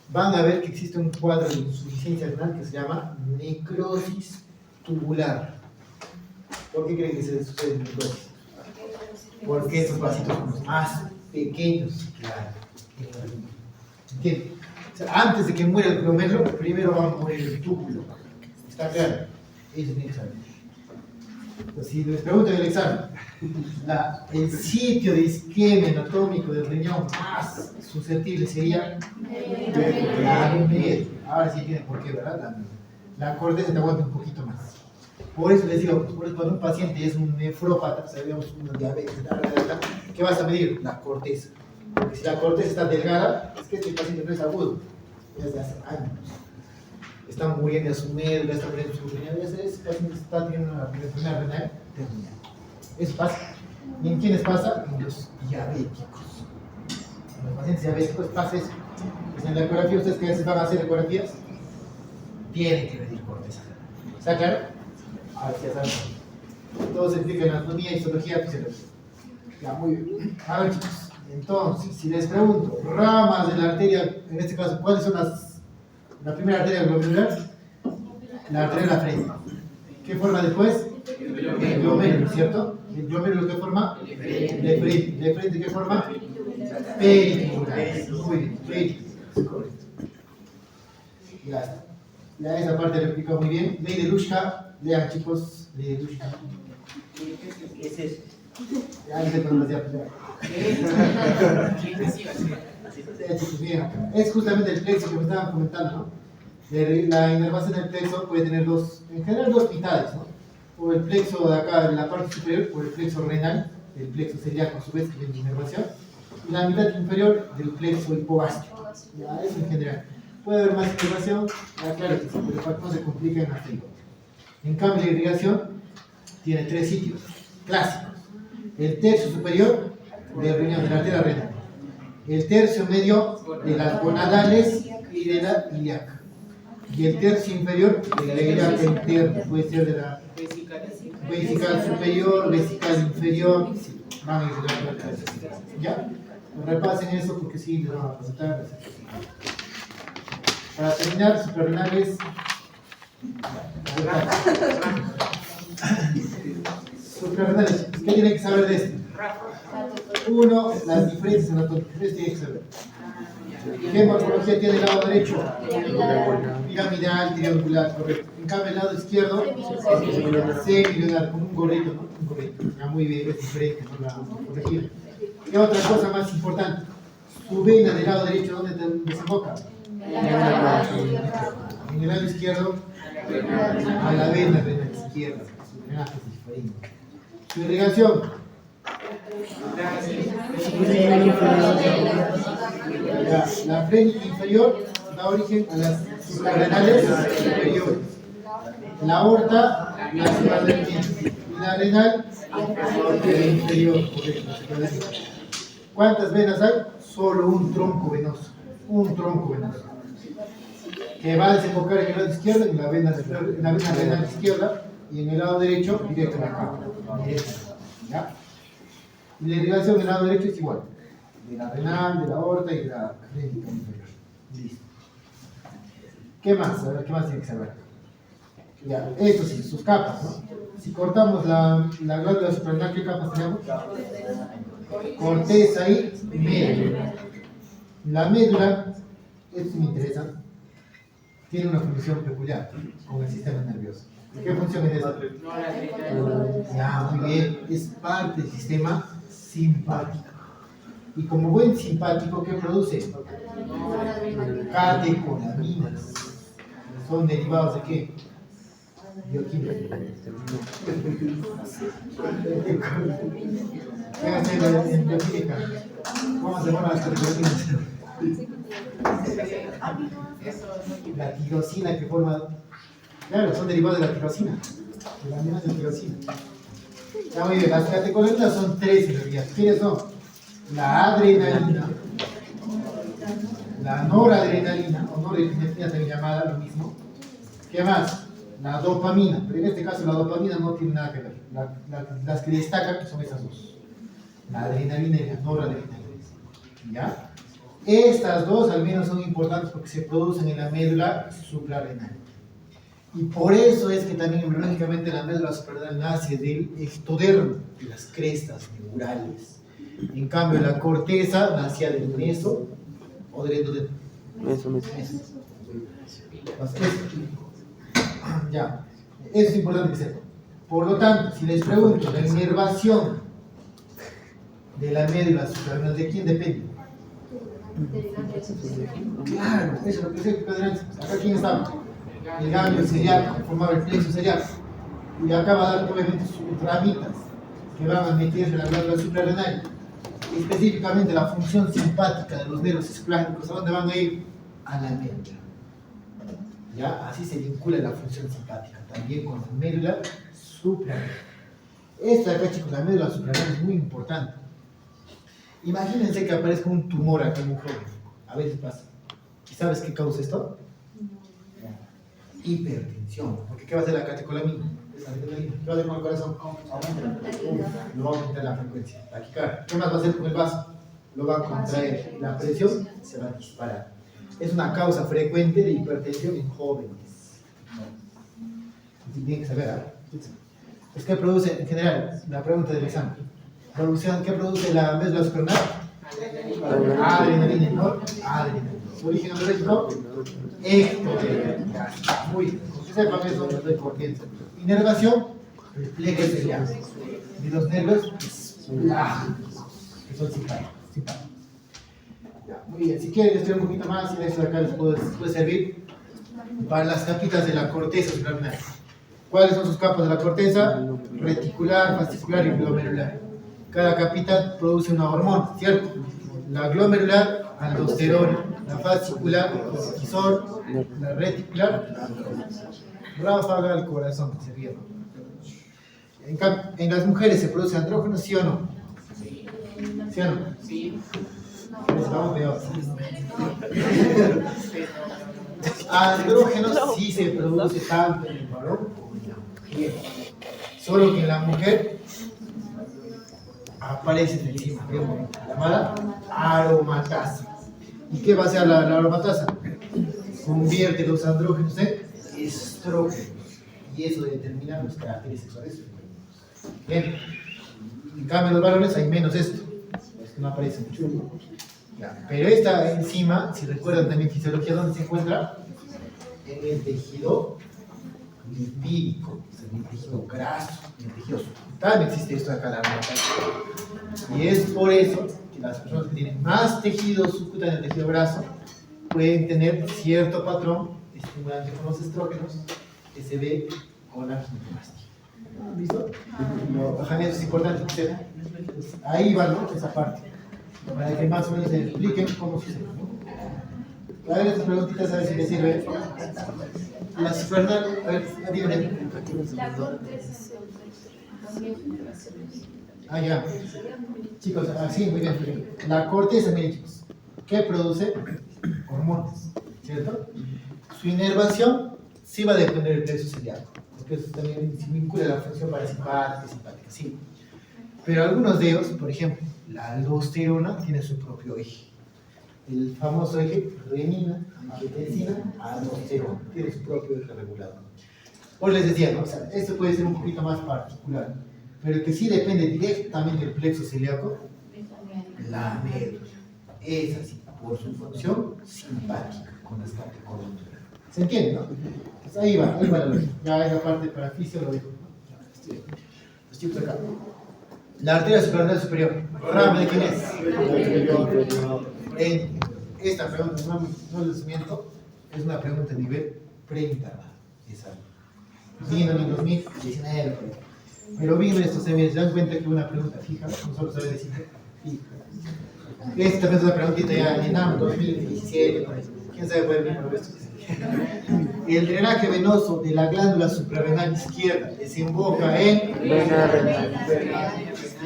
van a ver que existe un cuadro de insuficiencia renal que se llama necrosis tubular. ¿Por qué creen que se sucede necrosis? Porque estos vasitos son los más pequeños. Claro. ¿Entienden? O sea, antes de que muera el glomérulo, primero va a morir el túbulo. ¿Está claro? Eso tiene que saber. Pues si les pregunto en el examen, el sitio de isquemia anatómico del riñón más susceptible sería la médula. Ahora sí tiene por qué, ¿verdad? La corteza te aguanta un poquito más. Por eso les digo, por eso cuando un paciente es un nefrópata, o sea, digamos una diabetes, ¿qué vas a medir? La corteza. Porque si la corteza está delgada, es que este paciente no es agudo, desde hace años. Está muriendo de su médula, está muriendo de su riñón, ese paciente está teniendo una enfermedad renal terminal. Eso pasa. ¿Y en quiénes pasa? En los diabéticos. En los pacientes diabéticos pasa eso. Pues en la ecografía, ustedes que a veces van a hacer ecografías, tienen que medir corteza. ¿Está claro? Ahora sí, ya saben. Todo se explica en anatomía, histología, fisiología. Ya, muy bien. A ver, chicos. Entonces, si les pregunto, ramas de la arteria, en este caso, ¿cuáles son la primera arteria glomerular? La arteria de la frente. ¿Qué forma después? El glomérulo, ¿cierto? ¿El glomérulo qué forma? De frente. ¿De frente qué forma? Peritubular. Muy bien, peritubular. Correcto. Ya está. Ya esa parte lo explico muy bien. Ley de Lushka. Lean, chicos. Ley de Lushka. ¿Qué es eso? Ya hice pronunciar. Es justamente el plexo que me estaban comentando, ¿no? La inervación del plexo puede tener en general dos mitades, ¿no? O el plexo de acá en la parte superior, o el plexo renal, el plexo celíaco a su vez, que tiene inervación, y la mitad inferior del plexo hipogástrico. Ya, eso en general. Puede haber más inervación, claro que sí, pero no se complica en arterial. En cambio, la irrigación tiene 3 sitios clásicos. El tercio superior del riñón, de la arteria renal. El tercio medio de las gonadales y de la ilíaca. Y el tercio inferior de la ilíaca interna, puede ser de la vesical superior, vesical inferior. Sí, van a ir de la cabeza. ¿Ya? Repasen eso porque sí, les van a presentar. Para terminar, suprarrenales. Suprarrenales, ¿qué tienen que saber de esto? Uno, las diferencias anatómicas, ustedes tienen que saber. ¿Qué morfología tiene el lado derecho? Piramidal, triangular, correcto. En cambio, el lado izquierdo, semilunar, como un gorrito, ¿no? Un gorrito. Ya muy bien, es diferente, no la vamos a corregir. Y otra cosa más importante, su vena del lado derecho, ¿dónde desemboca? En el lado izquierdo, a la vena renal izquierda. Su drenaje es diferente. Su irrigación. La frénica inferior da origen a las suprarrenales superiores. La aorta, la suprarrenal, y la renal, la inferior. ¿Cuántas venas hay? Solo un tronco venoso. Un tronco venoso. Que va a desembocar en el lado izquierdo, en la vena renal izquierda, y en el lado derecho, directo a la cámara. ¿Ya? Y la irrigación del lado derecho es igual. De la renal, de la aorta y de la frénica inferior. Listo. ¿Qué más? A ver, ¿qué más tiene que saber? Ya, esto sí, sus capas, ¿no? Si cortamos la glándula suprarrenal, ¿qué capas tenemos? Corteza y médula. La médula, esto me interesa, tiene una función peculiar con el sistema nervioso. ¿Qué función es esa? Ya, muy bien, es parte del sistema simpático. Y como buen simpático, ¿qué produce? Catecolaminas. ¿Son derivados de qué? Bioquímica. ¿Qué hacen en bioquímica? ¿Cómo se llaman las catecolaminas? La tirosina que forma. Claro, son derivados de la tirosina. De la amina de tirosina. Ya muy bien, las catecolaminas son tres en realidad. ¿Quiénes son? La adrenalina, la noradrenalina, o norepinefrina también llamada lo mismo. ¿Qué más? La dopamina, pero en este caso la dopamina no tiene nada que ver. Las que destacan son esas dos. La adrenalina y la noradrenalina. ¿Ya? Estas dos al menos son importantes porque se producen en la médula suprarrenal. Y por eso es que también embriológicamente la médula suprarrenal nace del ectodermo, de las crestas neurales. En cambio, la corteza nacía del meso o del endodermo. Meso. Ya, eso es importante que sepan. Por lo tanto, si les pregunto, la inervación de la médula suprarrenal, ¿de quién depende? Claro, eso es lo que se adelante. Acá quién estaba. El ganglio ciliar, formaba el plexo ciliar. Y acá va a dar obviamente sus ramitas que van a meterse en la glándula suprarrenal. Específicamente la función simpática de los nervios esplánicos, ¿a dónde van a ir? A la médula. ¿Ya? Así se vincula la función simpática, también con la médula suprarrenal. Esta de acá, chicos, la médula suprarrenal es muy importante. Imagínense que aparezca un tumor acá en un joven. A veces pasa. ¿Y sabes qué causa esto? Hipertensión. Porque ¿qué va a hacer la catecolamina? ¿Qué va a hacer con el corazón? Lo va a aumentar la frecuencia. Taquicardia. ¿Qué más va a hacer con el vaso? Lo va a contraer. La presión se va a disparar. Es una causa frecuente de hipertensión en jóvenes. Tienen que saber, ¿eh? ¿Qué produce en general? La pregunta del examen. ¿Qué produce la médula suprarrenal? Adrenalina, ¿no? Adrenalina. ¿Su origen biológico? Ectodermo. Muy bien. Que sepan eso, les doy por ciento. Inervación, el pliegue ciliar. Y los nervios esplánicos, que son simpáticos. Ya, muy bien. Si quieren estudiar un poquito más, y esto de acá les puede servir para las capitas de la corteza suprarrenal. ¿Cuáles son sus capas de la corteza? Reticular, fascicular y glomerular. Cada capita produce una hormona, ¿cierto? La glomerular, aldosterona, la fascicular, cortisol, la reticular, ráfaga al corazón, se ríe. En las mujeres se produce andrógeno, ¿sí o no? ¿Sí o no? Sí. Estamos peor. Andrógenos sí se produce tanto en el varón como en la mujer. Solo que en la mujer aparece encima, llamada aromatasa. ¿Y qué va a hacer la aromatasa? Convierte los andrógenos en estrógenos. Y eso determina los caracteres sexuales femeninos. Bien. En cambio, en los varones hay menos esto. Esto no aparece mucho. Ya. Pero esta enzima, si recuerdan también fisiología, ¿dónde se encuentra? En el tejido lipídico, en el tejido graso, en el tejido subcutáneo existe esto de acá, la aromatasa. Y es por eso que las personas que tienen más tejido subcutáneo, tejido graso, pueden tener cierto patrón estimulante con los estrógenos que se ve con la ginecoplastia. ¿Listo? Eso es importante que sepan. Ahí va, ¿no? Esa parte. Para que más o menos se expliquen cómo sucede, ¿no? A ver, estas preguntitas, a ver si les sirve. La suprarrenal, a ver, díganme. La corteza Ah, ya. Chicos, así, muy bien, muy bien. La corteza, miren, chicos, ¿qué produce? Hormonas, ¿cierto? Su inervación sí va a depender del plexo celíaco, porque eso también se vincula a la función parasimpática y simpática, sí. Pero algunos de ellos, por ejemplo, la aldosterona tiene su propio eje. El famoso eje renina, angiotensina, aldosterona, tiene su propio eje regulador. Por les decía, ¿no? O sea, esto puede ser un poquito más particular, pero que sí depende directamente del plexo celíaco, la médula. Es así, por su función simpática con las catecolaminas. ¿Se entiende, no? Entonces ahí va la lógica. Ya esa parte para fisio lo dejo. Los chicos acá. La arteria suprarrenal superior. Fran, ¿de quién es? Esta pregunta, no les miento, es una pregunta de nivel pre-internado. Vino en el 2019. Pero vino estos semestres, se dan cuenta que una pregunta fija, no solo sabe decir fija. Esta es una preguntita ya en ENAM 2017, quién sabe puede venir por esto. El drenaje venoso de la glándula suprarrenal izquierda desemboca en vena renal.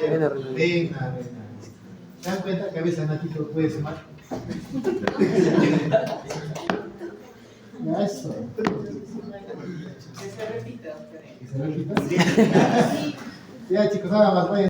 Vena renal. ¿Se dan cuenta que a veces Natito lo puede sumar? Ya eso. Que se repita. ¿Que se repita? Ya chicos, nada más, vayan.